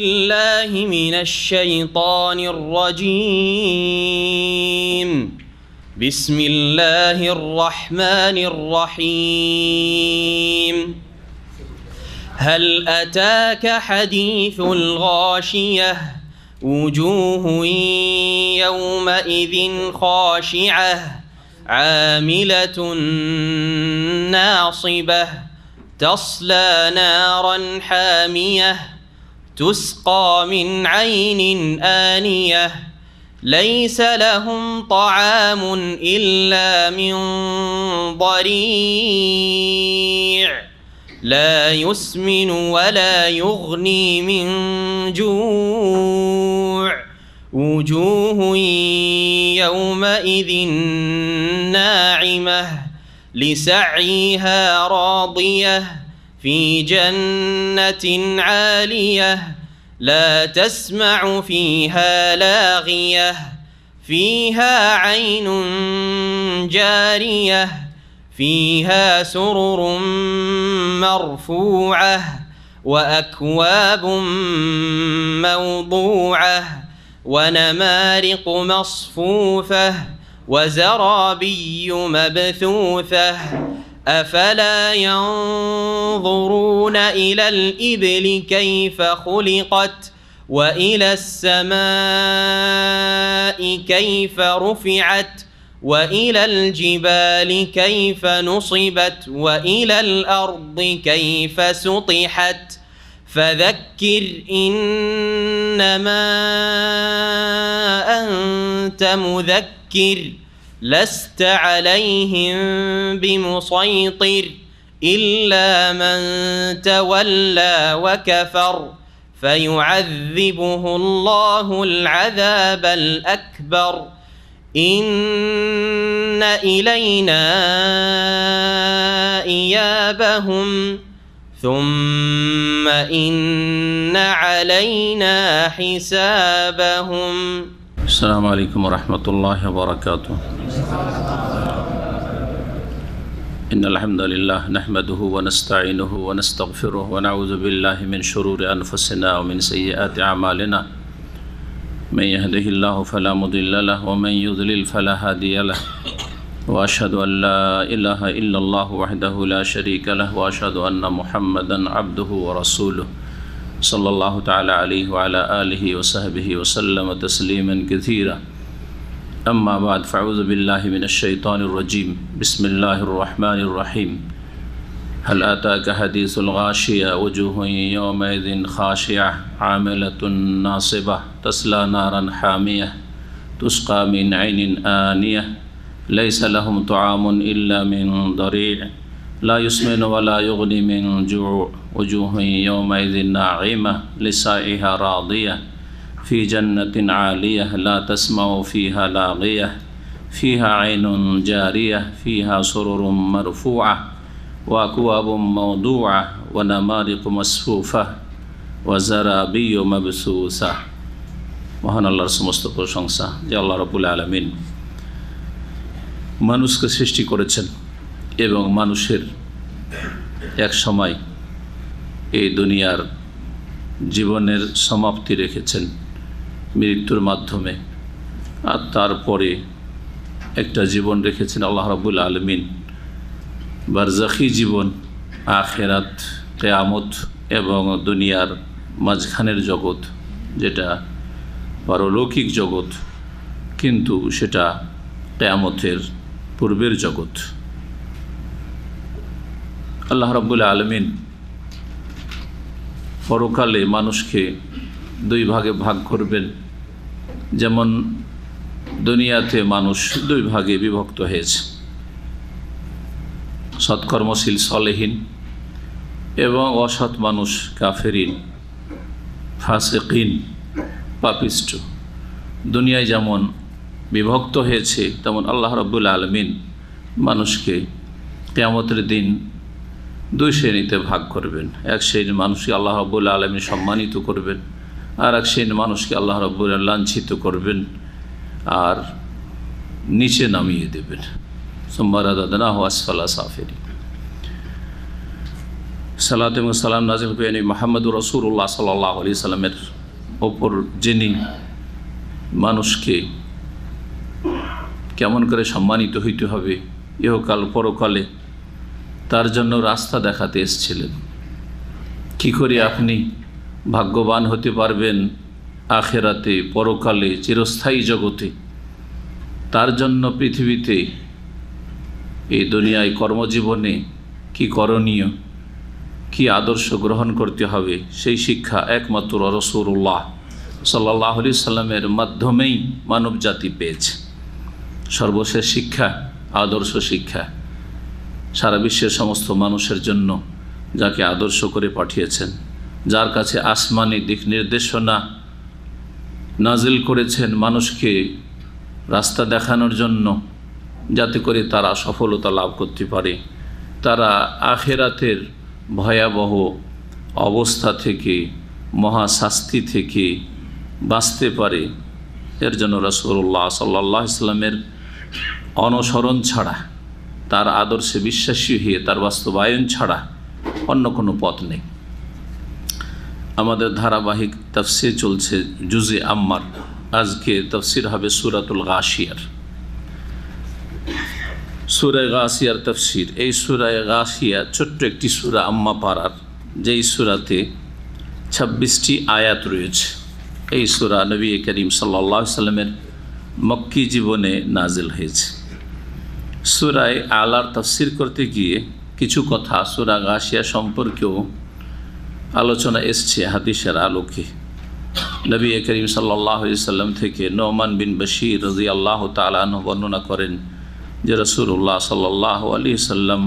الله من الشيطان الرجيم. بسم الله الرحمن الرحيم. هل أتاك حديث الغاشية وجوه يومئذ خاشعة عاملة ناصبة تصلى نارا حامية تسقى من عين آنية ليس لهم طعام إلا من ضريع لا يسمن ولا يغني من جوع وجوه يومئذ ناعمة لسعيها راضية في جنة عالية لا تسمع فيها لاغية فيها عين جارية فيها سرر مرفوعة وأكواب موضوعة ونمارق مصفوفة وزرابي مبثوثة أفلا ينظرون إلى الإبل كيف خلقت وإلى السماء كيف رفعت وإلى الجبال كيف نصبت وإلى الأرض كيف سطحت فذكر إنما أنت مذكر لست عليهم بمسيطر إلا من تولى وكفر فيعذبه الله العذاب الأكبر إن إلينا إيابهم ثم إن علينا حسابهم. السلام عليكم ورحمة الله وبركاته. إن الحمد لله نحمده ونستعينه ونستغفره ونعوذ بالله من شرور أنفسنا ومن سيئات أعمالنا من يهده الله فلا مضل له ومن يضلل فلا هادي له وأشهد أن لا إله إلا الله وحده لا شريك له وأشهد أن محمدا عبده ورسوله صلى الله تعالى عليه وعلى آله وصحبه وسلم تسليما كثيرا. أما بعد فأعوذ بالله من الشيطان الرجيم. بسم الله الرحمن الرحيم. هل أتاك حديث الغاشية وجوه يومئذ خاشعة عاملة ناصبة تصلى نارا حامية تسقى من عين آنية ليس لهم طعام إلا من ضريع لا يسمن ولا يغني من جوع وجوه يومئذ ناعمة لسعيها راضية في جنة عالية لا تسمع فيها لاغية فيها عين جارية فيها سرر مرفوعة وأكواب موضوعة ونمارق مصفوفة وزرابي مبثوثة. মহান আল্লাহর সমস্ত প্রশংসা যে আল্লাহ রাব্বুল আলামিন মানুষকে সৃষ্টি করেছেন এবং মানুষের এক সময় এই দুনিয়ার জীবনের সমাপ্তি রেখেছেন মৃত্যুর মাধ্যমে, আর তারপরে একটা জীবন রেখেছেন আল্লাহ রাব্বুল আলামিন, বারজাখি জীবন, আখিরাত, কিয়ামত এবং দুনিয়ার মাঝখানের জগৎ যেটা পারলৌকিক জগৎ, কিন্তু সেটা কিয়ামতের পূর্বের জগৎ। আল্লাহ রাব্বুল আলামিন পরকালে মানুষকে দুই ভাগে ভাগ করবেন। যেমন দুনিয়াতে মানুষ দুই ভাগে বিভক্ত হয়েছে, সৎকর্মশীল সলেহীন এবং অসৎ মানুষ কাফেরিন ফাসিকিন পাপিষ্ট। দুনিয়ায় যেমন বিভক্ত হয়েছে তেমন আল্লাহ রাব্বুল আলামিন মানুষকে কিয়ামতের দিন দুই শ্রেণীতে ভাগ করবেন। এক শ্রেণীর মানুষকে আল্লাহ রাব্বুল আলামিন সম্মানিত করবেন, আর এক শ্রেণীর মানুষকে আল্লাহ রাব্বুল আলামিন লাঞ্ছিত করবেন আর নিচে নামিয়ে দেবেন। সুম্মা রাদাদনাহু আসফালা সাফিলিন। সালাত এবং সালাম নাজিল হয়ে মুহাম্মদুর রাসূলুল্লাহ সাল্লাল্লাহু আলাইহি সাল্লামের ওপর যিনি মানুষকে কেমন করে সম্মানিত হইতে হবে ইহকাল পরকালে তার জন্য রাস্তা দেখাতে এসেছিলেন। কি করে আপনি ভাগ্যবান হতে পারবেন আখেরাতে, পরকালে, চিরস্থায়ী জগতে, তার জন্য পৃথিবীতে এই দুনিয়ায় কর্মজীবনে কি করণীয়, কি আদর্শ গ্রহণ করতে হবে, সেই শিক্ষা একমাত্র রাসূলুল্লাহ সাল্লাল্লাহু আলাইহি সাল্লামের মাধ্যমেই মানব জাতি পেয়েছে। সর্বশেষ শিক্ষা, আদর্শ শিক্ষা সারা বিশ্বের সমস্ত মানুষের জন্য যাকে আদর্শ করে পাঠিয়েছেন, যার কাছে আসমানি দিক নির্দেশনা নাজিল করেছেন মানুষকে রাস্তা দেখানোর জন্য, যাতে করে তারা সফলতা লাভ করতে পারে, তারা আখেরাতের ভয়াবহ অবস্থা থেকে, মহাশাস্তি থেকে বাঁচতে পারে। এর জন্য রাসূলুল্লাহ সাল্লাল্লাহু আলাইহি সাল্লামের অনুসরণ ছাড়া, তার আদর্শে বিশ্বাসী হয়ে তার বাস্তবায়ন ছাড়া অন্য কোনো পথ নেই। আমাদের ধারাবাহিক তাফসীর চলছে জুজে আম্মার। আজকে তাফসীর হবে সূরাতুল গাশিয়ার। সূরা গাশিয়ার তাফসীর। এই সূরা গাশিয়া ছোট্ট একটি সূরা আম্মা পারার, যেই সূরাতে 26টি আয়াত রয়েছে। এই সূরা নবী করিম সাল্লাল্লাহু আলাইহি সাল্লামের মক্কি জীবনে নাজিল হয়েছে। সূরা আলার তাফসীর করতে গিয়ে কিছু কথা সূরা গাশিয়া সম্পর্কেও আলোচনা এসছে হাদিসের আলোকে। নবী করিম সাল্লাল্লাহু আলাইহি সাল্লাম থেকে নোমান বিন বশীর রাদিয়াল্লাহু তাআলা আনহু বর্ণনা করেন যে রাসূলুল্লাহ সাল্লাল্লাহু আলাইহি সাল্লাম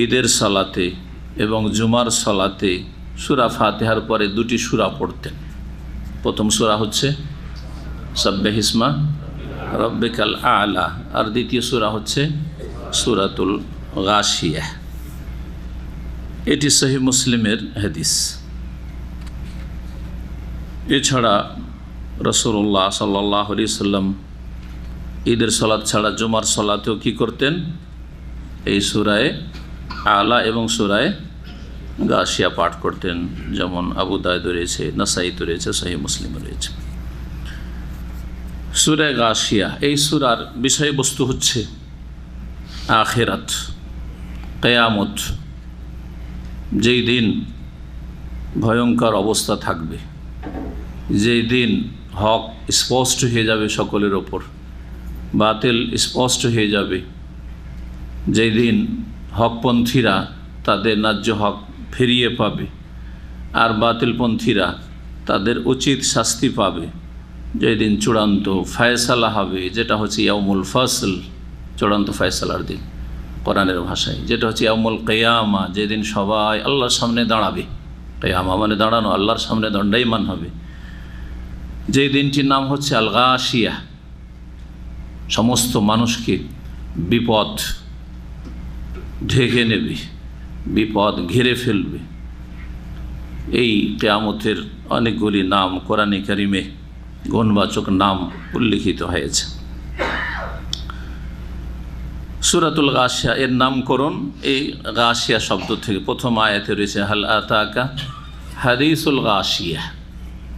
ঈদের সালাতে এবং জুমার সালাতে সূরা ফাতিহার পরে দুটি সূরা পড়তেন। প্রথম সূরা হচ্ছে সাব্বিহিসমা রাব্বিকাল আ'লা, আর দ্বিতীয় সূরা হচ্ছে সূরাতুল গাশিয়া। এটি সহিহ মুসলিমের হাদিস। এছাড়া রাসূলুল্লাহ সাল্লাল্লাহু আলাইহি সাল্লাম ঈদের সালাত ছাড়া জুমার সালাতেও কী করতেন? এই সূরায়ে আলা এবং সূরায়ে গাশিয়া পাঠ করতেন, যেমন আবু দাউদ রয়েছে, নাসাঈতে রয়েছে, সহিহ মুসলিমে রয়েছে। সূরা গাশিয়া, এই সূরার বিষয়বস্তু হচ্ছে আখিরাত, কিয়ামত, যেই দিন ভয়ঙ্কর অবস্থা থাকবে, যেই দিন হক স্পষ্ট হয়ে যাবে সকলের ওপর, বাতিল স্পষ্ট হয়ে যাবে, যেই দিন হকপন্থীরা তাদের ন্যায্য হক ফিরিয়ে পাবে আর বাতিলপন্থীরা তাদের উচিত শাস্তি পাবে, যেদিন চূড়ান্ত ফয়সালা হবে, যেটা হচ্ছে ইয়াউমুল ফাসল, চূড়ান্ত ফয়সালার দিন কোরআনের ভাষায়, যেটা হচ্ছে ইয়াউমুল কিয়ামা, যেদিন সবাই আল্লাহর সামনে দাঁড়াবে। কিয়ামা মানে দাঁড়ানো, আল্লাহর সামনে দণ্ডায়মান হবে। যেই দিনটির নাম হচ্ছে আল গাশিয়া, সমস্ত মানুষকে বিপদ ঢেকে নেবে, বিপদ ঘিরে ফেলবে। এই কিয়ামতের অনেকগুলি নাম কোরআনে কারিমে, গুণবাচক নাম উল্লিখিত হয়েছে। সূরাতুল গাশিয়া এর নামকরণ এই গাশিয়া শব্দ থেকে। প্রথম আয়াতে রয়েছে হাল আতাকা হাদিসুল গাশিয়া।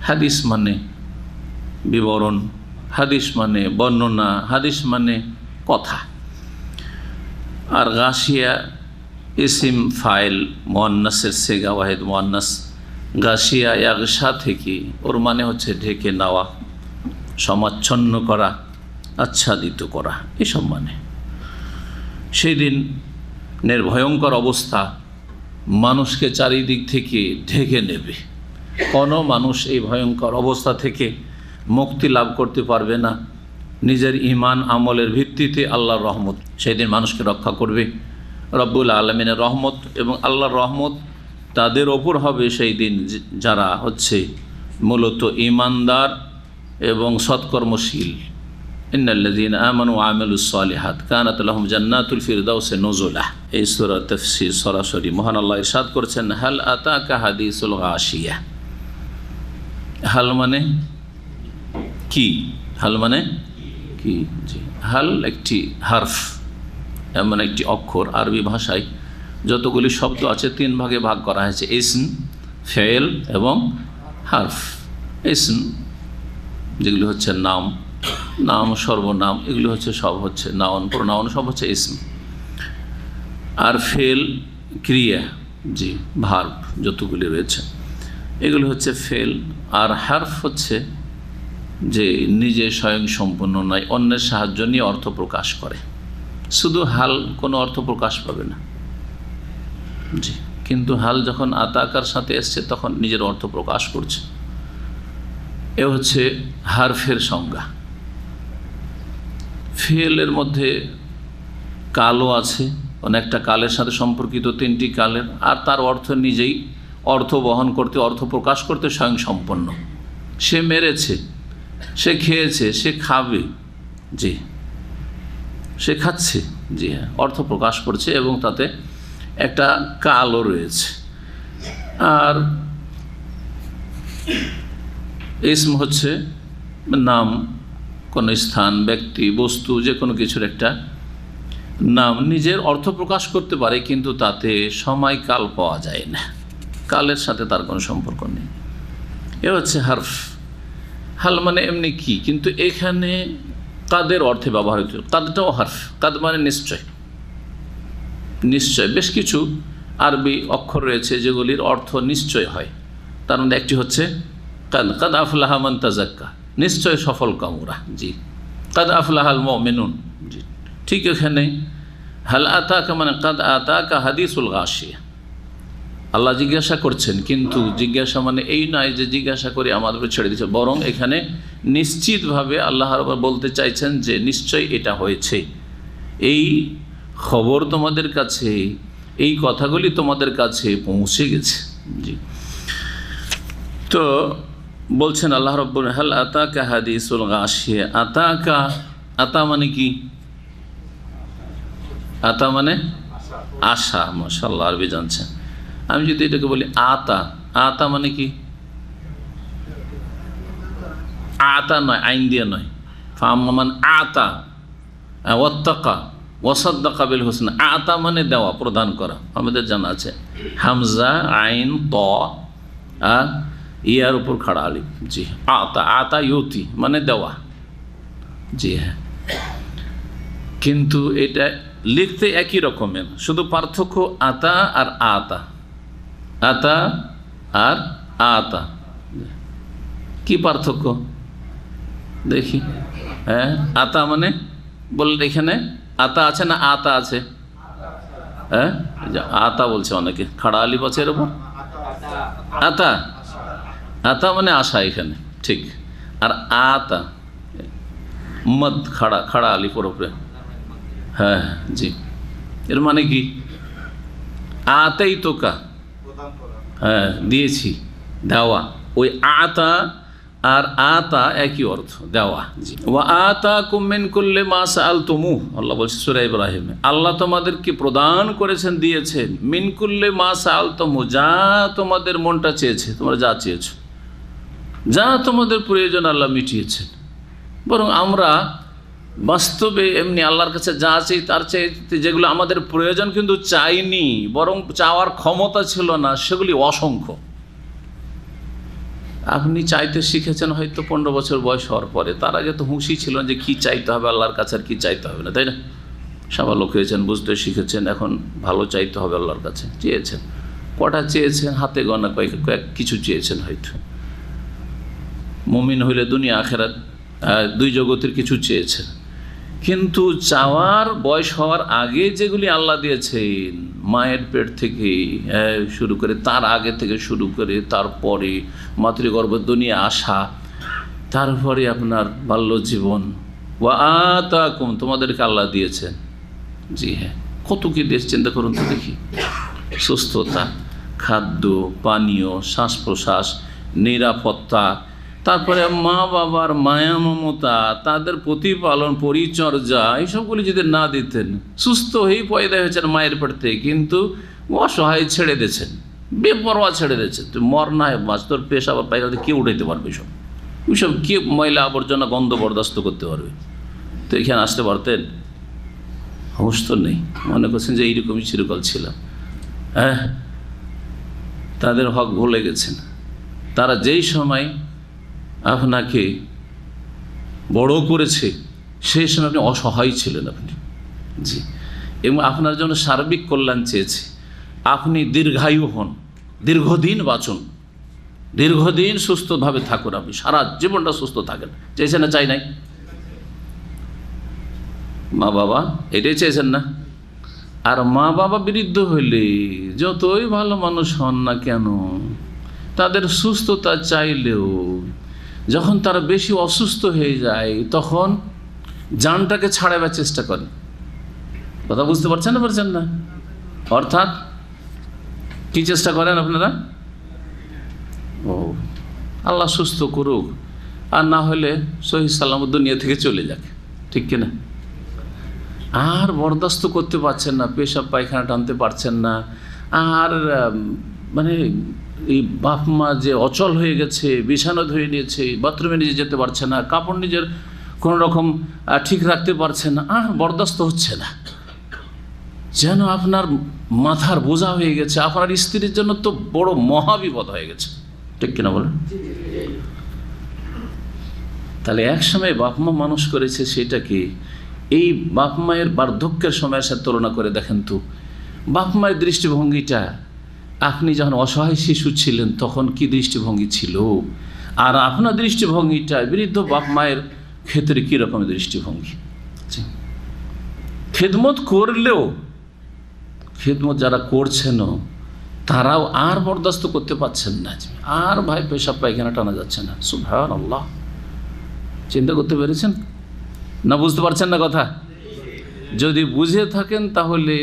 হাদিস মানে বিবরণ, হাদিস মানে বর্ণনা, হাদিস মানে কথা। আর গাশিয়া ইসিম ফাইল মুয়ান্নাসের সেগা, ওয়াহিদ মুয়ান্নাস। গাশিয়া ইয়াগশা থেকে, ওর মানে হচ্ছে ঢেকে নেওয়া, সমাচ্ছন্ন করা, আচ্ছাদিত করা, এসব মানে। সেই দিনের ভয়ঙ্কর অবস্থা মানুষকে চারিদিক থেকে ঢেকে নেবে। কোনো মানুষ এই ভয়ঙ্কর অবস্থা থেকে মুক্তি লাভ করতে পারবে না। নিজের ঈমান আমলের ভিত্তিতে আল্লাহর রহমত সেই দিন মানুষকে রক্ষা করবে। রব্বুল আলামিনের রহমত এবং আল্লাহর রহমত তাদের ওপর হবে সেই দিন যারা হচ্ছে মূলত ঈমানদার এবং সৎকর্মশীল। ইন্নাল্লাযীনা আমানু ওয়া আমিলুস সালিহাত কানাত লাহুম জান্নাতুল ফিরদাউসি নুজুলা। এই সূরা তাফসীর সরাসরি মহান আল্লাহ ইরশাদ করেছেন হাল আতাকা হাদিসুল গাশিয়া। হাল মানে কি? হাল মানে কি? জি, হাল একটি হারফ, এমন একটি অক্ষর, আরবি ভাষায় যতগুলি শব্দ আছে 3 ভাগে ভাগ করা হয়েছে, ইসম, ফেল এবং হারফ। ইসম যেগুলি হচ্ছে নাম, নাম সর্বনাম, এগুলি হচ্ছে সব হচ্ছে নাউন, প্রোনাউন সব হচ্ছে ইসম। আর ফেল ক্রিয়া, জি ভার্ব যতগুলি রয়েছে এগুলি হচ্ছে ফেল। আর হারফ হচ্ছে যে নিজে স্বয়ং সম্পূর্ণ নয়, অন্যের সাহায্য নিয়ে অর্থ প্রকাশ করে। শুধু হাল কোনো অর্থ প্রকাশ পাবে না, জি, কিন্তু হাল যখন আতাকার সাথে এসছে তখন নিজের অর্থ প্রকাশ করছে। এ হচ্ছে হারফের সংজ্ঞা। ফেলের মধ্যে কালও আছে, অনেকটা কালের সাথে সম্পর্কিত, 3টি কালের, আর তার অর্থ নিজেই অর্থ বহন করতে, অর্থ প্রকাশ করতে স্বয়ং সম্পন্ন। সে মেরেছে, সে খেয়েছে, সে খাবে, জি, সে খাচ্ছে, জি হ্যাঁ, অর্থ প্রকাশ করছে এবং তাতে একটা কালও রয়েছে। আর ইসম হচ্ছে নাম, কোনো স্থান, ব্যক্তি, বস্তু, যে কোনো কিছুর একটা নাম নিজের অর্থ প্রকাশ করতে পারে, কিন্তু তাতে সময় কাল পাওয়া যায় না, কালের সাথে তার কোনো সম্পর্ক নেই। এ হচ্ছে হারফ। হাল মানে এমনি কি, কিন্তু এখানে কাদের অর্থে ব্যবহৃত, কাদটাও হারফ। কাদ মানে নিশ্চয়, নিশ্চয়। বেশ কিছু আরবি অক্ষর রয়েছে যেগুলির অর্থ নিশ্চয় হয়। তার মধ্যে একটি হচ্ছে কাদ, কাদ আফলাহা মান তাযাক্কা, নিশ্চয় সফল কামরা, জি। কাদ আফলাহাল মুমিনুন, জি। ঠিক এখানে হাল আতাকা মানে কাদ আতাকা হাদিসুল গাশিয়া, আল্লাহ জিজ্ঞাসা করছেন, কিন্তু জিজ্ঞাসা মানে এই নয় যে জিজ্ঞাসা করে আমাদের ছেড়ে দিচ্ছে, বরং এখানে নিশ্চিতভাবে আল্লাহ বলতে চাইছেন যে নিশ্চয় এটা হয়েছে, এই খবর তোমাদের কাছে, এই কথাগুলি তোমাদের কাছে পৌঁছে গেছে, জি। তো বলছেন আল্লাহ রাব্বুল হাল আতাকা হাদিসুল গাশিয়া। আতাকা, আতা মানে কি? আতা মানে আশা। মাশাআল্লাহ, আরবি জানছেন। আমি যদি এটাকে বলি আতা, আতা মানে কি? আতা নয়, আইন দিয়ে নয়। ফামান আতা ওয়াত্তাকা ওয়াসাদ্দাকা বিল হুসনা। আতা মানে দেওয়া, প্রদান করা, আমাদের জানা আছে। হামজা, আইন, ত, ইয়ার উপর খাড়া আলিফ, জি। আতা, আতা ইউতি মানে দেওয়া, জি হ্যাঁ। কিন্তু এটা লিখতে একই রকমের, শুধু পার্থক্য আতা আর আতা। আতা আর আতা কি পার্থক্য দেখি? হ্যাঁ, আতা মানে বললেন এখানে আতা আছে না আতা আছে? হ্যাঁ, আতা বলছে অনেকে, খাড়া আলিফ আছে এর উপর। আতা, আতা মানে আশা এখানে, ঠিক। আর আতা মদ, খাড়া, খাড়া আলিফের উপরে, হ্যাঁ জি। এর মানে কি? আতাই তোকা, হ্যাঁ দিয়েছি, দেওয়া। ওই আতা আর আতা একই অর্থ, দেওয়া, জি। ওয়া আতাকুম মিন কুল্লি মা সাআলতুমু, আল্লাহ বলছে সূরা ইব্রাহিমে, আল্লাহ তোমাদেরকে প্রদান করেছেন, দিয়েছেন, মিন কুল্লি মা সাআলতুমু, যা তোমাদের মনটা চেয়েছে, তোমরা যা চেয়েছো, যা তোমাদের প্রয়োজন আল্লাহ মিটিয়েছেন। বরং আমরা বাস্তবে এমনি আল্লাহর কাছে যা চাই, তার চাইতে যেগুলো আমাদের প্রয়োজন কিন্তু চাইনি, বরং চাওয়ার ক্ষমতা ছিল না, সেগুলি অসংখ্য। আপনি চাইতে শিখেছেন হয়তো 15 বছর বয়স হওয়ার পরে, তার আগে তো হুঁশই ছিল যে কী চাইতে হবে আল্লাহর কাছে আর কী চাইতে হবে না, তাই না? সাবালক হয়েছেন, বুঝতে শিখেছেন, এখন ভালো চাইতে হবে আল্লাহর কাছে। চেয়েছেন, কটা চেয়েছেন? হাতে গোনা কয়েক কিছু চেয়েছেন হয়তো। মুমিন হইলে দুনিয়া আখেরাত দুই জগতের কিছু চেয়েছেন, কিন্তু চাওয়ার বয়স হওয়ার আগে যেগুলি আল্লাহ দিয়েছেন, মায়ের পেট থেকে শুরু করে, তার আগে থেকে শুরু করে, তারপরে মাতৃগর্ভ দুনিয়া আসা, তারপরে আপনার বাল্য জীবন, ওয়া আতাকুম, তোমাদেরকে আল্লাহ দিয়েছেন, জি হ্যাঁ। কত কি দেশ চিন্তা করুন তো দেখি। সুস্থতা, খাদ্য, পানীয়, শ্বাস প্রশ্বাস, নিরাপত্তা, তারপরে মা বাবার মায়া মমতা, তাদের প্রতিপালন, পরিচর্যা, এইসবগুলি যদি না দিতেন, সুস্থ হয়েই পয়দা হয়েছেন মায়ের পেট থেকে, কিন্তু অসহায় ছেড়ে দিয়েছেন, বেপরোয়া ছেড়ে দিয়েছেন। তুই মর না হয় বাঁচ, তোর পেশা আবার পায়খানা কে উঠাইতে পারবে? ওইসব কে ময়লা আবর্জনা গন্ধ বরদাস্ত করতে পারবে? তো এখানে আসতে পারতেন? হুঁশ তো নেই, মনে করছেন যে এইরকমই চিরকাল ছিলাম। তাদের হক ভুলে গেছেন। তারা যেই সময় আপনাকে বড় করেছে সেই সময় আপনি অসহায় ছিলেন আপনি, জি, এবং আপনার জন্য সার্বিক কল্যাণ চেয়েছে। আপনি দীর্ঘায়ু হন, দীর্ঘদিন বাঁচুন, দীর্ঘদিন সুস্থভাবে থাকুন, আপনি সারা জীবনটা সুস্থ থাকেন। চেয়েছেন না? চাই নাই? মা বাবা এটাই চেয়েছেন না? আর মা বাবা বৃদ্ধ হইলে যতই ভালো মানুষ হন না কেন, তাদের সুস্থতা চাইলেও যখন তারা বেশি অসুস্থ হয়ে যায় তখন জানটাকে ছাড়াবার চেষ্টা করেন। কথা বুঝতে পারছেন না? পারছেন না? অর্থাৎ কি চেষ্টা করেন আপনারা? ও আল্লাহ সুস্থ করুক, আর না হলে সহি সালামত দুনিয়া থেকে চলে যাক, ঠিক কিনা? আর বরদাস্ত করতে পারছেন না, পেশাব পায়খানা টানতে পারছেন না, আর মানে এই বাপ মা যে অচল হয়ে গেছে, বিছানা ধুয়ে নিয়েছে, বাথরুমে নিজে যেতে পারছে না, কাপড় নিজের কোনো রকম ঠিক রাখতে পারছে না, আর বরদাস্ত হচ্ছে না, যেন আপনার মাথার বোঝা হয়ে গেছে। আপনার স্ত্রীর জন্য তো বড় মহাবিপদ হয়ে গেছে, ঠিক কিনা বলেন? তাহলে এক সময় বাপ মা মানুষ করেছে, সেটা কি এই বাপ মায়ের বার্ধক্যের সময়ের সাথে তুলনা করে দেখেন তো। বাপ মায়ের দৃষ্টিভঙ্গিটা আপনি যখন অসহায় শিশু ছিলেন তখন কি দৃষ্টিভঙ্গি ছিল, আর আপনার দৃষ্টিভঙ্গিটা বৃদ্ধ বাপ মায়ের ক্ষেত্রে কী রকমের দৃষ্টিভঙ্গি? খেদমত করলেও, খেদমত যারা করছেনও তারাও আর বরদাস্ত করতে পারছেন না, আর ভাই পেশাব পায়খানা টানা যাচ্ছে না। সুবহানাল্লাহ, চিন্তা করতে পেরেছেন না? বুঝতে পারছেন না কথা? যদি বুঝে থাকেন তাহলে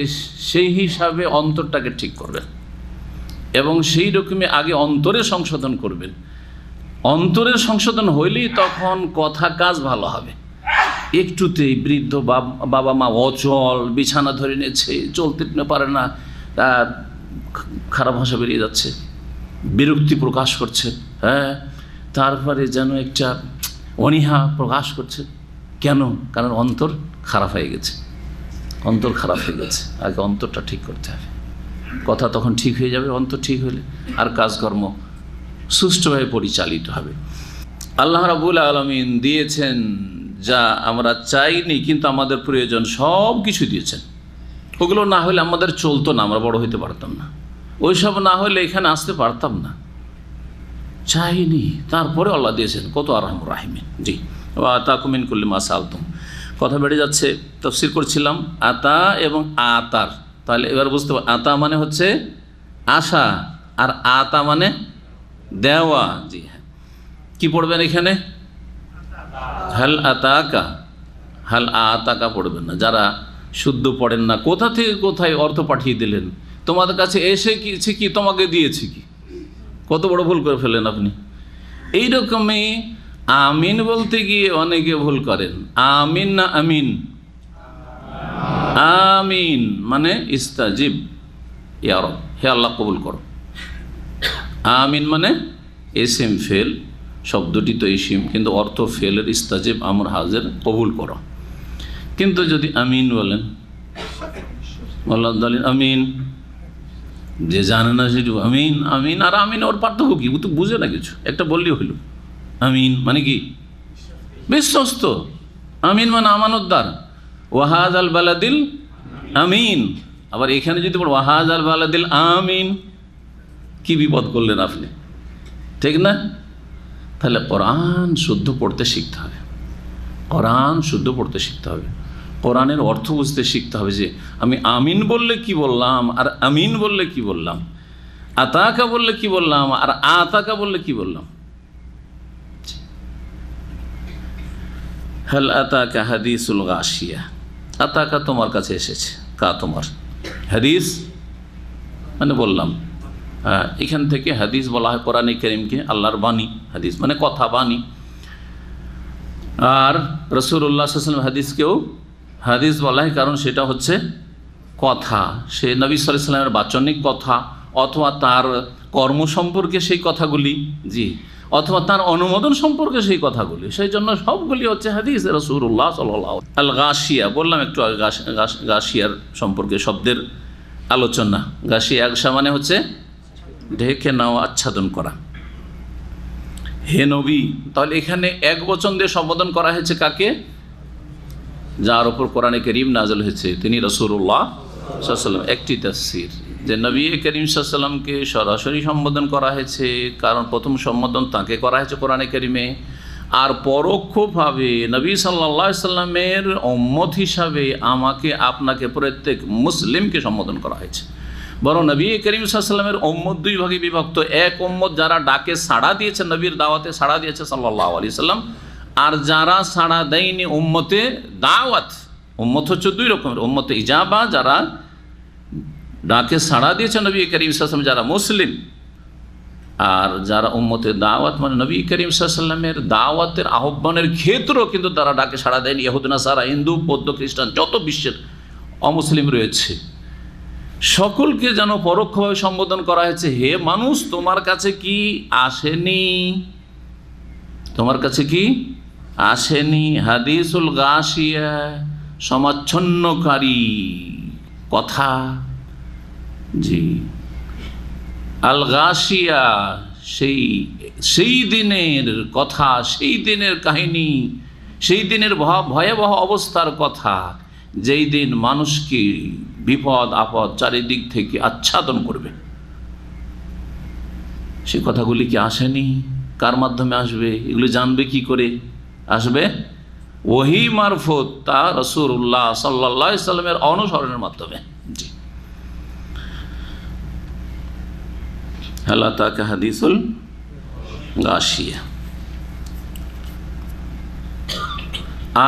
সেই হিসাবে অন্তরটাকে ঠিক করবেন এবং সেই রকমই আগে অন্তরে সংশোধন করবেন। অন্তরের সংশোধন হইলেই তখন কথা কাজ ভালো হবে। একটুতেই বৃদ্ধ বাবা মা অচল, বিছানা ধরে নিয়েছে, চলতে পারে না, খারাপ ভাষা বেরিয়ে যাচ্ছে, বিরক্তি প্রকাশ করছে, হ্যাঁ, তারপরে যেন একটা অনীহা প্রকাশ করছে। কেন? কারণ অন্তর খারাপ হয়ে গেছে, অন্তর খারাপ হয়ে গেছে। আগে অন্তরটা ঠিক করতে হবে, কথা তখন ঠিক হয়ে যাবে অন্তর ঠিক হলে, আর কাজকর্ম সুষ্ঠুভাবে পরিচালিত হবে। আল্লাহ রাব্বুল আলামিন দিয়েছেন যা আমরা চাইনি, কিন্তু আমাদের প্রয়োজন সব কিছু দিয়েছেন। ওগুলো না হলে আমাদের চলতো না, আমরা বড় হইতে পারতাম না, ওইসব না হলে এখানে আসতে পারতাম না। চাইনি, তারপরে আল্লাহ দিয়েছেন। কত আরহামুর রাহিমিন। জি, আতাকুম মিন কুল্লি মা সাআলতুম। কথা বেড়ে যাচ্ছে, তাফসীর করছিলাম আতা এবং আতার। তাহলে এবার বুঝতে পার, আতা মানে হচ্ছে আশা, আর আতা মানে দেওয়া। জি হ্যাঁ, কী পড়বেন এখানে? হাল আতাকা, হাল আতাকা পড়বেন না। যারা শুদ্ধ পড়েন না, কোথা থেকে কোথায় অর্থ পাঠিয়ে দিলেন, তোমাদের কাছে এসে গিয়েছে কি, তোমাকে দিয়েছে কি, কত বড় ভুল করে ফেলেন আপনি। এইরকমই আমিন বলতে গিয়ে অনেকে ভুল করেন। আমিন না আমিন? আমিন মানে ইস্তাজিব, ইয়া রব, হে আল্লাহ কবুল করো। আমিন মানে এসিম ফেল, শব্দটি তো ইসিম কিন্তু অর্থ ফেলের। ইস্তাজিব আমর হাজের, কবুল করো। কিন্তু যদি আমিন বলেন, আল্লাহ আমিন, যে জানে না সেটু আমিন। আমিন আর আমিন ওর পার্থক্য কি? ও তো বুঝে না কিছু, একটা বললেই হইল। আমিন মানে কি? বিশ্বস্ত। আমিন মানে আমানতদার। ওয়াহাজ আল বালাদিল আমিন। আবার এখানে যদি বল ওয়াহাজ আল বালাদিল আমিন, কি বিপদ করলেন আপনি, ঠিক না? তাহলে কোরআন শুদ্ধ পড়তে শিখতে হবে, কোরআন শুদ্ধ পড়তে শিখতে হবে, কোরআনের অর্থ বুঝতে শিখতে হবে যে আমি আমিন বললে কি বললাম, আর আমিন বললে কি বললাম, আতাকা বললে কি বললাম, আর আতাকা বললে কি বললাম। হাল আতাকা হাদিসুল গাশিয়া। আতাকা তোমার কাছে এসেছে, কা তোমার। হাদিস মানে বললাম, এখান থেকে হাদিস বলা হয় কোরআনে কারীমকে, আল্লাহর বাণী। হাদিস মানে কথা, বাণী। আর রাসূলুল্লাহ সাল্লাল্লাহু আলাইহি ওয়াসাল্লাম হাদিসকেও হাদিস বলা হয়, কারণ সেটা হচ্ছে কথা। সে নবী সাল্লাল্লাহু আলাইহি ওয়াসাল্লামের বাচনিক কথা, অথবা তার কর্ম সম্পর্কে সেই কথাগুলি, জি, অথবা তার অনুমোদন সম্পর্কে সেই কথাগুলি। সেই জন্য সবগুলি হচ্ছে হাদিস রাসূলুল্লাহ সাল্লাল্লাহু আলাইহি ওয়াসাল্লাম। আল গাশিয়া বললাম একটু আগে, গাশিয়ার সম্পর্কে শব্দের আলোচনা। গাশিয়া আগশা মানে হচ্ছে ঢেকে নেওয়া, আচ্ছাদন করা। হে নবী, তাহলে এখানে এক বচন দিয়ে সম্বোধন করা হয়েছে কাকে? যার ওপর কোরআনে কারীম নাযিল হয়েছে, তিনি রাসূলুল্লাহ সাল্লাল্লাহু আলাইহি ওয়াসাল্লাম। একটি তাফসীর যে নবী করিম সাল্লাল্লাহু আলাইহি ওয়াসাল্লামকে সরাসরি সম্বোধন করা হয়েছে, কারণ প্রথম সম্বোধন তাকে করা হয়েছে কোরআনে কারীমে। আর পরোক্ষভাবে নবী সাল্লাল্লাহু আলাইহি ওয়াসাল্লামের উম্মত হিসাবে আমাকে আপনাকে প্রত্যেক মুসলিমকে সম্বোধন করা হয়েছে। বরং নবী করিম সাল্লাল্লাহু আলাইহি ওয়াসাল্লামের উম্মত দুই ভাগে বিভক্ত। এক উম্মত যারা ডাকে সাড়া দিয়েছে, নবীর দাওয়াতে সাড়া দিয়েছে সাল্লাল্লাহু আলাইহি ওয়াসাল্লাম, আর যারা সাড়া দেয়নি উম্মতে দাওয়াত। উম্মত হচ্ছে দুই রকমের, উম্মতে ইজাবা যারা ডাকে সাড়া দিয়েছে নবী করিম সাল্লাল্লাহু আলাইহি ওয়াসাল্লাম, যারা মুসলিম, আর যারা উম্মতে দাওয়াত মানে নবী করিম সাল্লাল্লাহু আলাইহি ওয়াসাল্লামের দাওয়াতের আহ্বানের ক্ষেত্রেও কিন্তু তারা ডাকে সাড়া দেয়নি। ইহুদ নাসারা, হিন্দু, বৌদ্ধ, খ্রিস্টান, যত বিশ্বের অমুসলিম রয়েছে সকলকে যেন পরোক্ষভাবে সম্বোধন করা হয়েছে, হে মানুষ তোমার কাছে কি আসেনি, তোমার কাছে কি আসেনি হাদিসুল গাশিয়া, সমাচ্ছন্নকারী কথা। জি, আল গাশিয়া সেই দিনের কথা, সেই দিনের কাহিনী, সেই দিনের ভয়াবহ অবস্থার কথা, যেই দিন মানুষকে বিপদ আপদ চারিদিক থেকে আচ্ছাদন করবে। সে কথাগুলি কি আসেনি? কার মাধ্যমে আসবে? এগুলো জানবে কি করে? আসবে ওহী মারফত, তা রাসূলুল্লাহ সাল্লাল্লাহু আলাইহি ওয়াসাল্লামের অনুসরণের মাধ্যমে। জি, হাল আতাকা হাদিসুল গাশিয়া।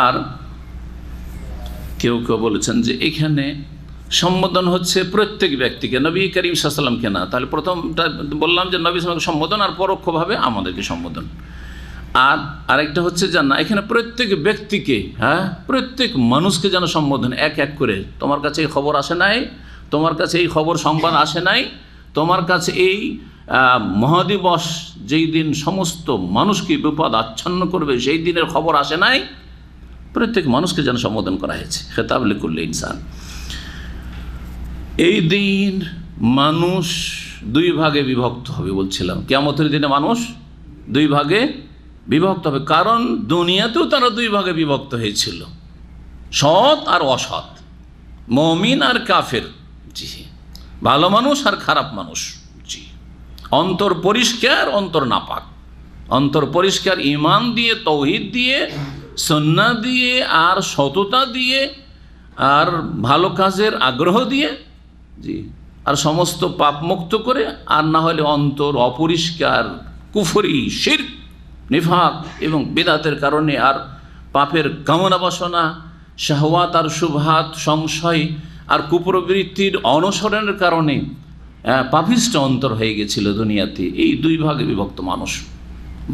আর কেউ কেউ বলেছেন যে এখানে সম্বোধন হচ্ছে প্রত্যেক ব্যক্তিকে, নবী করিম সাল্লাল্লাহু আলাইহি ওয়াসাল্লামকে না। তাহলে প্রথমটা বললাম যে নবী সাল্লাল্লাহু আলাইহি ওয়াসাল্লামকে সম্বোধন, আর পরোক্ষভাবে আমাদেরকে সম্বোধন। আর আরেকটা হচ্ছে যে না, এখানে প্রত্যেক ব্যক্তিকে, হ্যাঁ প্রত্যেক মানুষকে যেন সম্বোধন, এক এক করে। তোমার কাছে এই খবর আসে নাই, তোমার কাছে এই খবর সংবাদ আসে নাই, তোমার কাছে এই মহাদিবস যেই দিন সমস্ত মানুষকে বিপদ আচ্ছন্ন করবে সেই দিনের খবর আসে নাই, প্রত্যেক মানুষকে যেন সম্বোধন করা হয়েছে। খেতাব লিকুল্লি ইনসান। এই দিন মানুষ দুই ভাগে বিভক্ত হবে বলছিলাম। কিয়ামতের দিনে মানুষ দুই ভাগে বিভক্ত হবে, কারণ দুনিয়াতেও তারা দুই ভাগে বিভক্ত হয়েছিল, সৎ আর অসৎ, মুমিন আর কাফের। জি, ভালো মানুষ আর খারাপ মানুষ। জি, অন্তর পরিষ্কার, অন্তর নাপাক। অন্তর পরিষ্কার ঈমান দিয়ে, তৌহিদ দিয়ে, সুন্নাহ দিয়ে, আর সততা দিয়ে, আর ভালো কাজের আগ্রহ দিয়ে। জি, আর সমস্ত পাপ মুক্ত করে। আর না হলে অন্তর অপরিষ্কার, কুফরি, শিরক, নিফাক এবং বিদআতের কারণে, আর পাপের কামনা বাসনা, শাহওয়াত আর শুবহাত, সংশয় আর কুপ্রবৃত্তির অনুসরণের কারণে পাপিষ্ঠ অন্তর হয়ে গেছিল দুনিয়াতে। এই দুই ভাগে বিভক্ত মানুষ।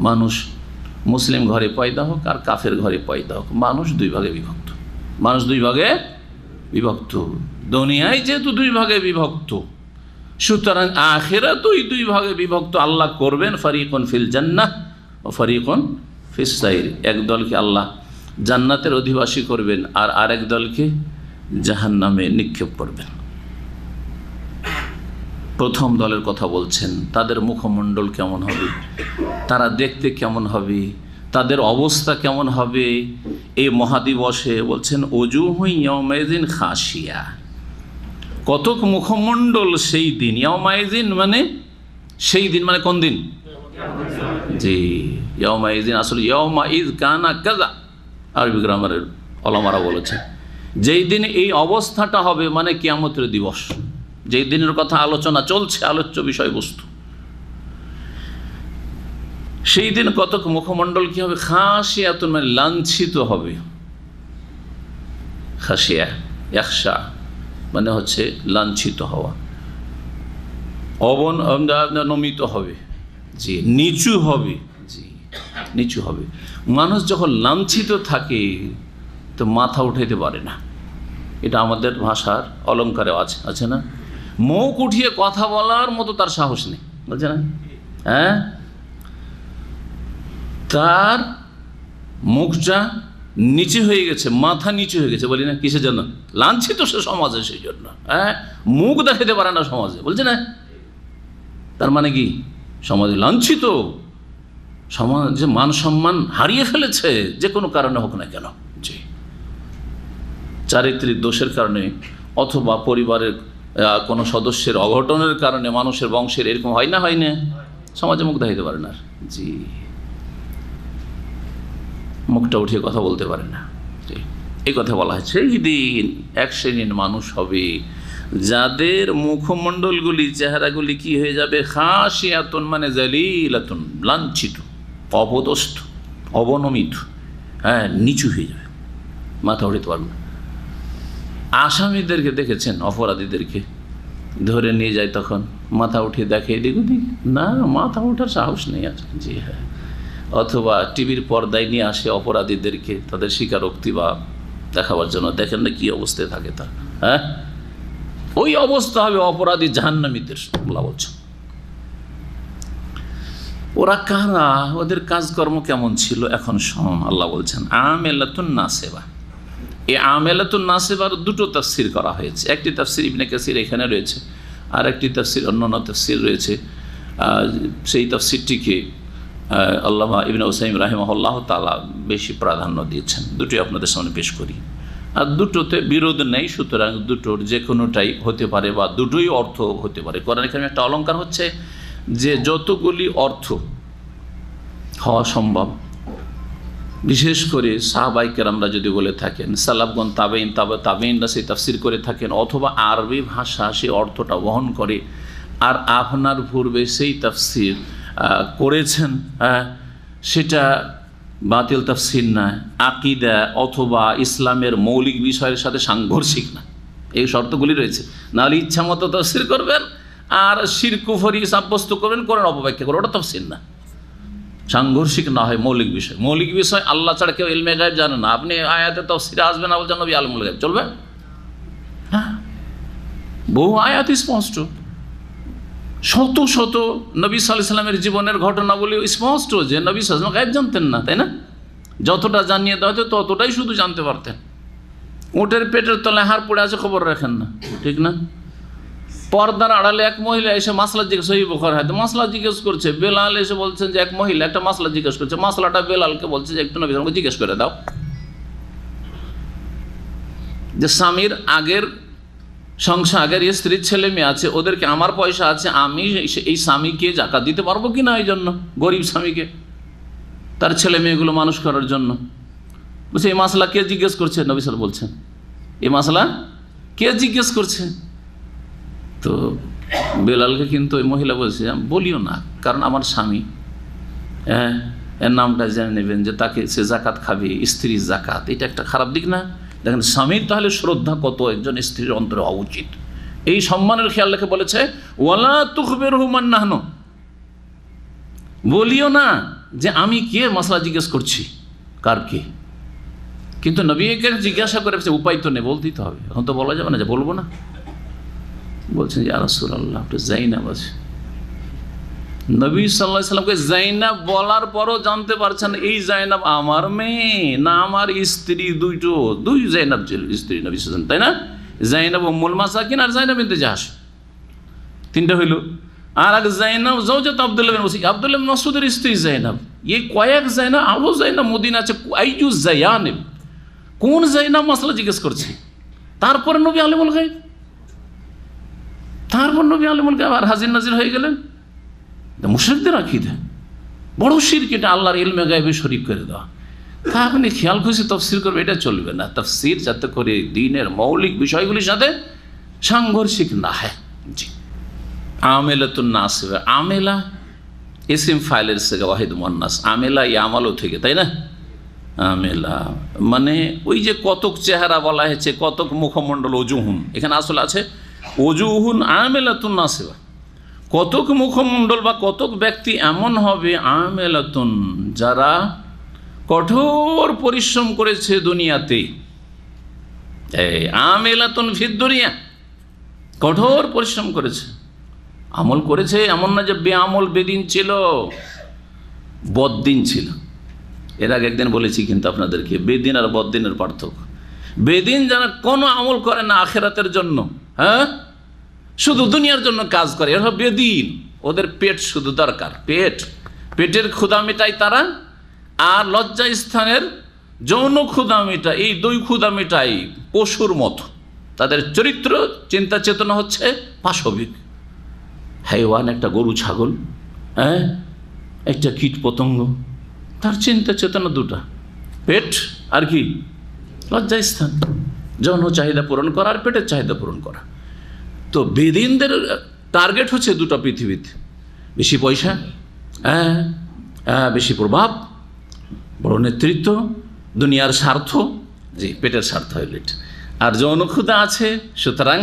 মানুষ মুসলিম ঘরে পয়দা হোক আর কাফের ঘরে পয়দা হোক, মানুষ দুই ভাগে বিভক্ত। মানুষ দুই ভাগে বিভক্ত। দুনিয়ায় যেহেতু দুই ভাগে বিভক্ত, সুতরাং আখিরাতেও দুই ভাগে বিভক্ত। আল্লাহ করবেন ফারিকুন ফিল জান্নাহ ও ফারিকুন ফিস সাইর। এক দলকে আল্লাহ জান্নাতের অধিবাসী করবেন, আর আরেক দলকে জাহান্নামে নিক্ষেপ করবেন। প্রথম দলের কথা বলছেন, তাদের মুখমণ্ডল কেমন হবে, তারা দেখতে কেমন হবে, তাদের অবস্থা কেমন হবে এই মহাদিবসে। বলছেন ওজুহু ইয়াউমাইযিন খাশিয়া, কতক মুখমণ্ডল সেই দিন। ইয়াউমাইযিন মানে সেই দিন, মানে কোন দিন? জি, ইয়াউমাইযিন আসলে ইয়াউমাইয কানা কাযা, আরবি গ্রামারের ওলামারা বলেছে যেই দিন এই অবস্থাটা হবে, মানে কিয়ামতের দিবস, যেই দিনের কথা আলোচনা চলছে, আলোচ্য বিষয়বস্তু। সেই দিন কতক মুখমণ্ডল কি হবে? খাশিয়াতুন মানে লাঞ্ছিত হবে। খাশিয়া ইয়াখশা মানে হচ্ছে লাঞ্ছিত হওয়া, নমিত হবে। জি, নিচু হবে। জি, নিচু হবে। মানুষ যখন লাঞ্ছিত থাকে তো মাথা উঠাইতে পারে না। এটা আমাদের ভাষার অলঙ্কারে আছে না? মুখ উঠিয়ে কথা বলার মতো তার সাহস নেই, বলছে না? হ্যাঁ, তার মুখটা নিচু হয়ে গেছে, মাথা নিচু হয়ে গেছে, বলি না কিসের জন্য? লাঞ্ছিত সে সমাজে, সেই জন্য মুখ দেখাতে পারে না সমাজে, বলছে না? তার মানে কি? সমাজে লাঞ্ছিত, সমাজে মান সম্মান হারিয়ে ফেলেছে, যে কোনো কারণে হোক না কেন। জি, চারিত্রিক দোষের কারণে অথবা পরিবারের কোনো সদস্যের অঘটনের কারণে মানুষের বংশের এরকম হয় না, হয় না, সমাজে মুখ দেখাতে পারে না। জি, মুখটা উঠিয়ে কথা বলতে পারে না। এই কথা বলা হয়। সেই দিন এক শ্রেণীর মানুষ হবে যাদের মুখমণ্ডলগুলি, চেহারাগুলি কি হয়ে যাবে? খাসিয়াতুন মানে জালিলাতুন, লাঞ্ছিত, অপদস্থ, অবনমিত, নিচু হয়ে যাবে, মাথা উঠাতে পারবে না। আসামিদেরকে দেখেছেন, অপরাধীদেরকে ধরে নিয়ে যায়, তখন মাথা উঠিয়ে দেখে এদিক ওদিক, না মাথা ওঠার সাহস নেই আছে। জি হ্যাঁ। অথবা টিভির পর্দায় নিয়ে আসে অপরাধীদেরকে, তাদের স্বীকারোক্তি বা দেখাবার জন্য, দেখেন না কি অবস্থায় থাকে তার। ওই অবস্থা হবে অপরাধী জাহান্নামীদের। আল্লাহ বলছেন, ওরা কারা, ওদের কাজকর্ম কেমন ছিল এখন শোন। আল্লাহ বলছেন আমেলাতুন নাসেবা। এই আমেলাতুন নাসেবার দুটো তাফসির করা হয়েছে। একটি তাফসির ইবনে কাসির এখানে রয়েছে, আর একটি তাফসির অন্যান্য তাফসির রয়েছে। সেই তাফসিরটিকে আল্লামা ইবনে উসাইম রাহিমাহুল্লাহ তাআলা বেশি প্রাধান্য দিয়েছেন। দুটোই আপনাদের সামনে পেশ করি। আর দুটোতে বিরোধ নেই, সুতরাং দুটোর যে কোনোটাই হতে পারে বা দুটোই অর্থ হতে পারে। কোরআনে কারিমে একটা অলঙ্কার হচ্ছে যে যতগুলি অর্থ হওয়া সম্ভব, বিশেষ করে সাহাবায়ে কেরামরা যদি বলে থাকেন, সালাফগণ, তাবেঈনরা সেই তাফসির করে থাকেন, অথবা আরবি ভাষা সেই অর্থটা বহন করে, আর আপনার পূর্বে সেই তাফসির করেছেন, সেটা বাতিল তাফসির না, আকিদা অথবা ইসলামের মৌলিক বিষয়ের সাথে সাংঘর্ষিক না, এই শর্তগুলি রয়েছে। নাহলে ইচ্ছা মতো তাফসির করবেন আর শিরক কুফরি সাব্যস্ত করবেন, কোরআন অপব্যাখ্যা করবেন, ওটা তাফসির না। সাংঘর্ষিক না হয় মৌলিক বিষয়। মৌলিক বিষয় আল্লাহ ছাড়া কেউ ইলমে গায়েব জানে না। আপনি আয়াতে তাফসিরে আসবেন না, বলছেন নবী আলমুল গায়েব, চলবে? হ্যাঁ, বহু আয়াত স্পষ্ট, শত শত নবী সাল্লাল্লাহু আলাইহি ওয়াসাল্লামের জীবনের ঘটনাবলী স্পষ্ট যে নবী সাল্লাল্লাহু আলাইহি ওয়াসাল্লাম গায়েব জানতেন না, তাই না? যতটা জানিয়ে দেওয়া হতো ততটাই শুধু জানতে পারতেন। উটের পেটের তলায় হাড় পড়ে আছে, খবর রাখেন না, ঠিক না? পর্দার আড়ালে এক মহিলা এসে মাসলা জিজ্ঞেস, সহিহ বুখারী হাদিস, মাসলা জিজ্ঞেস করছে। বেলাল এসে বলছেন যে এক মহিলা একটা মাসলা জিজ্ঞেস করছে, মাসলাটা বেলালকে বলছে যে একটু নবী সাল্লাল্লাহু আলাইহি ওয়াসাল্লামকে জিজ্ঞেস করে দাও যে স্বামীর আগের সংসার, আগের স্ত্রীর ছেলে মেয়ে আছে, ওদেরকে আমার পয়সা আছে, আমি এই স্বামীকে জাকাত দিতে পারবো কি না, এই জন্য গরিব স্বামীকে তার ছেলে মেয়েগুলো মানুষ করার জন্য। বলছে এই মাসলা কে জিজ্ঞেস করছে? নবী সাল্লাল্লাহু আলাইহি ওয়াসাল্লাম বলছেন এই মাসলা কে জিজ্ঞেস করছে? তো বেলালকে কিন্তু ওই মহিলা বলছে বলিও না, কারণ আমার স্বামী, এর নামটা জেনে নেবেন যে তাকে সে জাকাত খাবে, স্ত্রীর জাকাত, এটা একটা খারাপ দিক না? দেখেন স্বামীর তাহলে শ্রদ্ধা কত একজন স্ত্রীর অন্তরে হওয়া উচিত, এই সম্মানের খেয়াল রেখে বলেছে ওয়ালা তুখবিরহু মান নাহনু, বলিও না যে আমি কে মাসলা জিজ্ঞেস করছি, কার কে। কিন্তু নবীকে জিজ্ঞাসা করে উপায় তো নেই, বলতেই তো হবে, এখন তো বলা যাবে না যে বলবো না। বলছেন ইয়া রাসূলুল্লাহ, একটু জাইনাব আছে। নবী সাল্লাল্লাহু আলাইহি সাল্লামকে জাইনাব বলার পরও জানতে পারছেন এই জাইনাব আমার মেয়ে না আমার স্ত্রী, দুই জাইনাব ছিল স্ত্রী নবী সাল্লাল্লাহু আলাইহি ওয়াসাল্লাম, তাই না? জাইনাব উম্মুল মাসাকিন আর জাইনাব বিনতে জাহশ, তিনটা হইল। আর এক জাইনাব জাওজাত আব্দুল্লাহ বিন মাসউদ, আব্দুল্লাহ বিন মাসউদের স্ত্রী জাইনাব। এই কয়েক জাইনাব, আরো জাইনাব মদিনা আছে, আইজু জায়ানিব, কোন জাইনাব মাসলা জিজ্ঞেস করছে? তারপরে নবী আলিমুল গায়ব, তারপর নবী আলিমুল গায়ব আর হাজির নাজির হয়ে গেলেন। মুশরিকদের আকীদা বড় শিরক, এটা আল্লাহর ইলমে গায়বে শরীক করে দেওয়া। তা আপনি খেয়াল খুশি তাফসীর করবে, এটা চলবে না। তাফসীর যাতে করে দ্বীনের মৌলিক বিষয়গুলির সাথে সাংঘর্ষিক না হয়। জি, আমেলাতুন নাসিবা, আমেলা ইসিম ফাইলের থেকে ওয়াহিদ মুয়ান্নাস, আমেলা ইয়ামালও থেকে, তাই না? আমেলা মানে ওই যে কতক চেহারা বলা হয়েছে, কতক মুখমণ্ডল, ওজুহুন, এখানে আসলে আছে ওজুহুন আমেলাতুন নাসিবা, কতক মুখমণ্ডল বা কতক ব্যক্তি এমন হবে আমেলাতুন, যারা কঠোর পরিশ্রম করেছে দুনিয়াতে। আমেলাতুন ফিদ দুনিয়া, কঠোর পরিশ্রম করেছে, আমল করেছে, এমন না যে বেআমল বেদিন ছিল, বদ্দিন ছিল, এর আগে একদিন বলেছি কিন্তু আপনাদেরকে, বেদিন আর বদ্দিনের পার্থক্য। বেদিন যারা কোনো আমল করে না আখেরাতের জন্য, হ্যাঁ, শুধু দুনিয়ার জন্য কাজ করে, এরা বেদিন। ওদের পেট শুধু দরকার, পেটের ক্ষুধা মেটাই তারা, আর লজ্জা স্থানের যৌন ক্ষুধা মেটাই। এই দুই ক্ষুধা মেটাই পশুর মতো। তাদের চরিত্র, চিন্তা চেতনা হচ্ছে পাশবিক। হাইওয়ান, একটা গরু ছাগল, হ্যাঁ, একটা কীট পতঙ্গ, তার চিন্তা চেতনা দুটা, পেট আর কি লজ্জা স্থান, যৌন চাহিদা পূরণ করা আর পেটের চাহিদা পূরণ করা। তো বেদিনদের টার্গেট হচ্ছে দুটো পৃথিবীতে, বেশি পয়সা, হ্যাঁ, বেশি প্রভাব, বড় নেতৃত্ব, দুনিয়ার স্বার্থ, জি, পেটের স্বার্থ হইল এটা। আর যৌনক্ষুধা আছে, সুতরাং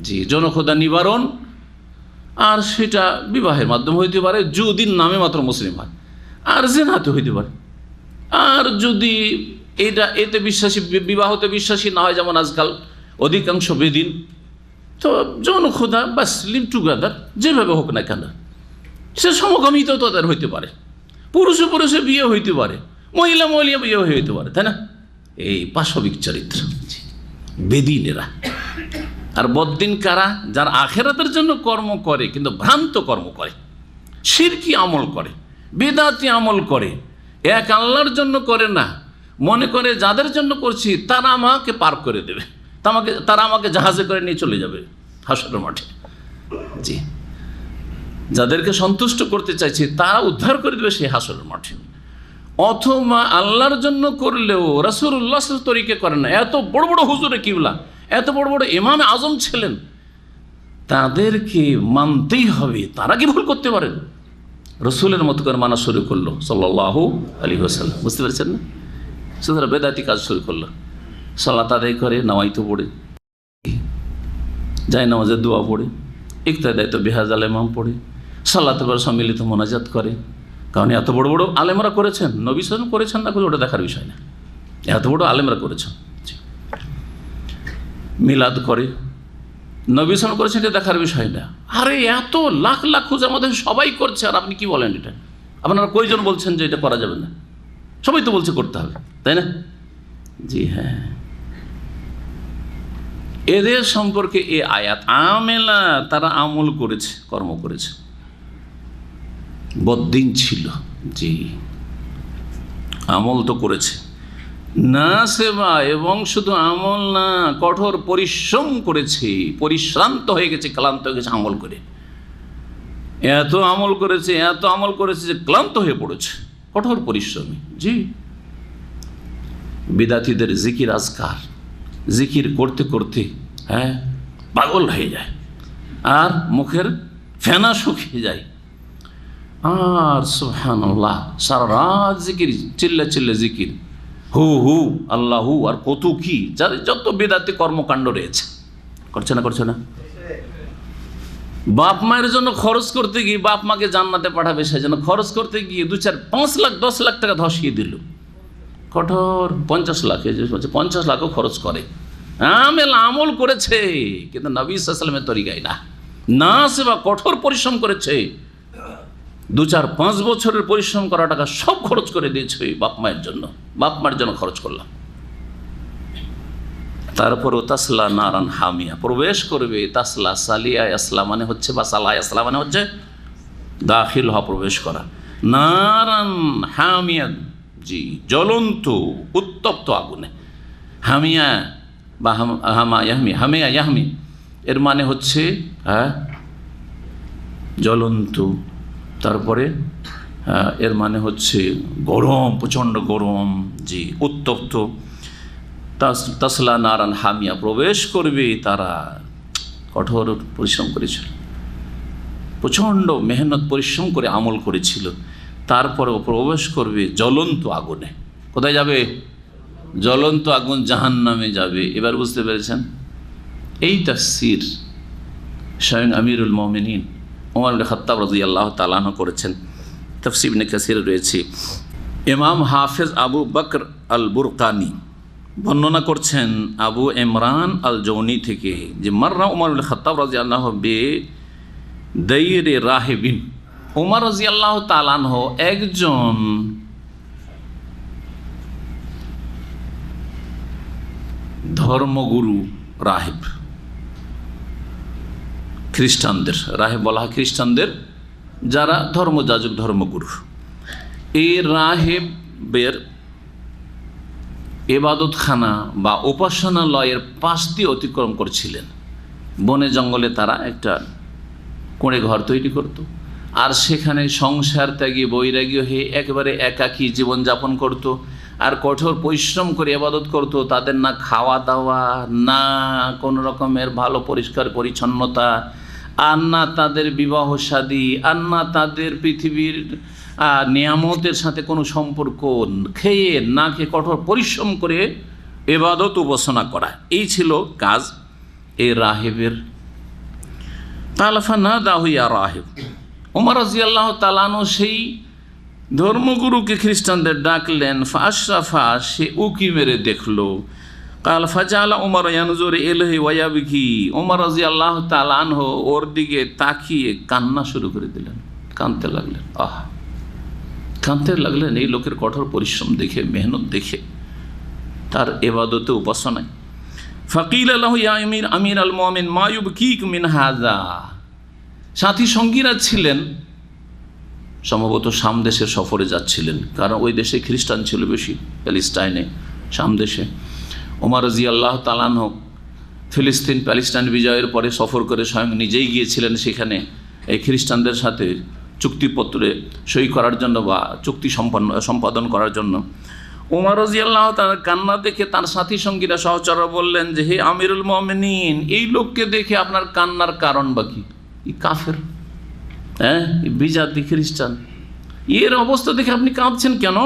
জি, যৌনক্ষুধা নিবারণ। আর সেটা বিবাহের মাধ্যমে হইতে পারে, যদি নামে মাত্র মুসলিম হয়, আর জেনাতে হইতে পারে। আর যদি এতে বিশ্বাসী, বিবাহতে বিশ্বাসী না হয়, যেমন আজকাল অধিকাংশ বেদিন, তো যৌনক্ষুধা বাস, লিভ টুগেদার, যেভাবে হোক না কেন, সে সমকামিতাও তাদের হইতে পারে, পুরুষে পুরুষে বিয়ে হইতে পারে, মহিলা মহিলা বিয়ে হইতে পারে, তাই না? এই পাশবিক চরিত্র বেদিনেরা। আর বদ্দিন কারা? যারা আখেরাতের জন্য কর্ম করে কিন্তু ভ্রান্ত কর্ম করে, শিরকি আমল করে, বেদাতি আমল করে, এক আল্লাহর জন্য করে না, মনে করে যাদের জন্য করছি তারা আমাকে পার করে দেবে, তারা আমাকে জাহাজে করে নিয়ে চলে যাবে হাসরের মাঠে। জি, যাদেরকে সন্তুষ্ট করতে চাইছি তারা উদ্ধার করে দেবে সেই হাসরের মাঠে। অথবা আল্লাহর জন্য করলেও রাসূলুল্লাহ তরিকে করে না, এত বড় বড় হুজুরে কিবলা, এত বড় বড় ইমামে আজম ছিলেন, তাদেরকে মানতেই হবে। তারা কি ভুল করতে পারেন? রসুলের মতো করে মানা শুরু করলো সাল্লাল্লাহু আলাইহি ওয়াসাল্লাম, বুঝতে পেরেছেন না? সুতরাং বেদাতি কাজ শুরু করলো, সালাত আদায় করে, নামাইতো পড়ে, যায় নামাজের দোয়া পড়ে, ইক্তাদায় তো বিহাজাল ইমাম পড়ে, সালাতের পর সম্মিলিত মোনাজাত করে। কারণ এত বড় বড় আলেমরা করেছেন, নবী সাল্লাল্লাহু করেছেন না, ওটা দেখার বিষয় না, এত বড় আলেমরা করেছেন। মিলাদ করে, নবী সাল্লাল্লাহু করেছেন, এটা দেখার বিষয় না। আরে এত লাখ লাখ খুঁজে আমাদের সবাই করছে, আর আপনি কি বলেন এটা? আপনারা কয়জন বলছেন যে এটা করা যাবে না? সবাই তো বলছে করতে হবে, তাই না? জি হ্যাঁ, এদের সম্পর্কে এ আয়াত। আমেলা, তারা আমল করেছে, কর্ম করেছে, বদ্দিন ছিল, জি, আমল তো করেছে না, সেবা এবং শুধু আমল না, কঠোর পরিশ্রম করেছে, পরিশ্রান্ত হয়ে গেছে, ক্লান্ত হয়ে গেছে আমল করে। এত আমল করেছে যে ক্লান্ত হয়ে পড়েছে, কঠোর পরিশ্রমী। জি, বিদাতিদের জিকির আজকার, জিকির করতে করতে হ্যাঁ পাগল হয়ে যায়, আর মুখের ফেনা শুকিয়ে যায়, আর সুবহানাল্লাহ সারা রাত জিকির, চিল্লা চিল্লা জিকির, হু হু আল্লাহু, আর কত কি, যাদের যত বেদাতি কর্মকাণ্ড রয়েছে, করছে না? বাপ মায়ের জন্য খরচ করতে গিয়ে, বাপ মাকে জান্নাতে পাঠাবে সেই জন্য খরচ করতে গিয়ে 2, 4, 5 লাখ 10 লাখ টাকা ধসিয়ে দিল, কঠোর 50 লাখ, 50 লাখও খরচ করে, আমল করেছে, কিন্তু নবী সাল্লাল্লাহু আলাইহি ওয়াসাল্লামের তরিকায় না, সেবা কঠোর পরিশ্রম করেছে, 2, 4, 5 বছরের পরিশ্রম করা টাকা সব খরচ করে দিয়েছে বাপ মায়ের জন্য খরচ করলাম। তারপরও তাসলা নারান হামিয়া, প্রবেশ করবে। তাসলা, সালিয়া আসলা মানে হচ্ছে, বা সালাহ আসলা মানে হচ্ছে দাখিল হওয়া, প্রবেশ করা। নারান হামিয়া, জি, জ্বলন্ত উত্তপ্ত আগুনে। হামিয়া বা হামিয়া ইয়াহমি, এর মানে হচ্ছে জ্বলন্ত, তারপরে এর মানে হচ্ছে গরম, প্রচণ্ড গরম, জি, উত্তপ্ত। তাসলা নারান হামিয়া, প্রবেশ করবে তারা, কঠোর পরিশ্রম করেছিল, প্রচণ্ড মেহনত পরিশ্রম করে আমল করেছিল, তারপরেও প্রবেশ করবে জ্বলন্ত আগুনে। কোথায় যাবে? জ্বলন্ত আগুন, জাহান্নামে যাবে। এবার বুঝতে পেরেছেন? এই তাফসীর স্বয়ং আমিরুল মুমিনিন ওমর ইবনে খাত্তাব রাদিয়াল্লাহু তাআলা আনহু করেছেন। তাফসীর ইবনে কাসির রয়েছে। ইমাম হাফেজ আবু বকর আল বুরকানি বর্ণনা করছেন আবু ইমরান আল জৌনি থেকে, যে মাররা ওমর ইবনে খাত্তাব রাদিয়াল্লাহু বে দাইরে রাহিবিন, ওমর রাদিয়াল্লাহু তাআলা আনহু একজন ধর্মগুরু রাহেব, খ্রিস্টানদের রাহেব বলা হয় খ্রিস্টানদের যারা ধর্মযাজক, ধর্মগুরু। এই রাহেবের ইবাদতখানা বা উপাসনালয়ের পাশ দিয়ে অতিক্রম করছিলেন। বনে জঙ্গলে তারা একটা কোণে ঘর তৈরি করত, আর সেখানে সংসার ত্যাগী বৈরাগী হয়ে একেবারে একাকী জীবনযাপন করত, আর কঠোর পরিশ্রম করে ইবাদত করত। তাদের না খাওয়া দাওয়া, না কোনো রকমের ভালো পরিষ্কার পরিচ্ছন্নতা, আর না তাদের বিবাহ শাদী, আর না তাদের পৃথিবীর নিয়ামতের সাথে কোনো সম্পর্ক। খেয়ে না খেয়ে কঠোর পরিশ্রম করে ইবাদত উপাসনা করা, এই ছিল কাজ এই রাহেবের। তালাফা না দাহুইয়া রাহেব, ওমর রাদিয়াল্লাহু তাআলা আনহু সেই ধর্মগুরুকে খ্রিস্টানদের ডাকলেন। ফাশরাফা, সে উকি মেরে দেখলো। কাল ফাজালা ওমর ইয়ানজুর ইলাইহি ওয়া ইয়াবকি, ওমর রাদিয়াল্লাহু তাআলা আনহু ওর দিকে তাকিয়ে কান্না শুরু করে দিলেন, কাঁদতে লাগলেন। কাঁদতে লাগলেন এই লোকের কঠোর পরিশ্রম দেখে, মেহনত দেখে, তার ইবাদতে উপাসনায়। ফাকিল লাহু ইয়া আমির আল মুমিন মা ইউবকিক মিন হাযা। সাথী সঙ্গীরা ছিলেন, সম্ভবত শাম দেশের সফরে যাচ্ছিলেন, কারণ ওই দেশে খ্রিস্টান ছিল বেশি, প্যালেস্টাইনে, শাম দেশে। ওমর রাদিয়াল্লাহু তাআলা আনহু ফিলিস্তিন প্যালেস্টাইন বিজয়ের পরে সফর করে স্বয়ং নিজেই গিয়েছিলেন সেখানে এই খ্রিস্টানদের সাথে চুক্তিপত্রে সই করার জন্য বা চুক্তি সম্পাদন করার জন্য। ওমর রাদিয়াল্লাহু তাআলা কান্না দেখে তার সাথী সঙ্গীরা সহচররা বললেন যে, হে আমিরুল মুমিনিন, এই লোককে দেখে আপনার কান্নার কারণ বা কি? কাফের, বিজাতি খ্রিস্টান, এর অবস্থা দেখে আপনি কাঁদছেন কেন?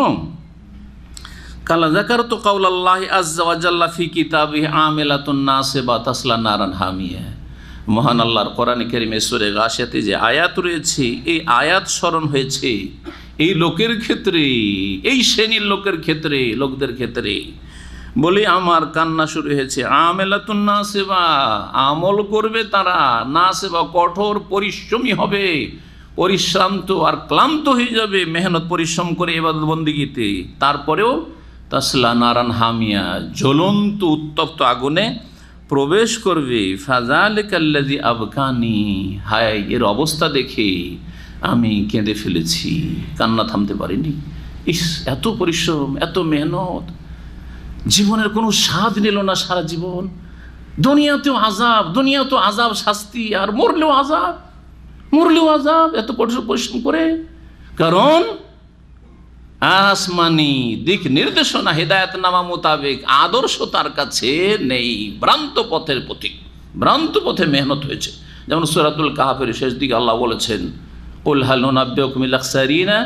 কালা যাকারতু কাউলাল্লাহি আযজা ওয়া জাল্লা ফি কিতাবিহি আমিলাতুন নাসিবা তাসলা নারান হামিয়া। মহান আল্লাহর কোরআনে কারীমে সূরা গাশিয়াতে যে আয়াত রয়েছে, এই আয়াত স্মরণ হয়েছে এই লোকের ক্ষেত্রে, এই শ্রেণীর লোকের ক্ষেত্রে, লোকদের ক্ষেত্রে। বলি আমার কান্না শুরু হয়েছে। আমেলাতুন নাসিবা, আমল করবে তারা, নাসিবা কঠোর পরিশ্রমী হবে, পরিশ্রান্ত আর ক্লান্ত হয়ে যাবে মেহনত পরিশ্রম করে ইবাদত বন্দেগীতে। তারপরেও তাসলা নারান হামিয়া, জ্বলন্ত উত্তপ্ত আগুনে প্রবেশ করবে। ফাযালিকাল্লাযী আবকানি, হায় এর অবস্থা দেখে আমি কেঁদে ফেলেছি, কান্না থামতে পারিনি। ইস, এত পরিশ্রম, এত মেহনত, জীবনের কোনো স্বাদ নিল না সারা জীবন। দুনিয়াতেও আযাব, দুনিয়াতেও আযাব শাস্তি, আর মরলেও আযাব, মরলেও আযাব, এত পরিশ্রম করে। কারণ আসমানি দিক নির্দেশনা, হেদায়েতনামা মোতাবেক আদর্শ তার কাছে নেই, ভ্রান্ত পথের পথিক, ভ্রান্ত পথে মেহনত হয়েছে। যেমন সূরাতুল কাহফের শেষ দিকে আল্লাহ বলেছেন, কুল হাল নুনাব্বিউকুম বিল আখসারিনা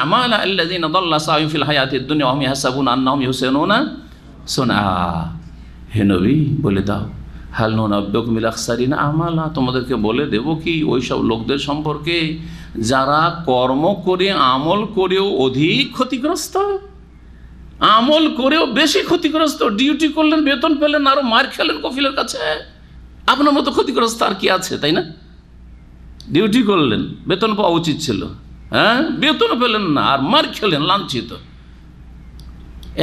আমালা আল্লাযীনা দাল্লা সাইয়ুহুম ফিল হায়াতিদ দুনিয়া ওয়া হুম ইয়াহসাবুনা আন্নাহুম ইহসিনুনা সুনআ। হে নবী বলে দাও, হাল নুনাব্বিউকুম বিল আখসারিনা আমালা, তোমাদেরকে বলে দেব কি ওই সব লোকদের সম্পর্কে যারা কর্ম করে, আমল করেও অধিক ক্ষতিগ্রস্ত, আমল করেও বেশি ক্ষতিগ্রস্ত। ডিউটি করলেন, বেতন পেলেন, আরো মার খেলেন কফিলের কাছে। আপনার মতো ক্ষতিগ্রস্ত আর কি আছে, তাই না? ডিউটি করলেন, বেতন পাওয়া উচিত ছিল, বেতন পেলেন না, আর মার খেলেন, লাঞ্ছিত।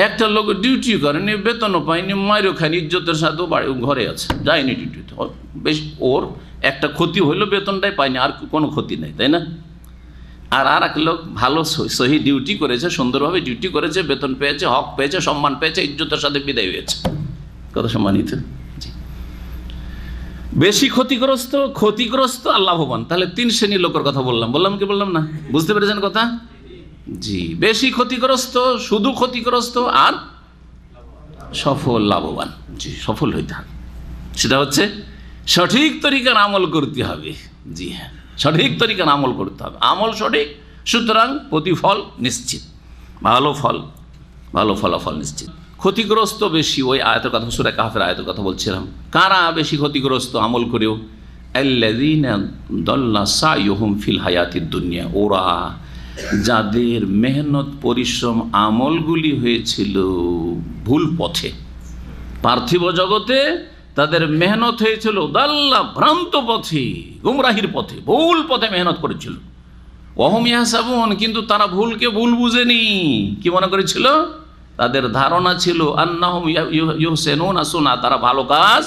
একটা লোক ডিউটি করেনি, বেতনও পায়নি, মারও খায়নি, ইজ্জতের সাথে বাড়ি ঘরে আছে, যায়নি ডিউটিতে। বেশ, ওর একটা ক্ষতি হইলো, বেতনটাই পায়নি, আর কোনো ক্ষতি নেই, তাই না? আর এক লোক ভালো সহি ডিউটি করেছে, সুন্দরভাবে ডিউটি করেছে, বেতন পেয়েছে, হক পেয়েছে, সম্মান পেয়েছে, ইজ্জতের সাথে বিদায় হয়েছে। কত সম্মানিত। বেশি ক্ষতিগ্রস্ত আর লাভবান। তাহলে তিন শ্রেণীর লোকের কথা বললাম কি বললাম না? বুঝতে পেরেছেন কথা? জি, বেশি ক্ষতিগ্রস্ত, শুধু ক্ষতিগ্রস্ত, আর সফল, লাভবান। জি, সফল হইতে হবে। সেটা হচ্ছে সঠিক তরিকার আমল করতে হবে। জি হ্যাঁ, সঠিক তরিকার আমল করতে হবে, আমল সঠিক, সুতরাং প্রতিফল নিশ্চিত, ভালো ফলাফল নিশ্চিত। ক্ষতিগ্রস্ত বেশি, ওই আয়াতের কথা, সূরা কাহফের আয়াতের কথা বলছিলাম। কারা বেশি ক্ষতিগ্রস্ত আমল করেও? আল্লাযীনা দাল্লা সাইয়ুহুম ফিল হায়াতিদ দুনিয়া, ওরা যাদের মেহনত পরিশ্রম আমলগুলি হয়েছিল ভুল পথে, পার্থিব জগতে তাদের মেহনত হয়েছিল দাল্লা, ভ্রান্ত পথে, গুমরাহির পথে, ভুল পথে মেহনত করেছিল। ওয়া হুম ইয়াহসাবুন, কিন্তু তারা ভুলকে ভুল বুঝেনি। কি মনে করেছিল? তাদের ধারণা ছিল আন্নাহুম ইউহসিনুনা সুন্নাহ, তারা ভালো কাজ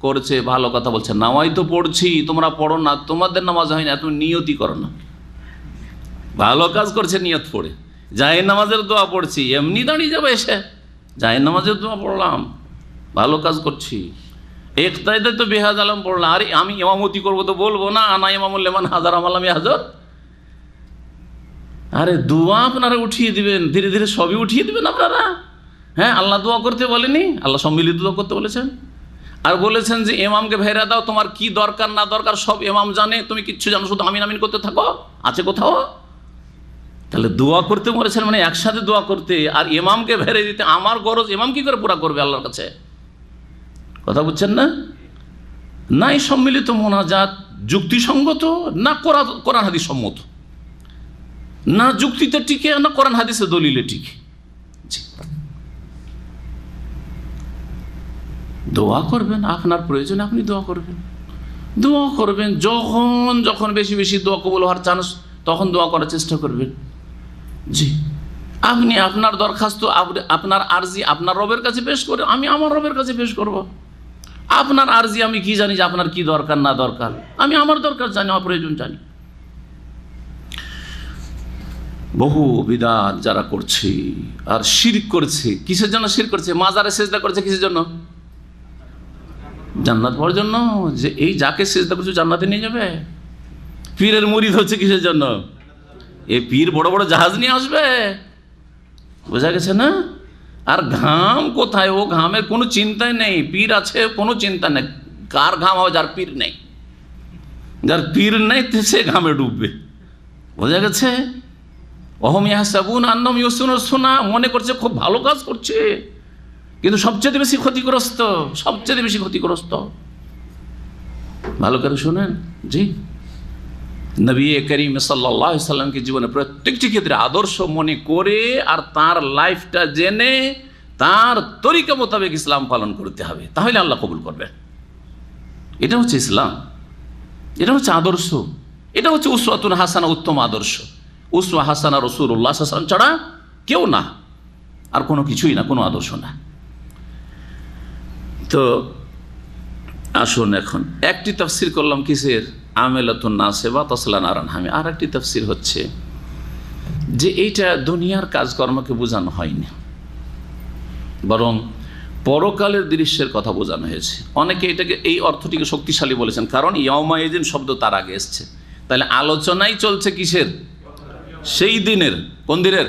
করছে, ভালো কথা বলছে। নামাজ তো পড়ছি, তোমরা পড়ো না, তোমাদের নামাজ হয় না, তুমি নিয়তি করো না। ভালো কাজ করছে নিয়ত পড়ে, জায়ের নামাজের দোয়া পড়ছি, এমনি দাঁড়িয়ে যাবে এসে জায়ের নামাজের দোয়া পড়লাম, ভালো কাজ করছি। একতাইতে তো বেহাজ আলম পড়লাম, আরে আমি ইমামতি করবো তো বলবো না আনা ইমামুল লিমান হাজার আমালামি হাজার। আরে দোয়া আপনারা উঠিয়ে দিবেন, ধীরে ধীরে সবই উঠিয়ে দিবেন আপনারা। হ্যাঁ, আল্লাহ দোয়া করতে বলেনি, আল্লাহ সম্মিলিত দোয়া করতে বলেছেন। আর বলেছেন যে ইমামকে ভেড়া দাও, তোমার কি দরকার না দরকার সব ইমাম জানে, তুমি কিচ্ছু জানো, শুধু আমিন আমিন করতে থাকো। আছে কোথাও? তাহলে দোয়া করতে বলেছেন মানে একসাথে দোয়া করতে, আর ইমামকে ভেড়ে দিতে। আমার গরজ ইমাম কি করে পুরা করবে আল্লাহর কাছে? কথা বুঝছেন না? নাই সম্মিলিত মোনাজাত যুক্তিসঙ্গত, না কোরআন হাদিস সম্মত, না যুক্তিতে টিকে, না কোরআন হাদিসে দলিলে টিকে। দোয়া করবেন আপনার প্রয়োজনে, আপনি দোয়া করবেন, দোয়া করবেন যখন যখন বেশি বেশি দোয়া কবুল হওয়ার চান্স, তখন দোয়া করার চেষ্টা করবেন। জি, আপনি আপনার দরখাস্ত, আপনার আরজি আপনার রবের কাছে পেশ করে, আমি আমার রবের কাছে পেশ করব। আপনার আরজি আমি কি জানি যে আপনার কি দরকার না দরকার, আমি আমার দরকার জানি, আমার প্রয়োজন জানি। বহু বিদআত যারা করছে আর শিরক করছে, কিসের জন্য শিরক করছে? মাজারে সেজদা করছে কিসের জন্য? জান্নাত পাওয়ার জন্য, যে এই যাকে সেজদা করছে জান্নাতে নিয়ে যাবে। পীরের মুরিদ হচ্ছে কিসের জন্য? এই পীর বড় বড় জাহাজ নিয়ে আসবে, বোঝা গেছে না? আর ঘাম কোথায়? ও ঘামের কোনো চিন্তাই নেই। পীর আছে কোনো চিন্তা নেই, কার ঘাম হবে? যার পীর নেই। যার পীর নেই সে ঘামে ডুববে, বোঝা গেছে? অহম ইয়াহসাবুনা আন্নাহুম ইউহসিনুনা সুন্নাহ, মনে করছে খুব ভালো কাজ করছে, কিন্তু সবচেয়ে বেশি ক্ষতিগ্রস্ত, সবচেয়ে বেশি ক্ষতিগ্রস্ত। ভালো করে শুনেন। জি, নবী করিম সাল্লাল্লাহু আলাইহি সাল্লামকে জীবনে প্রত্যেকটি ক্ষেত্রে আদর্শ মনে করে আর তার লাইফটা জেনে তার তরিকা মোতাবেক ইসলাম পালন করতে হবে, তাহলে আল্লাহ কবুল করবে। এটা হচ্ছে ইসলাম, এটা হচ্ছে আদর্শ, এটা হচ্ছে উসওয়াতুন হাসানা, উত্তম আদর্শ। উসওয়া হাসানা রাসূলুল্লাহ সাল্লাল্লাহু আলাইহি ওয়াসাল্লাম ছাড়া কেউ না, আর কোনো কিছুই না, কোনো আদর্শ না। তো আসুন, এখন একটি তাফসির করলাম কিসের? আমেলাতুন নাসিবা তাসলা নারান হামি। আর একটি তাফসির হচ্ছে যে এইটা দুনিয়ার কাজকর্মকে বোঝানো হয়নি, বরং পরকালের দৃশ্যের কথা বোঝানো হয়েছে। অনেকে এটাকে এই অর্থটিকে শক্তিশালী বলেছেন, কারণ ইয়াউমাইদিন শব্দ তার আগে এসছে। তাহলে আলোচনাই চলছে কিসের? সেই দিনের। কোন দিনের?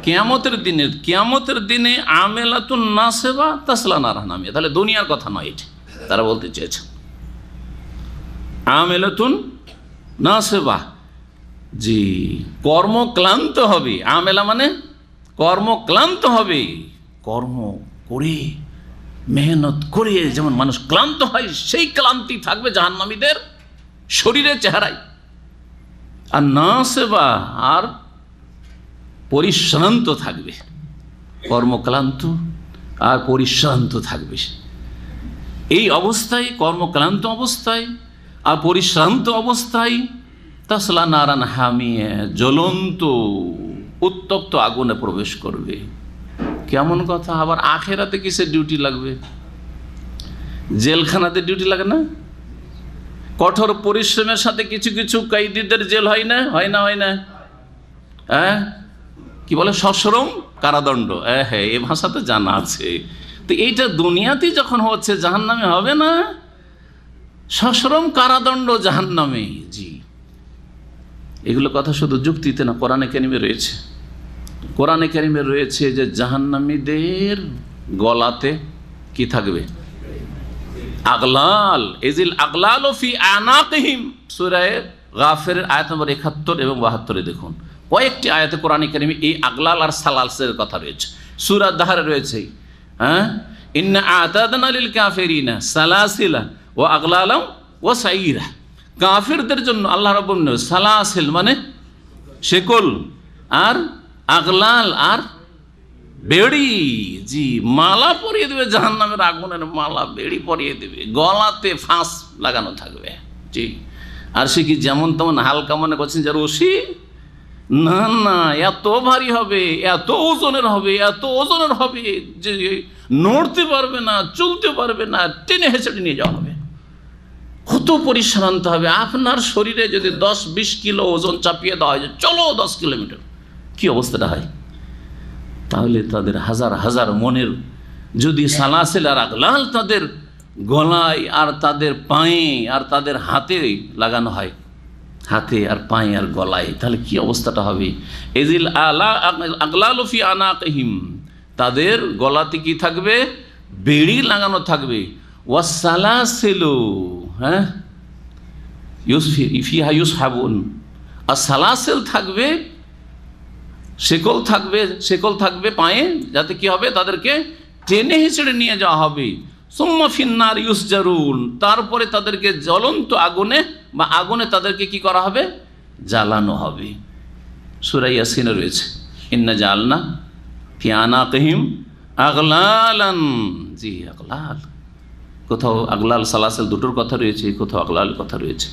কিয়ামতের দিনের। কিয়ামতের দিনে আমেলাতুন নাসিবা তাসলা নারান হামি, তাহলে দুনিয়ার কথা নয়, এটা তারা বলতে চেয়েছে। আমেলাতুন নাসিবা, জি, কর্মক্লান্ত হবে। আমেলা মানে কর্মক্লান্ত হবে, কর্ম করে মেহনত করে যেমন মানুষ ক্লান্ত হয়, সেই ক্লান্তি থাকবে জাহান্নামীদের শরীরে, চেহারায়। আর নাসিবা, আর পরিশ্রান্ত থাকবে, কর্মক্লান্ত আর পরিশ্রান্ত থাকবে। এই অবস্থায়, কর্মক্লান্ত অবস্থায় আর পরিশ্রান্ত অবস্থায় তাসলা নারান হামিয়া, জ্বলন্ত উত্তপ্ত আগুনে প্রবেশ করবে। কেমন কথা! আবার আখেরাতে কিসের ডিউটি লাগবে? জেলখানাতে ডিউটি লাগে না? কঠোর পরিশ্রমের সাথে কিছু কিছু কয়েদিদের জেল হয় না? হয় না? হয় না? হ্যাঁ, কি বলে? সশ্রম কারাদণ্ড। হ্যাঁ, এ ভাষা তো জানা আছে। তো এইটা দুনিয়াতেই যখন হচ্ছে, জাহান্নামে হবে না? সশ্রম কারাদণ্ড জাহান্নামে। জি, এগুলো কথা শুধু যুক্তিতে না, কোরআনে কারিমে রয়েছে। কোরআনে কারিমে রয়েছে যে জাহান্নামীদের গলাতে কি থাকবে? আগলাল। এজিল আগলাল ফি আনাকিহিম, সূরা গাফির আয়াত নম্বর ৭১ এবং ৭২ দেখুন। কয়েকটি আয়াতে কোরআনে কারিমে এই আগলাল আর সালাসের কথা রয়েছে। সূরা দাহরে রয়েছে, হ্যাঁ, ইন্না আ'তাদনা লিল কাফিরিনা সালাসিলা ও আগলালাম ও সাইরা। কাফিরদের জন্য আল্লাহ রাব্বুল আলামিন সালাসিল মানে শেকল, আর আগলাল আর বেড়ি, জি, মালা পরিয়ে দেবে, জাহান্নামের আগুনের মালা, বেড়ি পরিয়ে দেবে, গলাতে ফাঁস লাগানো থাকবে। জি, আর সে কি যেমন তেমন হালকা মনে করছেন যে রশি? না না, এত ভারী হবে, এত ওজনের হবে, এত ওজনের হবে যে নড়তে পারবে না, চলতে পারবে না, টেনে হেঁচড়ে নিয়ে যাওয়া হবে। কত পরিশ্রান্ত হবে। আপনার শরীরে যদি 10-20 কিলো ওজন চাপিয়ে দেওয়া হয়, চলো 10 কিলোমিটার, কি অবস্থাটা হয়? তাহলে তাদের হাজার হাজার মনের যদি সালাসিল আর আগলাল তাদের গলায় আর তাদের পায়ে আর তাদের হাতে লাগানো হয়, হাতে আর পায়ে আর গলায়, তাহলে কি অবস্থাটা হবে? এজিল আলা আগলালু ফি আনাকিহিম, তাদের গলাতে কি থাকবে? বেড়ি লাগানো থাকবে। ওয়াসালাসিলু, হ্যাঁ, ফিহা ইউসহাবুন, আর সালাসিল থাকবে, শেকল থাকবে পায়ে, যাতে কি হবে? তাদেরকে টেনে হিঁচড়ে নিয়ে যাওয়া হবে। সুম্মা ফিন্নার ইউসজারুন, তারপরে তাদেরকে জ্বলন্ত আগুনে বা আগুনে তাদেরকে কি করা হবে? জ্বালানো হবে। সূরা ইয়াসিনে রয়েছে, ইন্না জাআলনা ফি আনাকিহিম আগলালান, জি আগলাল, কোথাও আগলাল সালাসিল দুটোর কথা রয়েছে, কোথাও আগলাল কথা রয়েছে।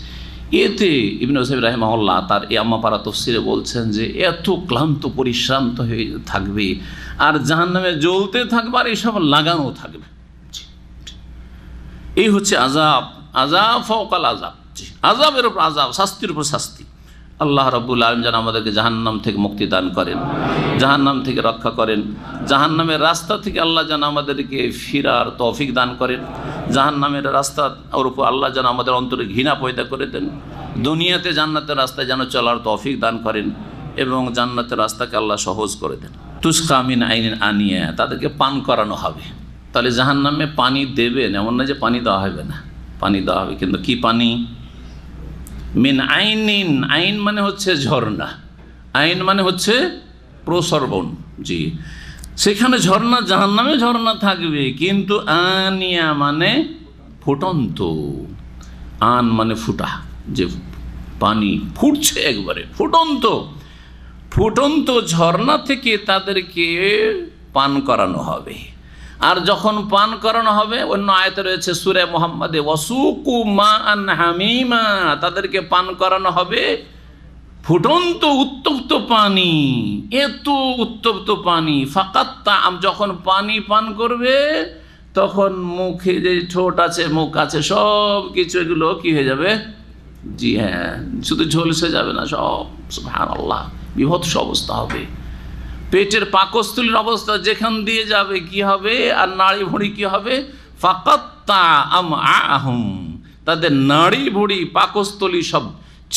এতে ইবনে উসাইমিন রাহিমাহুল্লাহ তার এই আম্মাপাড়া তাফসিরে বলছেন যে এত ক্লান্ত পরিশ্রান্ত হয়ে থাকবে আর জাহান্নামে জ্বলতে থাকবে আর এইসব লাগানো থাকবে। এই হচ্ছে আযাব, আযাব ফাওকাল আযাব, আযাবের উপর আযাব, শাস্তির উপর শাস্তি। আল্লাহ রাব্বুল আলামিন যেন আমাদেরকে জাহান্নাম থেকে মুক্তি দান করেন, জাহান্নাম থেকে রক্ষা করেন, জাহান্নামের রাস্তা থেকে আল্লাহ যেন আমাদেরকে ফিরার তৌফিক দান করেন, জাহান্নামের রাস্তার উপর আল্লাহ যেন আমাদের অন্তরে ঘৃণা পয়দা করে দেন, দুনিয়াতে জান্নাতের রাস্তায় যেন চলার তৌফিক দান করেন এবং জান্নাতের রাস্তাকে আল্লাহ সহজ করে দেন। তুসকা মিন আইনিন আনিয়া, তাদেরকে পান করানো হবে। তাহলে জাহান্নামে পানি দেবেন, এমন না যে পানি দেওয়া হবে না, পানি দেওয়া হবে, কিন্তু কি পানি? মিন আইনিন, আইন মানে হচ্ছে ঝর্ণা, আইন মানে হচ্ছে প্রসরবণ, জি, সেখানে ঝর্ণা, জাহান্নামে ঝর্ণা থাকবে, কিন্তু আনিয়া মানে ফুটন্ত, আন মানে ফুটা, যে পানি ফুটছে একবারে, ফুটন্ত, ফুটন্ত ঝর্ণা থেকে তাদেরকে পান করানো হবে। আর যখন পান করানো হবে, অন্য আয়াতে রয়েছে সূরা মুহাম্মাদে, ওয়াসুকু মাআন হামিমা, তাদেরকে পান করানো হবে ফুটন্ত উত্তপ্ত পানি, এত উত্তপ্ত পানি। ফাকাত্তা, যখন পানি পান করবে তখন মুখে যে ঠোঁট আছে, মুখ আছে, সব কিছু এগুলো কি হয়ে যাবে? জি হ্যাঁ, শুধু ঝলসে যাবে না, সব, সুবহানাল্লাহ, বিভৎস অবস্থা হবে। পেটের পাকস্থলীর অবস্থা যেখান দিয়ে যাবে কি হবে, আর নাড়ি ভুঁড়ি কি হবে? ফাকাত্তা আমআহুম, তাদের নাড়ি ভুঁড়ি পাকস্থলী সব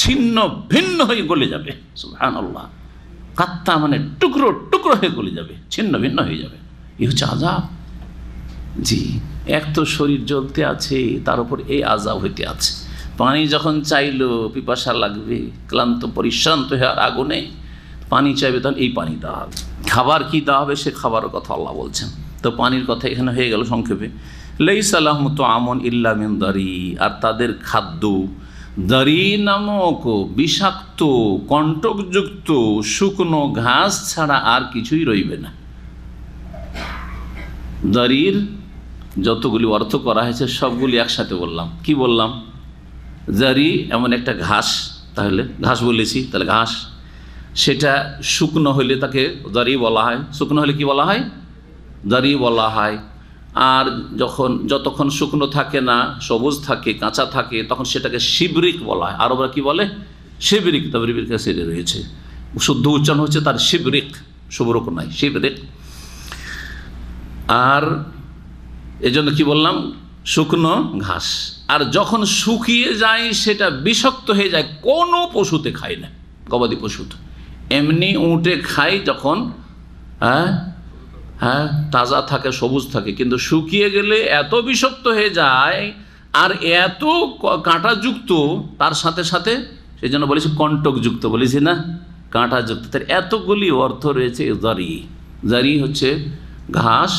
ছিন্ন ভিন্ন হয়ে গলে যাবে। সুবহানাল্লাহ, কাত্তা মানে টুকরো টুকরো হয়ে গলে যাবে, ছিন্ন ভিন্ন হয়ে যাবে। এই হচ্ছে আযাব। জি, এক তো শরীর জ্বলতে আছে, তার উপর এই আযাব হইতে আছে। পানি যখন চাইলো, পিপাসা লাগবে, ক্লান্ত পরিশ্রান্ত হয়ে আর আগুনে পানি চাইবে, তখন এই পানি দেওয়া হবে। খাবার কি দেওয়া হবে, সে খাবারের কথা আল্লাহ বলছেন। তো পানির কথা এখানে হয়ে গেল সংক্ষেপে। লাইসা লাহুম তুআমুন ইল্লা মিন দারি, আর তাদের খাদ্য দারি নামক বিষাক্ত কণ্টকযুক্ত শুকনো ঘাস ছাড়া আর কিছুই রইবে না। দারির যতগুলি অর্থ করা হয়েছে সবগুলি একসাথে বললাম। কি বললাম? দারি এমন একটা ঘাস, তাহলে ঘাস বলেছি, তাহলে ঘাস, সেটা শুকনো হলে তাকে দারি বলা হয়। শুকনো হলে কি বলা হয়? দারি বলা হয়। আর যতক্ষণ শুকনো থাকে না, সবুজ থাকে, কাঁচা থাকে, তখন সেটাকে শিবরিক বলা হয়। আরবরা কি বলে? শিবরিক। তাবরির কাছে রয়েছে, শুদ্ধ উচ্চারণ হচ্ছে তার শিবরিক, শুভরক নাই, শিবরিক। আর এজন্য কি বললাম? শুকনো ঘাস। আর যখন শুকিয়ে যায় সেটা বিষাক্ত হয়ে যায়, কোনো পশুতে খায় না, গবাদি পশুতে। এমনি উঁটে খায় যখন তাজা থাকে, সবুজ থাকে, কিন্তু শুকিয়ে গেলে এত বিষাক্ত হয়ে যায় আর এত কাঁটাযুক্ত, তার সাথে সাথে সেই জন্য বলেছি কণ্টকযুক্ত, বলেছি না, কাঁটাযুক্ত। তার এতগুলি অর্থ রয়েছে। জারি, জারি হচ্ছে ঘাস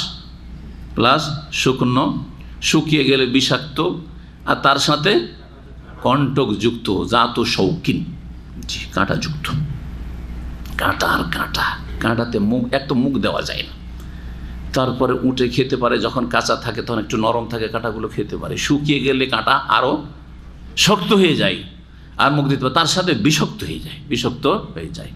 প্লাস শুকনো, শুকিয়ে গেলে বিষাক্ত, আর তার সাথে কণ্টকযুক্ত, জাত শৌকিন, জি, কাঁটাযুক্ত। কাঁটা আর কাঁটা, কাঁটাতে মুখ, এক তো মুখ দেওয়া যায় না। তারপরে উঠে খেতে পারে, যখন কাঁচা থাকে তখন একটু নরম থাকে, কাঁটাগুলো খেতে পারে। শুকিয়ে গেলে কাঁটা আরও শক্ত হয়ে যায় আর মুখ দিতে পারে, তার সাথে বিষাক্ত হয়ে যায়, বিষাক্ত হয়ে যায়।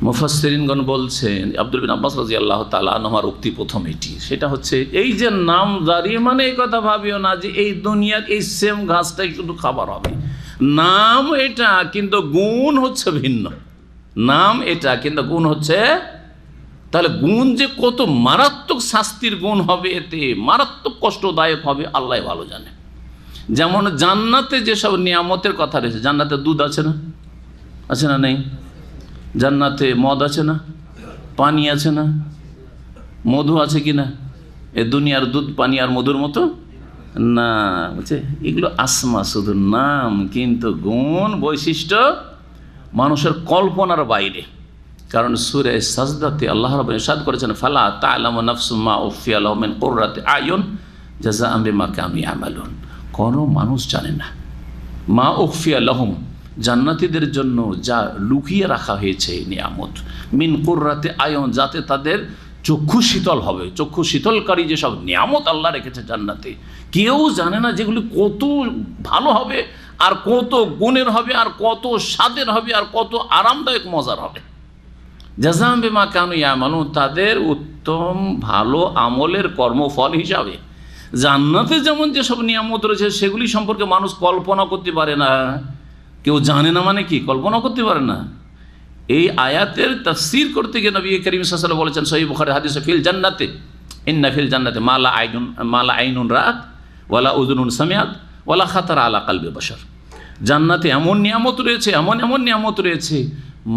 মুফাসসিরিনগণ বলছেন, আব্দুল বিন আব্বাস রাদিয়াল্লাহু তাআলা আনহুর উক্তি প্রথম এটি, সেটা হচ্ছে এই যে নামজারি, মানে এই কথা ভাবিও না যে এই দুনিয়ার এই সেম ঘাসটাই শুধু খাবার হবে। নাম এটা, কিন্তু গুণ হচ্ছে ভিন্ন। নাম এটা, কিন্তু গুণ হচ্ছে, তাহলে গুণ যে কত মারাত্মক শাস্তির গুণ হবে, এতে মারাত্মক কষ্টদায়ক হবে আল্লাহ ভালো জানে। যেমন জান্নাতে যেসব নিয়ামতের কথা রয়েছে, জান্নাতে দুধ আছে না, আছে না নেই? জান্নাতে মদ আছে না, পানি আছে না, মধু আছে কি না? এ দুনিয়ার দুধ পানি আর মধুর মতো না, বুঝছে? এগুলো আসমা, শুধু নাম, কিন্তু গুণ বৈশিষ্ট্য মানুষের কল্পনার বাইরে। কারণ সূরা সাজদাতে আল্লাহ রাব্বুল ইরশাদ করেছেন, ফালা তা'লামু নাফসুম মা উখফিয়া লাহুম মিন কুররাতি আয়ুন জাযাআম বিমা কানু ইয়ামালুন। কোনো মানুষ জানে না মা উখফিয়া লাহুম, জান্নাতীদের জন্য যা লুকিয়ে রাখা হয়েছে নিয়ামত, মিন কুররাতি আয়ুন, যাতে তাদের চক্ষু শীতল হবে। চক্ষু শীতলকারী যেসব নিয়ামত আল্লাহ রেখেছে জান্নাতে, কেউ জানে না যেগুলি কত ভালো হবে, আর কত গুণের হবে, আর কত স্বাদের হবে, আর কত আরামদায়ক মজার হবে। জাযাআম বিমা কানু ইয়ামালুন, তাদের উত্তম ভালো আমলের কর্মফল হিসাবে। জান্নাতে যেমন যেসব নিয়ামত রয়েছে সেগুলি সম্পর্কে মানুষ কল্পনা করতে পারে না। কেউ জানে না মানে কি? কল্পনা করতে পারে না। এই আয়াতের তাফসীর করতে গিয়ে নবী করিম সাল্লাল্লাহু আলাইহি ওয়াসাল্লাম বলেছেন সহিহ বুখারীর হাদিসে, ফিল জান্নাতে ইন্না ফিল জান্নাতে মালা আইনুন রাআত ওয়ালা উযুনুন সামিআত ওয়ালা খাতারা আলা কলবি বাশার। জান্নাতে এমন নিয়ামত রয়েছে, এমন এমন নিয়ামত রয়েছে,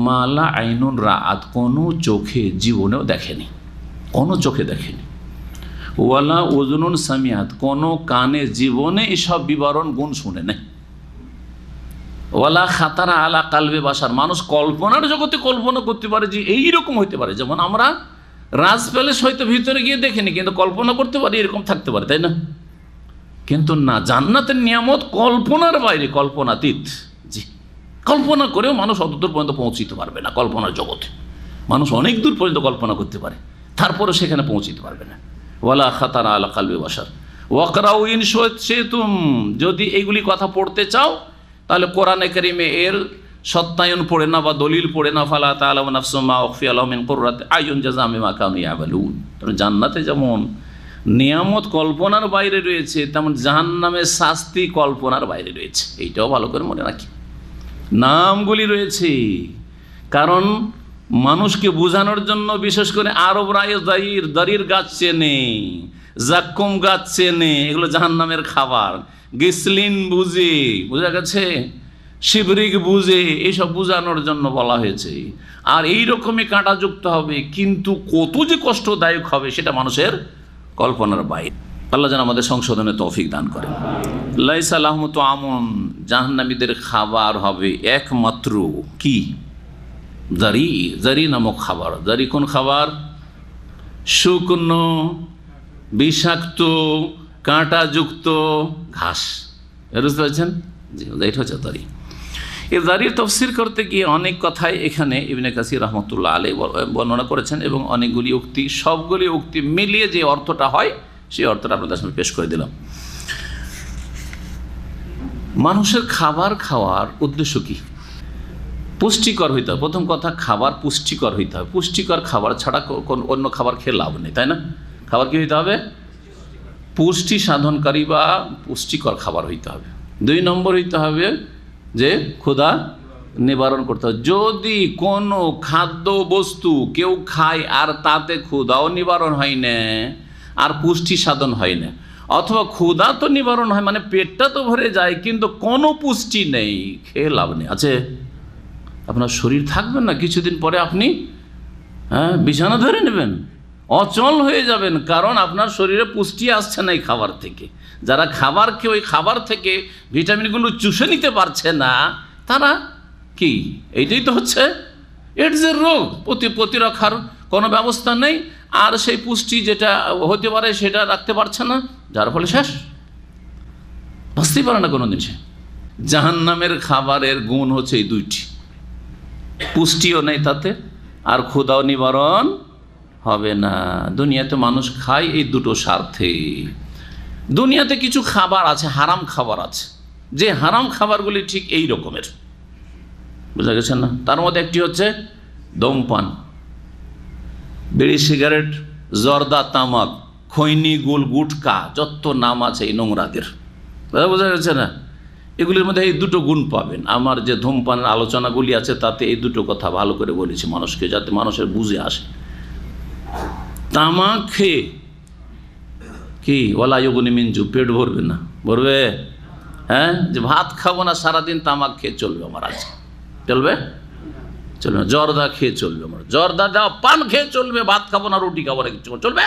মালা আইনুন রাআত, কোনো চোখে জীবনেও দেখেনি, কোনো চোখে দেখেনি। ওয়ালা উযুনুন সামিআত, কোনো কানে জীবনে এসব বিবরণ গুণ শুনে নেই। ওয়ালা খাতারা আলা কালবে বাসার, মানুষ কল্পনার জগতে কল্পনা করতে পারে যে এইরকম হইতে পারে। যেমন আমরা রাজ প্যালেস হয়তো ভিতরে গিয়ে দেখিনি, কিন্তু কল্পনা করতে পারি এরকম থাকতে পারে, তাই না? কিন্তু না, জান্নাতের নিয়ামত কল্পনার বাইরে, কল্পনাতীত। জি, কল্পনা করেও মানুষ অতদূর পর্যন্ত পৌঁছিতে পারবে না। কল্পনার জগতে মানুষ অনেক দূর পর্যন্ত কল্পনা করতে পারে, তারপরে সেখানে পৌঁছিতে পারবে না। ওয়ালা খাতারা আলা কালবে বাসার ওয়াকরাউ ইন শি'তুম, যদি এইগুলি কথা পড়তে চাও তাহলে কোরআনে কারিমে এর সত্যায়ন পড়ে না বা দলিল পড়ে না। ফালা তা'লামু নাফসুম মা উখফিয়া লাহুম মিন কুররাতি আয়ুন জাযাআম বিমা কানু ইয়ামালুন। জান্নাতে যেমন নিয়ামত কল্পনার বাইরে রয়েছে, তেমন জাহান্নামের শাস্তি কল্পনার বাইরে রয়েছে। এইটাও ভালো করে মনে রাখি। নামগুলি রয়েছে কারণ মানুষকে বোঝানোর জন্য, বিশেষ করে আরবরা দারির গাছ চেনে, জাক্কুম গাছ চেনে, এগুলো জাহান্নামের খাবার। গিসলিন বুঝে, বোঝা গেছে, শিবরিক বুঝে, এইসব বোঝানোর জন্য বলা হয়েছে। আর এই রকমই কাঁটাযুক্ত হবে, কিন্তু কত যে কষ্টদায়ক হবে সেটা মানুষের কল্পনার বাইরে। আল্লাহ যেন আমাদের সংশোধনে তৌফিক দান করেন। লাইসা লাহুম তুআমুন, জাহান্নামীদের খাবার হবে একমাত্র কি? জারি, জারি নামক খাবার। জারি কোন খাবার? শুকনো, বিষাক্ত, কাঁটাযুক্ত ঘাস। বুঝতে পারছেন? জি, এটা হচ্ছে জারি। এই জারির তফসির করতে গিয়ে অনেক কথাই এখানে ইবনে কাসির রহমতুল্লাহ আলাইহি বর্ণনা করেছেন, এবং অনেকগুলি উক্তি, সবগুলি উক্তি মিলিয়ে যে অর্থটা হয় সেই অর্থটা আপনাদের সামনে পেশ করে দিলাম। মানুষের খাবার খাওয়ার উদ্দেশ্য কি? পুষ্টিকর হইতে হবে। প্রথম কথা, খাবার পুষ্টিকর হইতে হবে। পুষ্টিকর খাবার ছাড়া অন্য খাবার খেয়ে লাভ নেই, তাই না? খাবার কি হইতে হবে? পুষ্টি সাধনকারী বা পুষ্টিকর খাবার হইতে হবে। 2 নম্বর হইতে হবে যে ক্ষুধা নিবারণ করতে হবে। যদি কোনো খাদ্য বস্তু কেউ খায় আর তাতে ক্ষুধাও নিবারণ হয় না আর পুষ্টি সাধন হয় না, অথবা ক্ষুধা তো নিবারণ হয়, মানে পেটটা তো ভরে যায়, কিন্তু কোনো পুষ্টি নেই, খেয়ে লাভ নেই। আছে, আপনার শরীর থাকবে না, কিছুদিন পরে আপনি বিছানা ধরে নেবেন, অচল হয়ে যাবেন, কারণ আপনার শরীরে পুষ্টি আসছে না এই খাবার থেকে। যারা খাবার খেয়ে ওই খাবার থেকে ভিটামিনগুলো চুষে নিতে পারছে না, তারা কি, এইটাই তো হচ্ছে এডসের রোগ। প্রতিরক্ষার কোনো ব্যবস্থা নেই, আর সেই পুষ্টি যেটা হতে পারে সেটা রাখতে পারছে না, যার ফলে শেষ, বাঁচতেই পারে না কোনো জিনিসে। জাহান্নামের খাবারের গুণ হচ্ছে এই 2টি, পুষ্টিও নেই তাতে, আর ক্ষুধাও নিবারণ হবে না। দুনিয়াতে মানুষ খায় এই 2টো স্বার্থে। দুনিয়াতে কিছু খাবার আছে, হারাম খাবার আছে, যে হারাম খাবারগুলি ঠিক এই রকমের, বুঝা গেছে না? তার মধ্যে একটি হচ্ছে ধূমপান, বিড়ি, সিগারেট, জর্দা, তামাক, খৈনি, গুল, গুটকা, যত নাম আছে এই নোংরাদের, বোঝা গেছে না? এগুলির মধ্যে এই দুটো গুণ পাবেন। আমার যে ধূমপানের আলোচনাগুলি আছে তাতে এই দুটো কথা ভালো করে বলেছি মানুষকে, যাতে মানুষের বুঝে আসে। তামাক খেয়ে কি ওয়ালা ইউগনি মিনজু, পেট ভরবে না, ভরবে? হ্যাঁ, যে ভাত খাবো না সারাদিন, তামাক খেয়ে চলবে আমার, আজকে চলবে? চলবে না। জর্দা খেয়ে চলবে আমার, জর্দা দেওয়া পান খেয়ে চলবে, ভাত খাবো না, রুটি খাবো না, কিছু চলবে?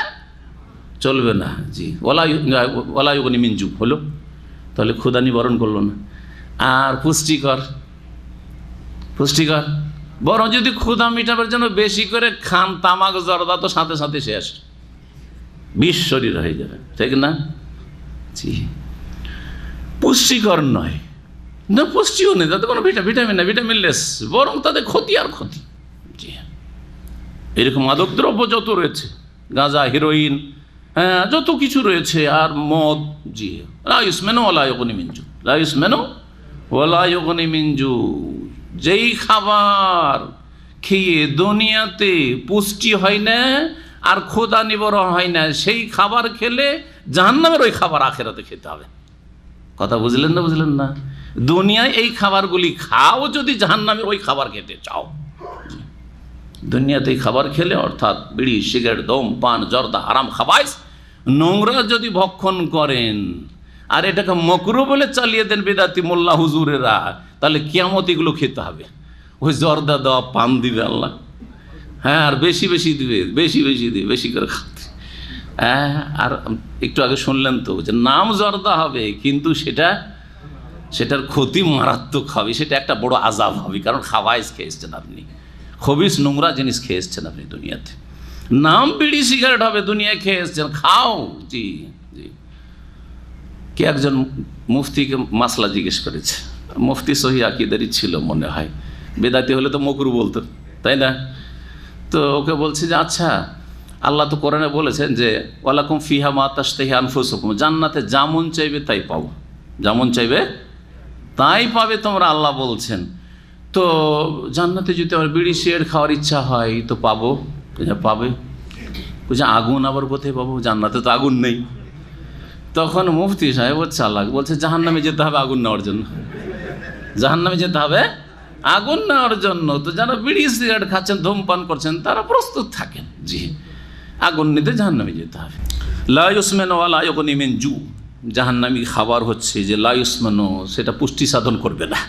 চলবে না। জি, ওয়ালা ইউগনি মিনজু হলো, তাহলে ক্ষুধা নিবারণ করলো না। আর পুষ্টিকর, পুষ্টিকর বরং যদি ক্ষুধা মিটাবার জন্য বেশি করে খান তামাক জর্দা, তো সাথে সাথে শেষ, বিষ শরীর হয়ে যাবে, ঠিক না? জি, পুষ্টিকর নয়, না পুষ্টিও নেই, তাতে কোনো ভিটামিন না, ভিটামিনলেস, বরং তাদের ক্ষতি আর ক্ষতি। জি, এরকম মাদক দ্রব্য যত রয়েছে, গাঁজা, হিরোইন, হ্যাঁ, যত কিছু রয়েছে, আর মদ। জি, লা ইউসমিনু ওয়ালা ইউগনি মিনজু, লা ইউসমিনু ওয়ালা ইউগনি মিনজু। যেই খাবার খেয়ে দুনিয়াতে পুষ্টি হয় না আর ক্ষুধা নিবারণ হয় না, সেই খাবার খেলে জাহান্নামের ওই খাবার আখেরাতে খেতে হবে। কথা বুঝলেন না? বুঝলেন না? দুনিয়ায় এই খাবারগুলি খাও যদি জাহান্নামের ওই খাবার খেতে চাও। দুনিয়াতে এই খাবার খেলে, অর্থাৎ বিড়ি, সিগারেট, ধূমপান, জর্দা, হারাম খাবাইস, নোংরা যদি ভক্ষণ করেন আর এটাকে মকরু বলে চালিয়ে দেন বেদাতি মোল্লা হুজুরেরা, তাহলে কিয়ামত এগুলো খেতে হবে। ওই জর্দা দেওয়া পান দিবে আল্লাহ, হ্যাঁ, আর বেশি বেশি দিবে, বেশি বেশি দিবে, বেশি করে খাতে। হ্যাঁ, আর একটু আগে শুনলেন তো যে নাম জর্দা হবে, কিন্তু সেটার ক্ষতি মারাত্মক হবে, সেটা একটা বড় আযাব হবে, কারণ খাবাইস খেয়েছেন আপনি, খবিস নোংরা জিনিস খেয়ে এসছেন আপনি দুনিয়াতে। নাম বিড়ি সিগারেট হবে, দুনিয়ায় খেয়ে এসছেন, খাও। জি জি, কে একজন মুফতিকে মাসলা জিজ্ঞেস করেছে, মুফতি সহি আকিদারি ছিল মনে হয়, বেদাতি হলে তো মকরু বলতো, তাই না? তো ওকে বলছে যে আচ্ছা, আল্লাহ তো কোরআনে বলেছেন যে ওয়ালাকুম ফিহা মা তাশতাহি আনফুসুকুম, জান্নাতে যেমন চাইবে তাই পাবো, যেমন চাইবে তাই পাবে তোমরা, আল্লাহ বলছেন। তো জান্নাতে যদি আমার বিড়ি সিগারেট খাওয়ার ইচ্ছা হয় তো পাবো? পাবে। বলছে আগুন আবার কোথায় পাবো? জান্নাতে তো আগুন নেই। তখন মুফতি সাহেব চালাক, বলছে জাহান্নামে যেতে হবে আগুন নেওয়ার জন্য, জাহান্নামে যেতে হবে আগুন নেওয়ার জন্য। তো যারা বিড়ি সিগারেট খাচ্ছেন, ধূমপান করছেন, তারা প্রস্তুত থাকেন, জি, আগুন নিতে জাহান্নামে যেতে হবে। লা ইউসমিনু ওয়ালা ইউগনি মিনজু, জাহান্নামী খাবার হচ্ছে যে লা ইউসমিনু, সেটা পুষ্টি সাধন করবে না,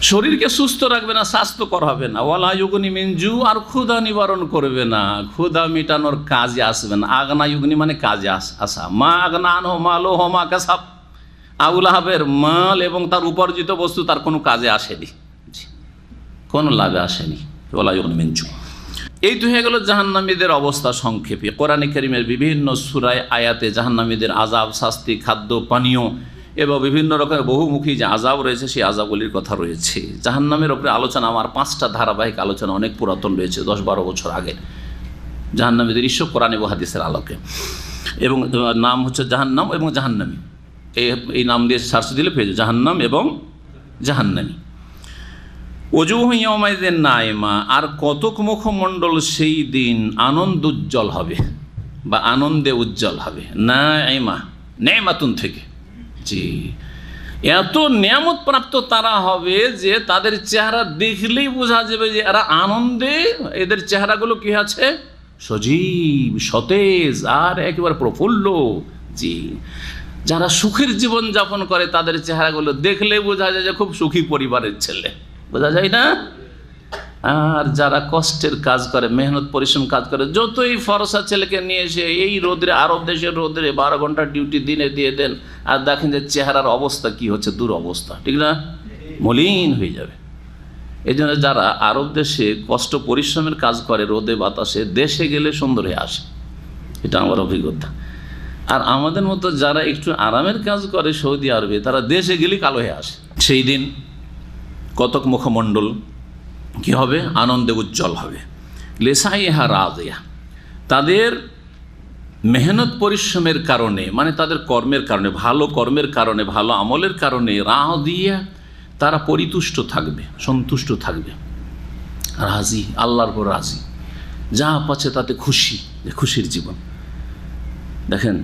শরীরকে সুস্থ রাখবে না, স্বাস্থ্যকর হবে না। ওয়ালা ইউগনি মিনজু, আর ক্ষুধা নিবারণ করবে না, ক্ষুধা মেটানোর কাজে আসবে না। আগনা ইউগনি মানে কাজে আসা, মা আগনা আনহু মালুহু মা কাসাব, আবুল আহাবের মাল এবং তার উপার্জিত বস্তু তার কোনো কাজে আসেনি, কোনো লাভে আসেনি। ওয়ালা ইউগনি মিনজু। এই তো হয়ে গেল জাহান্নামীদের অবস্থা সংক্ষেপে। কোরআনে কারীমের বিভিন্ন সূরায় আয়াতে জাহান্নামীদের আযাব, শাস্তি, খাদ্য, পানীয় এবং বিভিন্ন রকমের বহুমুখী যে আযাব রয়েছে, সেই আযাবগুলির কথা রয়েছে। জাহান্নামের ওপরে আলোচনা আমার 5টা ধারাবাহিক আলোচনা অনেক পুরাতন রয়েছে, 10-12 বছর আগে, জাহান্নামীদের ইস্যু কোরআন এবং হাদিসের আলোকে। এবং নাম হচ্ছে জাহান্নাম এবং জাহান্নামী, এই নাম দিয়ে সার্চ দিলে পেয়ে যাবে, জাহান্নাম এবং জাহান্নামী। ওজুহু ইয়াওমাইযিন নাইমা, আর কতক মুখমণ্ডল সেই দিন আনন্দ উজ্জ্বল হবে বা আনন্দে উজ্জ্বল হবে। নাইমা, নেমাতুন থেকে, জি, এত নিয়ামত প্রাপ্ত তারা হবে যে তাদের চেহারা দেখলেই বোঝা যাবে যে এরা আনন্দে, এদের চেহারাগুলো কি আছে, সজীব, সতেজ আর একেবারে প্রফুল্ল। জি, যারা সুখের জীবন যাপন করে তাদের চেহারাগুলো দেখলে বোঝা যায় যে খুব সুখী পরিবারের ছেলে, বোঝা যায় না? আর যারা কষ্টের কাজ করে, মেহনত পরিশ্রম কাজ করে, যতই ফরসা ছেলেকে নিয়ে এসে এই রোদরে, আরব দেশের রোদরে 12 ঘন্টা ডিউটি দিনে দিয়ে দেন, আর দেখেন যে চেহারার অবস্থা কি হচ্ছে, দুরবস্থা, ঠিক না? মলিন হয়ে যাবে। এই জন্য যারা আরব দেশে কষ্ট পরিশ্রমের কাজ করে রোদে বাতাসে, দেশে গেলে সুন্দর হয়ে আসে, এটা আমার অভিজ্ঞতা। আর আমাদের মতো যারা একটু আরামের কাজ করে সৌদি আরবে, তারা দেশে গেলে কালো হয়ে আসে। সেই দিন কতক মুখমণ্ডল কি হবে, আনন্দে উজ্জ্বল হবে। লিসাইহা রাদিয়া, তাদের মেহনত পরিশ্রমের কারণে, মানে তাদের কর্মের কারণে, ভালো কর্মের কারণে, ভালো আমলের কারণে, রাদিয়া, তারা পরিতুষ্ট থাকবে, সন্তুষ্ট থাকবে। রাজি, আল্লাহর উপর রাজি, যা পাচ্ছে তাতে খুশি, খুশির জীবন। দেখেন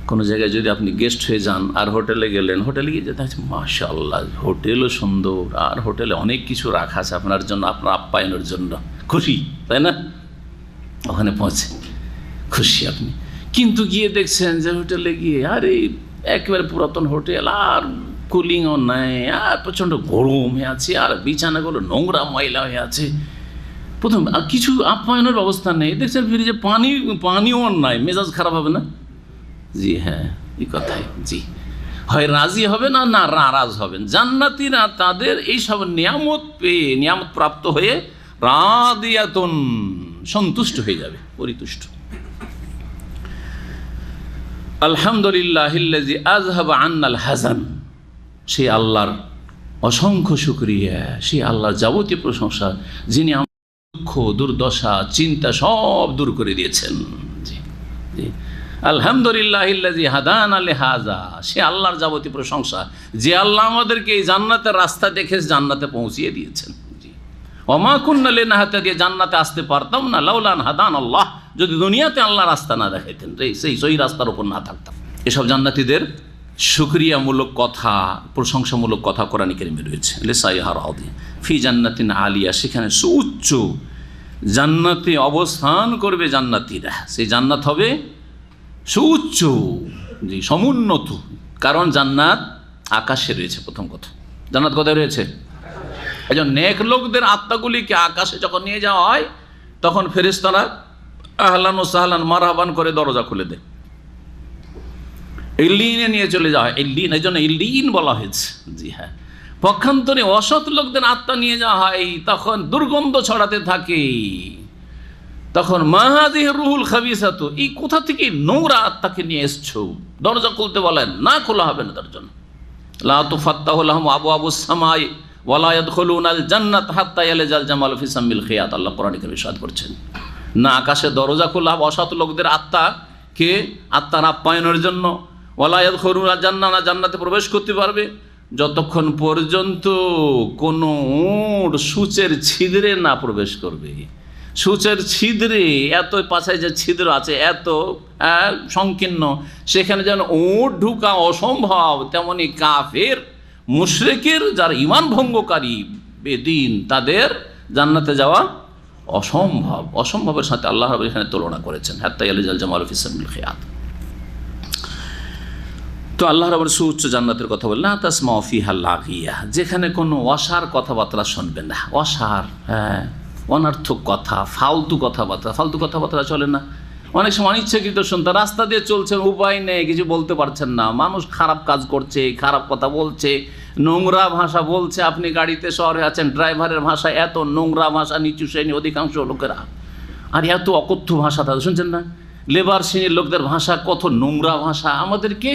কোনো জায়গায় যদি আপনি গেস্ট হয়ে যান আর হোটেলে গেলেন, হোটেলে গিয়ে যেতে হচ্ছে মাশাআল্লাহ, হোটেলও সুন্দর আর হোটেলে অনেক কিছু রাখা আছে আপনার জন্য, আপনার আপ্যায়নের জন্য, খুশি, তাই না? ওখানে পৌঁছে খুশি আপনি। কিন্তু গিয়ে দেখছেন যে হোটেলে গিয়ে আরে একেবারে পুরাতন হোটেল, আর কুলিংও নাই, আর প্রচণ্ড গরম হয়ে আছে, আর বিছানাগুলো নোংরা ময়লা হয়ে আছে, প্রথম কিছু আপ্যায়নের ব্যবস্থা নেই, দেখছেন ফ্রিজে পানিও নাই, মেজাজ খারাপ হবে না? জি হ্যাঁ, এই কথাই। জি, হয় রাজি হবে না নারাজ হবেন। জান্নাতীরা তাদের এইসব নিয়ামত পেয়ে, নিয়ামত প্রাপ্ত হয়ে রাদিয়াতুন, সন্তুষ্ট হয়ে যাবে, পরিতুষ্ট। আলহামদুলিল্লাহিল্লাযী আযহাবা আন্নাল হাযান, সেই আল্লাহর অসংখ্য শুকরিয়া, সেই আল্লাহর যাবতীয় প্রশংসা যিনি আমার দুঃখ, দুর্দশা, চিন্তা সব দূর করে দিয়েছেন। জি জি, আলহামদুলিল্লাহিল্লাযী হাদানা লিহাযা, সে আল্লাহর যাবতীয় প্রশংসা যে আল্লাহ আমাদেরকে এই জান্নাতের রাস্তা দেখে জান্নাতে পৌঁছিয়ে দিয়েছেন। জি, ওমা কুন্না লিনাহতাদিয়া, জান্নাতে আসতে পারতাম না লাউলা আন হাদানাল্লাহ, যদি দুনিয়াতে আল্লাহ রাস্তা না দেখাইতেন, সেই রাস্তার উপর না থাকতাম। এসব জান্নাতীদের শুকরিয়ামূলক কথা, প্রশংসামূলক কথা কোরআন কারীমে রয়েছে। লিসাইহা রাদিয়া ফি জান্নাতিন আলিয়া, সেখানে সুউচ্চ জান্নাতে অবস্থান করবে জান্নাতীরা, সেই জান্নাত হবে সুউচ্চ, জি সমুন্নত। কারণ জান্নাত আকাশে রয়েছে, প্রথম কথা। জান্নাত কোথায় রয়েছে? এই জন্য নেক লোকদের আত্মাগুলিকে আকাশে যখন নিয়ে যাওয়া হয়, তখন ফেরেশতারা আহলান ও সাহলান মারহাবান করে দরজা খুলে দেয়, ইল্লিনে নিয়ে চলে যাওয়া হয়। ইল্লিন, এই জন্য ইল্লিন বলা হয়েছে। জি হ্যাঁ, পক্ষান্তরে অসৎ লোকদের আত্মা নিয়ে যাওয়া হয়, তখন দুর্গন্ধ ছড়াতে থাকে, তখন মাহাদিহ রুহুল খাবিসাতু, এই কোথা থেকে নোংরা আত্মাকে নিয়ে এসছো, দরজা খুলতে বলেন, না খোলা হবে না তার জন্য। লা তুফাত্তাহু লাহুম আবওয়াবুস সামাই ওয়ালা ইয়াদখুলুনাল জান্নাত হাত্তা ইয়ালিজাল জামালু ফি সামিল খিয়াত, আল্লাহ কোরআনে কারীমে ইরশাদ করছেন। না আকাশে দরজা খোলা হবে অসৎ লোকদের আত্মাকে, আত্মার আপ্যায়নের জন্য, ওয়ালা ইয়াদখুলুনাল জান্নাত, না জান্নাতে প্রবেশ করতে পারবে যতক্ষণ পর্যন্ত কোনো উট সূচের ছিদ্রে না প্রবেশ করবে। সূচের ছিদ্রে, এত পাশায় যে ছিদ্র আছে এত সংকীর্ণ, সেখানে যেন উট ঢুকা অসম্ভব, তেমনি কাফের মুশরিকের যারা ঈমান ভঙ্গকারী বেদিন, তাদের জান্নাতে যাওয়া অসম্ভব। অসম্ভবের সাথে আল্লাহ রাব্বুল এখানে তুলনা করেছেন, হাত্তা ইয়ালিজাল জামালু ফি সামিল খিয়াত। তো আল্লাহ রাব্বুল সুউচ্চ জান্নাতের কথা বললেন, লা তাসমাউ ফিহা লাগিয়া, যেখানে কোনো অসার কথাবার্তা শুনবেন না। অসার, অনর্থক কথা, ফালতু কথাবার্তা চলে না। অনেক সময় অনিচ্ছাকৃত শুনতে, রাস্তা দিয়ে চলছেন, উপায় নেই, কিছু বলতে পারছেন না, মানুষ খারাপ কাজ করছে, খারাপ কথা বলছে, নোংরা ভাষা বলছে, আপনি গাড়িতে শহরে আছেন, ড্রাইভারের ভাষা এত নোংরা ভাষা, নিচু শ্রেণী অধিকাংশ লোকেরা, আর এত অকথ্য ভাষা তাদের শুনছেন না। লেবার শ্রেণীর লোকদের ভাষা কত নোংরা ভাষা, আমাদেরকে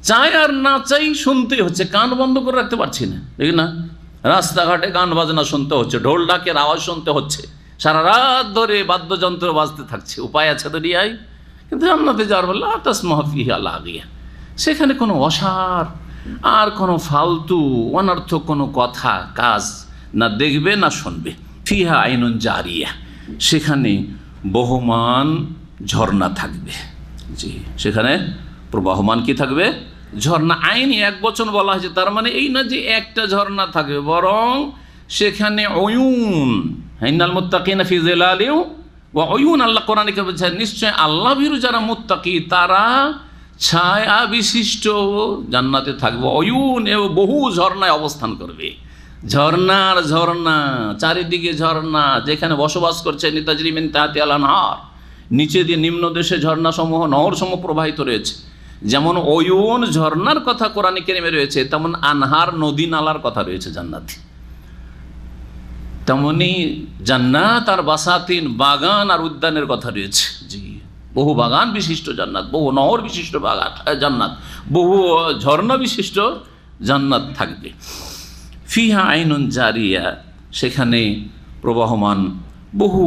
চাই আর না চাই শুনতেই হচ্ছে, কান বন্ধ করে রাখতে পারছি না, ঠিক না? রাস্তাঘাটে গান বাজনা শুনতে হচ্ছে, ঢোল ঢাকের আওয়াজ শুনতে হচ্ছে, সারা রাত ধরে বাদ্যযন্ত্র বাজতে থাকছে, উপায় আছে দুনিয়ায়। কিন্তু জান্নাতে যাওয়ার বলল লা তাসমাউ ফিহা লাগিয়া, সেখানে কোনো অসার আর কোনো ফালতু অনর্থক কোনো কথা কাজ না দেখবে না শুনবে। ফিহা আইনুন জারিয়া, সেখানে বহমান ঝর্ণা থাকবে। জি, সেখানে প্রবাহমান কি থাকবে? ঝর্ণা। আইনি এক বচন বলা হয়েছে, তার মানে এই না যে একটা ঝর্ণা থাকবে, বরং সেখানে অয়ুন, ইন্নাল মুত্তাকিনা ফি যিলালিন ওয়া অয়ুন, আল্লাহ কোরআনে বলছেন নিশ্চয় আল্লাহ ভীরু যারা মুত্তাকি তারা ছায়া বিশিষ্ট জান্নাতে থাকবে। অয়ুন, এবং বহু ঝর্ণায় অবস্থান করবে। ঝর্ণার ঝর্ণা, চারিদিকে ঝর্ণা, যেখানে বসবাস করছে তাজরি মিন তাহতিহাল আনহার, নিচে দিয়ে নিম্ন দেশে ঝর্ণাসমূহ, নহরসমূহ প্রবাহিত রয়েছে। যেমন অয়ুন ঝর্ণার কথা কোরআনে কারীমে রয়েছে, তেমন আনহার নদী নালার কথা রয়েছে জান্নাতে। তেমনি জান্নাত আর বাসাতিন, বাগান আর উদ্যানের কথা রয়েছে। জি, বহু বাগান বিশিষ্ট জান্নাত, বহু নহর বিশিষ্ট বাগান জান্নাত, বহু ঝর্ণা বিশিষ্ট জান্নাত থাকবে। ফিহা আইনুন জারিয়া, সেখানে প্রবাহমান বহু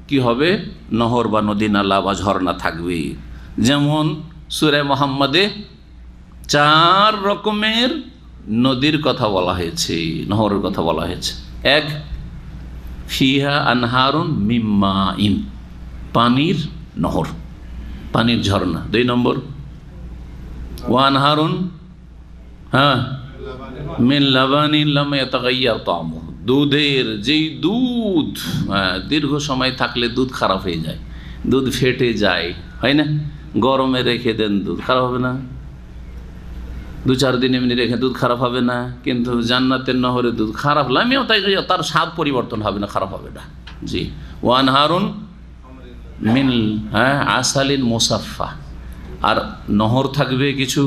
কি হবে, নহর বা নদী নালা বা ঝর্ণা থাকবে। যেমন সূরা মুহাম্মাদে 4 রকমের নদীর কথা বলা হয়েছে, নহরের কথা বলা হয়েছে। এক, ফিহা আনহারুন মিন মাইন, পানির নহর, পানির ঝর্ণা। 2 নম্বর ওয়া আনহারুন মিন লাবানিন লাম ইয়াতাগায়্যার তা'আমুহু, দুধের যেই দুধ দীর্ঘ সময় থাকলে দুধ খারাপ হয়ে যায়, দুধ ফেটে যায়, হয় না? গরমে রেখে দেন, দুধ খারাপ হবে না? 2-4 দিন এমনি রেখে দুধ খারাপ হবে না? কিন্তু জান্নাতের নহরে দুধ খারাপ লামিও তাই, তার স্বাদ পরিবর্তন হবে না, খারাপ হবে না। জি, ওয়া আনহারুন মিন আসালিন মুসাফফা, আর নহর থাকবে কিছু,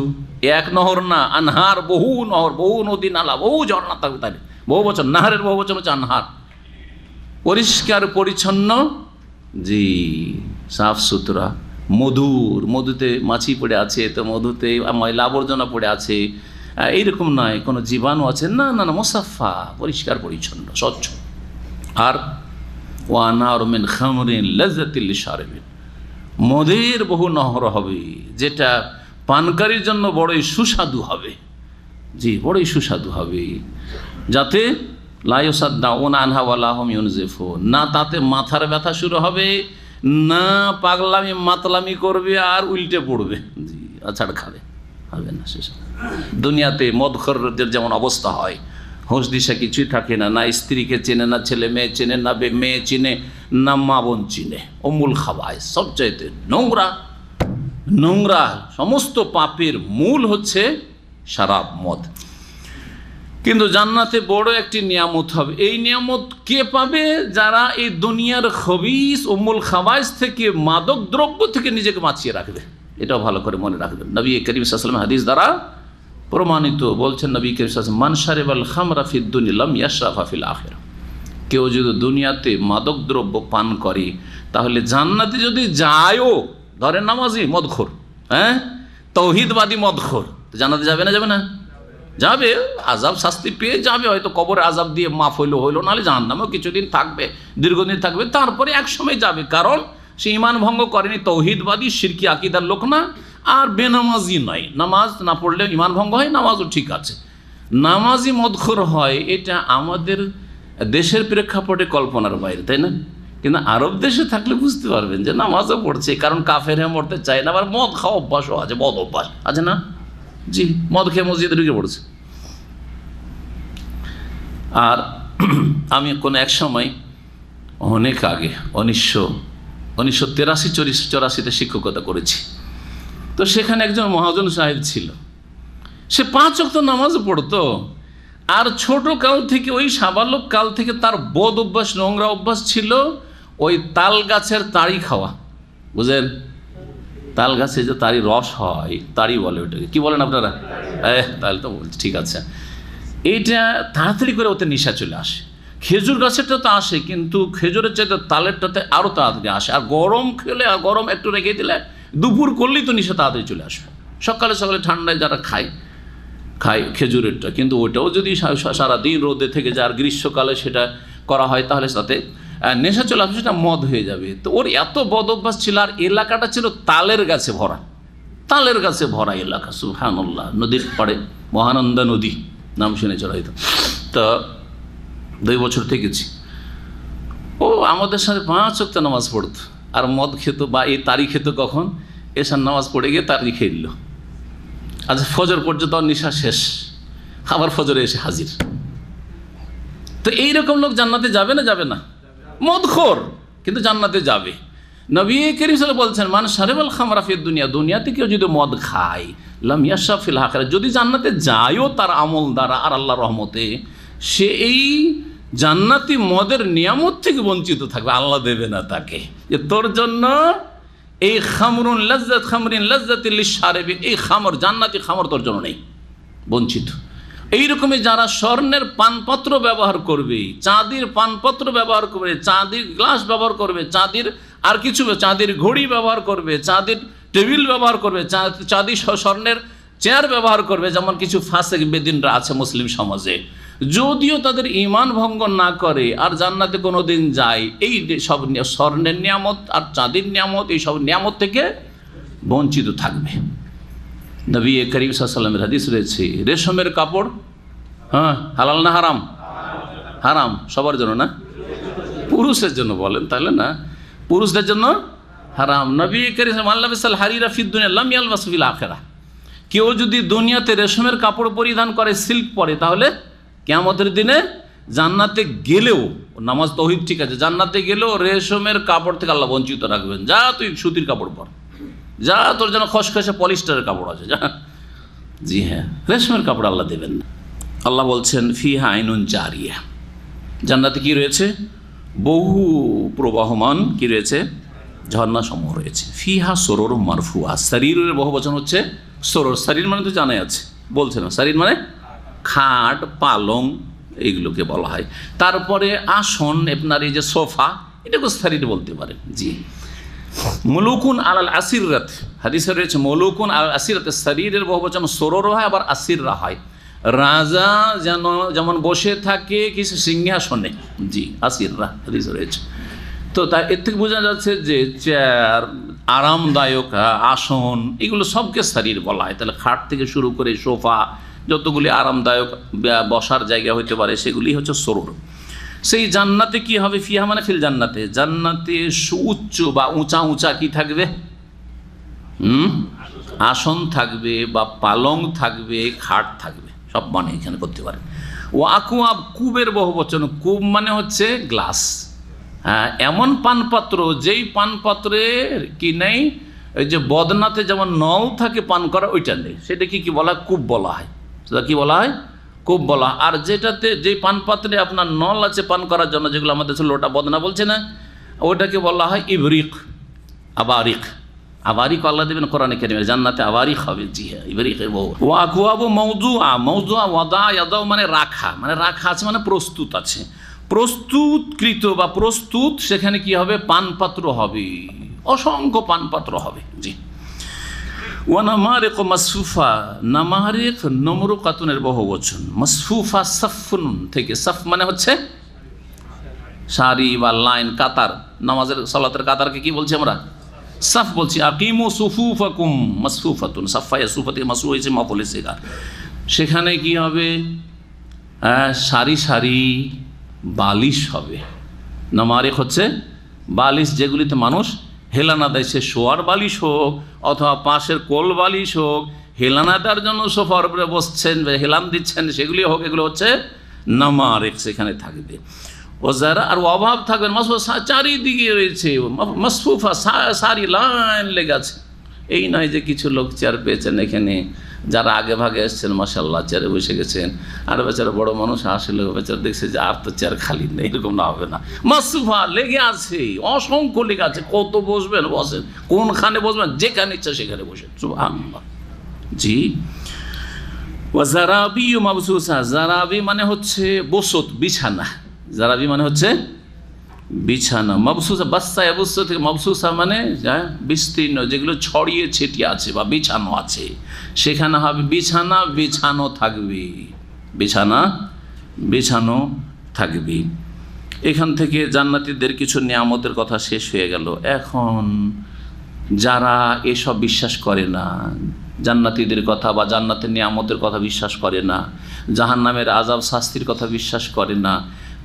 এক নহর না, আনহার, বহু নহর, বহু নদী নালা, বহু ঝর্ণা থাকবে, তাই বহু বচন, নাহারের বহু বচন হচ্ছে আনহার, পরিষ্কার পরিচ্ছন্ন, জি, সাফ সুতরা, মধুর, মধুতে মাছি পড়ে আছে তো মধুতে ময়লা আবর্জনা পড়ে আছে এইরকম নয়, কোনো জীবাণু আছে না, না না, মুসাফফা, পরিষ্কার পরিচ্ছন্ন, স্বচ্ছ। আর ওয়া আনহারুম মিন খামরিন লাযযাতিল লিশারিবিন, মদের বহু নহর হবে, যেটা পানকারীর জন্য বড়ই সুস্বাদু হবে, জি, বড়ই সুস্বাদু হবে, যাতে লা ইউসাদ্দাউনা আনহা ওয়া লা হুম ইউনজিফুন, না তাতে মাথার ব্যথা শুরু হবে, না পাগলামি মাতলামি করবে আর উল্টে পড়বে, জি, আছাড় খাবে, হবে না। শেষ দুনিয়াতে মদখোরদের যেমন অবস্থা হয়, হোশ দিশা কিছুই থাকে না, না স্ত্রীকে চেনে, না ছেলে মেয়ে চেনে, না মেয়ে চিনে, না মা বোন চিনে, অমূল খাবায় সবচাইতে নোংরা, নোংরা সমস্ত পাপের মূল হচ্ছে শরাব, মদ। কিন্তু জান্নাতে বড় একটি নিয়ামত হবে, এই নিয়ামত কে পাবে? যারা এই দুনিয়ার খবিস উম্মুল খাবাইস থেকে, মাদক দ্রব্য থেকে নিজেকে বাঁচিয়ে রাখবে। এটাও ভালো করে মনে রাখবেন, নবী করিম সাল্লাল্লাহু আলাইহি ওয়াসাল্লাম হাদিস দ্বারা প্রমাণিত, বলছেন নবী করিম সাল্লাল্লাহু আলাইহি ওয়াসাল্লাম, মান শারিবাল খামরা ফিদ দুনিয়া লাম ইয়াশরাফা ফিল আখিরা, কেউ যদি দুনিয়াতে মাদক দ্রব্য পান করে তাহলে জান্নাতে যদি যায়ও, ধরেন নামাজি মদখোর, তৌহিদবাদী মদখোর, জান্নাতে যাবে না? যাবে না? যাবে, আযাব শাস্তি পেয়ে যাবে, হয়তো কবরে আযাব দিয়ে মাফ হইলো, নাহলে জাহান্নামেও কিছুদিন থাকবে, দীর্ঘদিন থাকবে, তারপরে এক সময় যাবে, কারণ সে ঈমান ভঙ্গ করেনি, তৌহিদবাদী শিরকি আকীদার লোক না, আর বেনামাজি নয়, নামাজ না পড়লে ঈমান ভঙ্গ হয়, নামাজও ঠিক আছে, নামাজি মদখোর হয়, এটা আমাদের দেশের প্রেক্ষাপটে কল্পনার বাইরে, তাই না? কিন্তু আরব দেশে থাকলে বুঝতে পারবেন যে নামাজও পড়ছে, কারণ কাফের হয়ে মরতে চায় না, আবার মদ খাওয়া অভ্যাসও আছে, মদ অভ্যাস আছে না, জি, মদ খেয়ে মসজিদে ঢুকে পড়ছে। আর আমি কোনো এক সময় অনেক আগে 1983-84 শিক্ষকতা করেছি, তো সেখানে একজন মহাজন সাহেব ছিল, সে 5 ওয়াক্ত নামাজ পড়তো, আর ছোট কাল থেকে, ওই সাবালক কাল থেকে তার বদ অভ্যাস, নোংরা অভ্যাস ছিল ওই তাল গাছের তাড়ি খাওয়া, বুঝলেন? তাল গাছে যে তাড়ি রস হয়, তাড়ি বলে ওটাকে, কি বলেন আপনারা? তাহলে তো বলছি, ঠিক আছে। এইটা তাড়াতাড়ি করে ওতে নেশা চলে আসে, খেজুর গাছেরটা তো আসে, কিন্তু খেজুরের চাইতে তালেরটাতে আরও তাড়াতাড়ি আসে, আর গরম খেলে, আর গরম একটু রেখে দিলে, দুপুর করলেই তো নেশা তাড়াতাড়ি চলে আসবে। সকালে সকালে ঠান্ডায় যারা খায় খেজুরেরটা, কিন্তু ওইটাও যদি সারাদিন রোদে থেকে যায়, আর গ্রীষ্মকালে সেটা করা হয়, তাহলে তাতে নেশা চলে আসবে, সেটা মদ হয়ে যাবে। তো ওর এত বদ অভ্যাস ছিল, আর এলাকাটা ছিল তালের গাছে ভরা, তালের গাছে ভরা এলাকা, সুবহানাল্লাহ। নদীর পাড়ে মহানন্দা নদী, নাম শুনেছিল হয়তো, তো 2 বছর থেকেছি। ও আমাদের সাথে 5 ওয়াক্ত নামাজ পড়তো, আর মদ খেত, বা এই তারি খেত কখন? এশার নামাজ পড়ে গিয়ে তারি খেয়ে নিল, আচ্ছা ফজর পর্যন্ত নেশা শেষ, আবার ফজরে এসে হাজির। তো এইরকম লোক জান্নাতে যাবে না? যাবে না? মদখোর, কিন্তু জান্নাতে যাবে। নবী করিম সাল্লাল্লাহু আলাইহি ওয়াসাল্লাম বলছেন, মান শারিবাল খামরা ফিদ দুনিয়া, দুনিয়াতে কেউ যদি মদ খায়, লাম ইয়াশরাব ফিল আখিরা, যদি জান্নাতে যায়ও তার আমল দ্বারা আর আল্লাহর রহমতে, সে এই জান্নাতি মদের নিয়ামত থেকে বঞ্চিত থাকবে, আল্লাহ দেবে না তাকে, যে তোর জন্য এই খামরিন লাযযাতিল লিশারিবিন, এই খামর, জান্নাতি খামর তোর জন্য নেই, বঞ্চিত। এইরকমই যারা স্বর্ণের পানপত্র ব্যবহার করবে, চাঁদির পানপত্র ব্যবহার করবে, চাঁদির গ্লাস ব্যবহার করবে, চাঁদির আর কিছু, চাঁদির ঘড়ি ব্যবহার করবে, চাঁদির টেবিল ব্যবহার করবে, চাঁদি স্বর্ণের চেয়ার ব্যবহার করবে, যেমন কিছু ফাসেক বেদিনরা আছে মুসলিম সমাজে, যদিও তাদের ঈমান ভঙ্গ না করে আর জান্নাতে কোনো দিন যায়, এই সব স্বর্ণের নিয়ামত আর চাঁদির নিয়ামত, এই সব নিয়ামত থেকে বঞ্চিত থাকবে। নবী করিম সাল্লাল্লাহু আলাইহি ওয়াসাল্লামের হাদিস রয়েছে, রেশমের কাপড় হালাল না হারাম? হারাম, সবার জন্য না, পুরুষের জন্য বলেন তাহলে না, পুরুষদের জন্য হারাম। নবী করিম আল্লাহ হারিরা ফিদ দুনিয়া লাম ইয়ালবাসু ফিল আখিরাহ, কেউ যদি দুনিয়াতে রেশমের কাপড় পরিধান করে, সিল্ক পরে, তাহলে কিয়ামতের দিনে জান্নাতে গেলেও, নামাজ তৌহিদ ঠিক আছে, জান্নাতে গেলেও রেশমের কাপড় থেকে আল্লাহ বঞ্চিত রাখবেন। যা তুই সুতির কাপড় পর, যা তোর যেন খসখসে পলিস্টারের কাপড় আছে, যা। জি হ্যাঁ, রেশমের কাপড় আল্লাহ দেবেন না। আল্লাহ বলছেন ফিহা আইনুন জারিয়া, জান্নাতে কি রয়েছে? বহু প্রবাহমান কি রয়েছে? ঝর্ণা সমূহ রয়েছে। ফিহা সরোর মারফুয়া, শরীরের বহু বচন হচ্ছে সরোর। শরীর মানে তো জানাই আছে, বলছে না, শরীর মানে খাট, পালং, এইগুলোকে বলা হয়। তারপরে আসন, আপনার এই যে সোফা, এটাকে শরীর বলতে পারেন। জি, মুলুকুন আলাল আসিরাত, হাদিসে রয়েছে মুলুকুন আলাল আসিরাত, শরীরের বহু বচন সরোর হয়, আবার আসিররা হয়। রাজা যেমন বসে থাকে কিছু সিংহাসনে, জি, আসিররা হাদিসে রয়েছে। তো তাই এর থেকে বোঝা যাচ্ছে যে চেয়ার, আরামদায়ক আসন, এগুলো সবকে শরীর বলা হয়। তাহলে খাট থেকে শুরু করে সোফা, যতগুলি আরামদায়ক বসার জায়গা হতে পারে, সেগুলি হচ্ছে সরুর। সেই জান্নাতে কি হবে? ফিহা মানে ফিল জান্নাতে, জান্নাতে সুউচ্চ বা উঁচা উঁচা কি থাকবে? আসন থাকবে, বা পালং থাকবে, খাট থাকবে, সব মানে এখানে করতে পারে। ও আকুয়াব, কুবের বহু বচন। কুব মানে হচ্ছে গ্লাস। হ্যাঁ, এমন পানপাত্র যেই পানপাত্রে কি নেই, ওই যে বদনাতে যেমন নল থাকে পান করা, ওইটা নেই, সেটা কি বলা হয়? কূপ বলা হয়। সেটা কি বলা হয়? কূপ বলা। আর যেটাতে, যেই পানপাত্রে আপনার নল আছে পান করার জন্য, যেগুলো আমাদের লোটা বদনা বলছে না, ওটাকে বলা হয় ইবরিক, আবারিক। আবারিক আল্লাহ দেবেন কোরআনে কারিমে, জান্নাতে আবারিক হবে। জি হ্যাঁ, ইবরিকের বহু। ওয়া আকুয়াবু মাওদুআ, মাওদুআ ওয়াদা ইয়াদাউ মানে রাখা, মানে রাখা আছে মানে প্রস্তুত আছে, প্রস্তুতকৃত বা প্রস্তুত। সেখানে কি হবে? পানপাত্র হবে, অসংখ্য পানপাত্র হবে। জি। ওয়া নামারিক মাসফুফা, নামারিক নমরুকাতুনের বহু বচন। মাসফুফা সাফুন থেকে, সাফ মানে হচ্ছে সারি বা লাইন, কাতার। নামাজের সালাতের কাতারকে কি বলছি আমরা? সাফ বলছি। আকিমু সুফুফাকুম মাসফুফাতুন, সাফা ইয়াসুফা থেকে মাসফু হয়েছে মাফুলে সিগা। সেখানে কি হবে? সারি সারি বালিশ হবে। নামারিক হচ্ছে বালিশ, যেগুলিতে মানুষ হেলানা দেয়, সে শোয়ার বালিশ হোক অথবা পাশের কোল বালিশ হোক, হেলানা দেওয়ার জন্য সোফার উপরে বসছেন, হেলান দিচ্ছেন, সেগুলি হোক, এগুলো হচ্ছে নামারিক, সেখানে থাকবে। ও যারা আর অভাব থাকবেন, মাসফুফা চারিদিকে রয়েছে, মাসফুফা সারি লাইন লেগে আছে। এই নয় যে কিছু লোক চেয়ার পেয়েছেন এখানে, যারা আগে ভাগে এসছেন মাশাআল্লাহ চেয়ারে বসে গেছেন, আর বেচারা বড় মানুষ আসলে বেচারা দেখছে যে আর তো চেয়ার খালি নেই, এরকম না হবে না। মাসফুফা লেগে আছে, অসংখ্য লেগে আছে, কত বসবেন বসেন, কোনখানে বসবেন, যেখানে ইচ্ছা সেখানে বসেন। সুবহানাল্লাহ। জি। ওয়া জারাবি মাবসুসা, জারাবি মানে হচ্ছে বসত, বিছানা। জারাবি মানে হচ্ছে বিছানা। মাবসুসা, বাস্তা এবস্তা থেকে মাবসুসা মানে বিস্তীর্ণ, যেগুলো ছড়িয়ে ছিটিয়ে আছে বা বিছানো আছে, সেখানে হবে বিছানা, বিছানো থাকবে, বিছানা বিছানো থাকবে। এখান থেকে জান্নাতীদের কিছু নিয়ামতের কথা শেষ হয়ে গেল। এখন যারা এসব বিশ্বাস করে না, জান্নাতীদের কথা বা জান্নাতের নিয়ামতের কথা বিশ্বাস করে না, জাহান্নামের আযাব শাস্তির কথা বিশ্বাস করে না,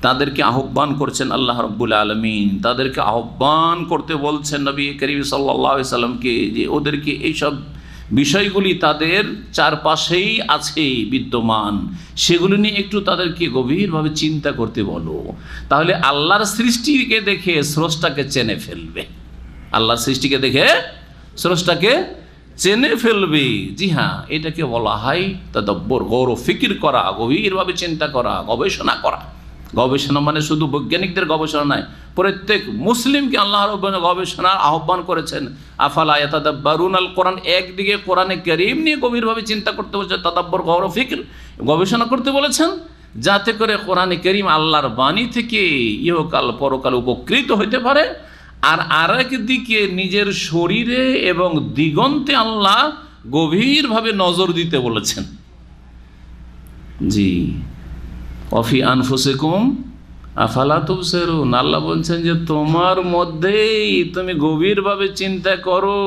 তাদেরকে আহ্বান করছেন আল্লাহ রাব্বুল আলামিন। তাদেরকে আহ্বান করতে বলছেন নবী করিম সাল্লাল্লাহু আলাইহি সাল্লামকে, যে ওদেরকে এইসব বিষয়গুলি তাদের চারপাশেই আছে বিদ্যমান, সেগুলি নিয়ে একটু তাদেরকে গভীরভাবে চিন্তা করতে বলো। তাহলে আল্লাহর সৃষ্টিকে দেখে স্রষ্টাকে চেনে ফেলবে, আল্লাহর সৃষ্টিকে দেখে স্রষ্টাকে চেনে ফেলবে। জি হ্যাঁ, এটাকে বলা হয় তাদাব্বুর, গৌর ফিকির করা, গভীরভাবে চিন্তা করা, গবেষণা করা। গবেষণা মানে শুধু বৈজ্ঞানিকদের গবেষণা নয়, প্রত্যেক মুসলিমকে আল্লাহ রাব্বুল গবেষণার আহ্বান করেছেন। আফালা ইয়াতাদাব্বারুনাল কোরআন, একদিকে কোরআনে কারীম নিয়ে গভীরভাবে চিন্তা করতে বলেছেন, তাদাব্বুর, গৌর ফিকির, গবেষণা করতে বলেছেন, যাতে করে কোরআনে কারীম আল্লাহর বাণী থেকে ইহকাল পরকাল উপকৃত হতে পারে। আর আরেক দিকে নিজের শরীরে এবং দিগন্তে আল্লাহ গভীরভাবে নজর দিতে বলেছেন। জি। অফি আনফুসিকুম আফালা তুবসিরুন, আল্লাহ বলছেন যে তোমার মধ্যেই তুমি গভীরভাবে চিন্তা করো,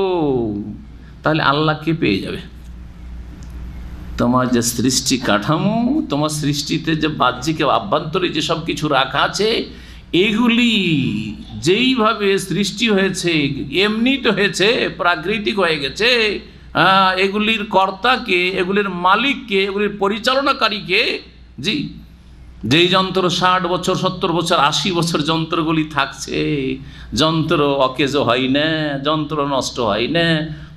তাহলে আল্লাহকে পেয়ে যাবে। তোমার যে সৃষ্টি কাঠামো, তোমার সৃষ্টিতে যে বাহ্যিক আভ্যন্তরে যে সব কিছু রাখা আছে, এগুলি যেইভাবে সৃষ্টি হয়েছে এমনি তো হয়েছে, প্রাকৃতিক হয়ে গেছে। এগুলির কর্তাকে, এগুলির মালিককে, এগুলির পরিচালনাকারীকে। জি, যেই যন্ত্র 60 বছর 70 বছর 80 বছর যন্ত্রগুলি থাকছে, যন্ত্র অকেজ হয় না, যন্ত্র নষ্ট হয় না,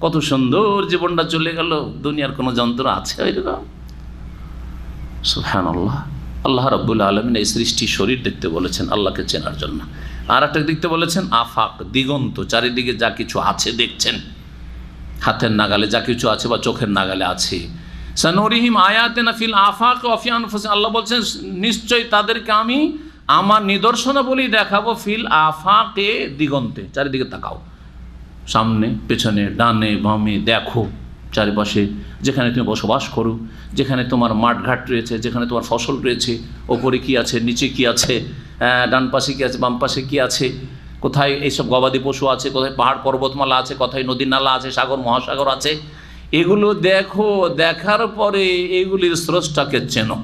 কত সুন্দর জীবনটা চলে গেল। দুনিয়ার কোনো যন্ত্র আছে এরকম? সুবহানাল্লাহ। আল্লাহ রাব্বুল আলামিন এই সৃষ্টি শরীর দেখতে বলেছেন আল্লাহকে চেনার জন্য। আর একটা দেখতে বলেছেন আফাক, দিগন্ত, চারিদিকে যা কিছু আছে দেখছেন, হাতের নাগালে যা কিছু আছে বা চোখের নাগালে আছে। সানুরিহিম আয়াতিনা ফিল আফাক ওয়া ফি আনফুসিহিম, আল্লাহ বলছেন নিশ্চয়ই তাদেরকে আমি আমার নিদর্শনাবলী দেখাবো। ফিল আফাকে, দিগন্তে, চারিদিকে তাকাও, সামনে পেছনে ডানে বামে দেখো, চারিপাশে যেখানে তুমি বসবাস করো, যেখানে তোমার মাঠঘাট রয়েছে, যেখানে তোমার ফসল রয়েছে, ওপরে কি আছে, নিচে কি আছে, ডান পাশে কি আছে, বাম পাশে কি আছে, কোথায় এইসব গবাদি পশু আছে, কোথায় পাহাড় পর্বতমালা আছে, কোথায় নদী নালা আছে, সাগর মহাসাগর আছে, এগুলো দেখো। দেখার পরে এগুলির স্রষ্টাকে চেনো।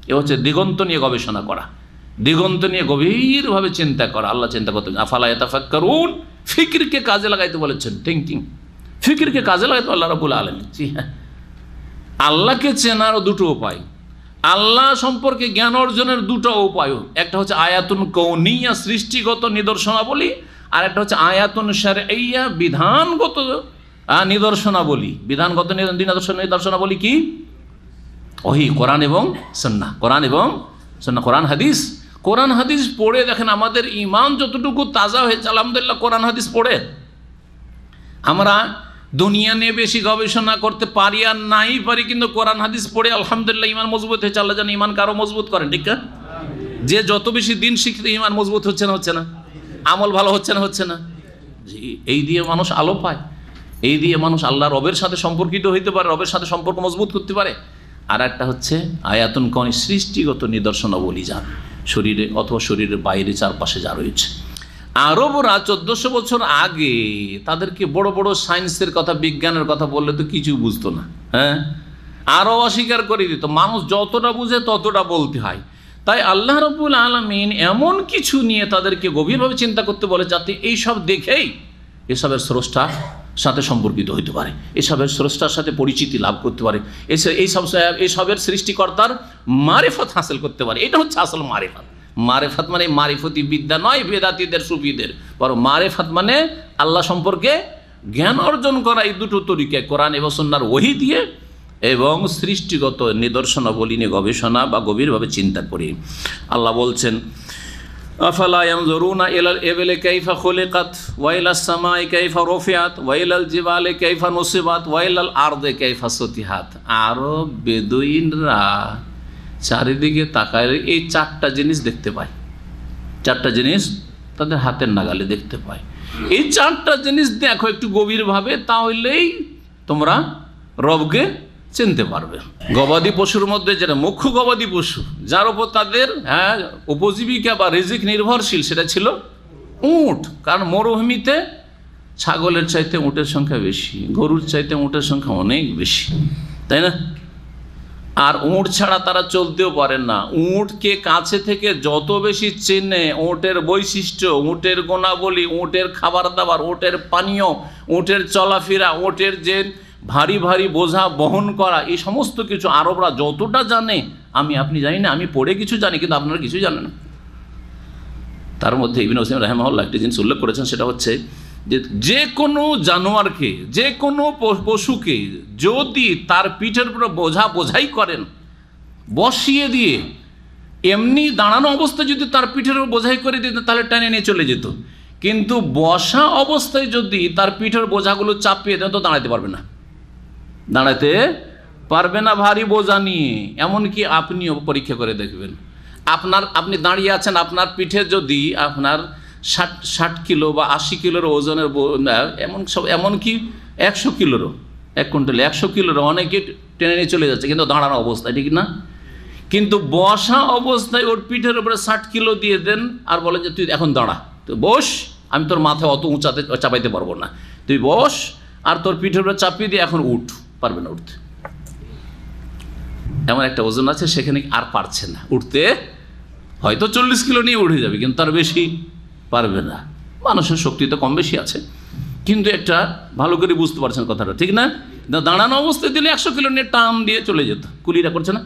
এ হচ্ছে দিগন্ত নিয়ে গবেষণা করা, দিগন্ত নিয়ে গভীরভাবে চিন্তা করা। আল্লাহ চিন্তা করতে, আফালা ইয়াতাফাক্কারুন, ফিকিরকে কাজে লাগাইতে বলেছেন, থিঙ্কিং, ফিকিরকে কাজে লাগাইতে আল্লাহ রাব্বুল আলামিন। জি হ্যাঁ, আল্লাহকে চেনার দুটো উপায়, আল্লাহ সম্পর্কে জ্ঞান অর্জনের দুটো উপায়। একটা হচ্ছে আয়াতুন কৌনিয়া, সৃষ্টিগত নিদর্শনাবলী, আর একটা হচ্ছে আয়াতুন শারঈয়া, বিধানগত নিদর্শনাবলী। বিধানগত নিদর্শনাবলী কি? ওহি, কোরআন এবং সুন্নাহ, কোরআন এবং সুন্নাহ, কোরআন হাদিস। কোরআন হাদিস পড়ে দেখেন আমাদের ঈমান যতটুকু তাজা হয়েছে আলহামদুলিল্লাহ কোরআন হাদিস পড়ে। আমরা দুনিয়া নিয়ে বেশি গবেষণা করতে পারি আর নাই পারি, কিন্তু কোরআন হাদিস পড়ে আলহামদুলিল্লাহ ঈমান মজবুত হয়েছে। আল্লাহ জানে ঈমান কারো মজবুত করেন, ঠিক না? যে যত বেশি দিন শিখতে ঈমান মজবুত হচ্ছে না, হচ্ছে না, আমল ভালো হচ্ছে না, হচ্ছে না। এই দিয়ে মানুষ আলো পায়, এই দিয়ে মানুষ আল্লাহ রবের সাথে সম্পর্কিত হইতে পারে, রবের সাথে সম্পর্ক মজবুত করতে পারে। আর একটা হচ্ছে আয়াতুন কওনি, সৃষ্টিগত নিদর্শনাবলী, যা শরীরে অথবা শরীরের বাইরে চারপাশে যা রয়েছে। আরবরা 1400 বছর আগে তাদেরকে বড় বড় সায়েন্সের কথা, বিজ্ঞানের কথা বললে তো কিছু বুঝতো না। হ্যাঁ, আরও অস্বীকার করে দিত। মানুষ যতটা বুঝে ততটা বলতে হয়। তাই আল্লাহ রাব্বুল আলামিন এমন কিছু নিয়ে তাদেরকে গভীরভাবে চিন্তা করতে বলে, যাতে এইসব দেখেই এসবের স্রষ্টার সাথে সম্পর্কিত হইতে পারে, এসবের স্রষ্টার সাথে পরিচিতি লাভ করতে পারে, এইসবের সৃষ্টিকর্তার মারিফত হাসিল করতে পারে। এটা হচ্ছে আসল মারিফত। মারিফত মানে মারিফতি বিদ্যা নয় বেদাতীদের সুফিদের, বরং মারিফত মানে আল্লাহ সম্পর্কে জ্ঞান অর্জন করা। এই দুটো তরিকা, কোরআন এবং সুন্নাহর ওহী দিয়ে এবং সৃষ্টিগত নিদর্শনাবলী নিয়ে গবেষণা বা গভীরভাবে চিন্তা করি। আল্লাহ বলছেন আফালা ইয়ানজুরুনা ইলাল ইবলি কাইফা খুলিকাত ওয়া ইলাস সামাই কাইফা রুফিআত ওয়া ইলাল জিবালি কাইফা নুসিবাত ওয়া ইলাল আরদি কাইফা সুতিহাত। আরব বেদুইনরা চারিদিকে তাকায় এই চারটা জিনিস দেখতে পায়, চারটা জিনিস তাদের হাতের নাগালে দেখতে পায়। এই চারটা জিনিস দেখো একটু গভীরভাবে, তাহলেই তোমরা রবকে চিনতে পারবে। গবাদি পশুর মধ্যে যেটা মুখ্য গবাদি পশু, যার উপর তাদের উপজীবিকা বা রিজিক নির্ভরশীল, সেটা ছিল উট। কারণ মরুভূমিতে ছাগলের চাইতে উটের সংখ্যা বেশি, গরুর চাইতে উটের সংখ্যা অনেক বেশি, তাই না? আর উট ছাড়া তারা চলতেও পারেন না। উটকে কাছে থেকে যত বেশি চেনে, উটের বৈশিষ্ট্য, উটের গুণাবলী, উটের খাবার দাবার, উটের পানীয়, উটের চলাফেরা, উটের যে ভারী ভারী বোঝা বহন করা, এই সমস্ত কিছু আরবরা যতটা জানে, আপনি জানি না, আমি পড়ে কিছু জানি, কিন্তু আপনারা কিছু জানেন না। তার মধ্যে ইবনে ওসাইমিন রাহিমাহুল্লাহ একটি জিনিস উল্লেখ করেছেন, সেটা হচ্ছে যে কোনো জানোয়ারকে, যে কোনো পশুকে যদি তার পিঠের উপরে বোঝাই করেন, বসিয়ে দিয়ে এমনি দাঁড়ানো অবস্থায় যদি তার পিঠের উপর বোঝাই করে দিতেন, তাহলে টেনে নিয়ে চলে যেত। কিন্তু বসা অবস্থায় যদি তার পিঠের বোঝাগুলো চাপিয়ে দেন, তো দাঁড়াতে পারবে না, দাঁড়াতে পারবে না ভারী বোঝা নিয়ে। এমনকি আপনিও পরীক্ষা করে দেখবেন, আপনি দাঁড়িয়ে আছেন, আপনার পিঠে যদি আপনার 60 কিলো বা 80 কিলোর ওজনের, এমনকি 100 কিলোরও, 1 কুইন্টাল 100 কিলোরও অনেকে টেনে নিয়ে চলে যাচ্ছে, কিন্তু দাঁড়ানো অবস্থায়, ঠিক না? কিন্তু বসা অবস্থায় ওর পিঠের উপরে 60 কিলো দিয়ে দেন আর বলেন যে তুই এখন দাঁড়া, তুই বস, আমি তোর মাথায় অত উঁচাতে চাপাইতে পারবো না, তুই বস, আর তোর পিঠের উপরে চাপিয়ে দিয়ে এখন উঠ, পারবে না উঠতে। এমন একটা ওজন আছে সেখানে আর পারছে না, উঠতে হয়তো 40 কিলো নিয়ে উঠে যাবে, কিন্তু তার বেশি পারবে না। মানুষের শক্তি তো কম বেশি আছে, কিন্তু একটা ভালো করে বুঝতে পারছেন কথাটা, ঠিক না? দাঁড়ানো অবস্থায় দিলে 100 কিলো নিয়ে টান দিয়ে চলে যেত, কুলিরা করছে না?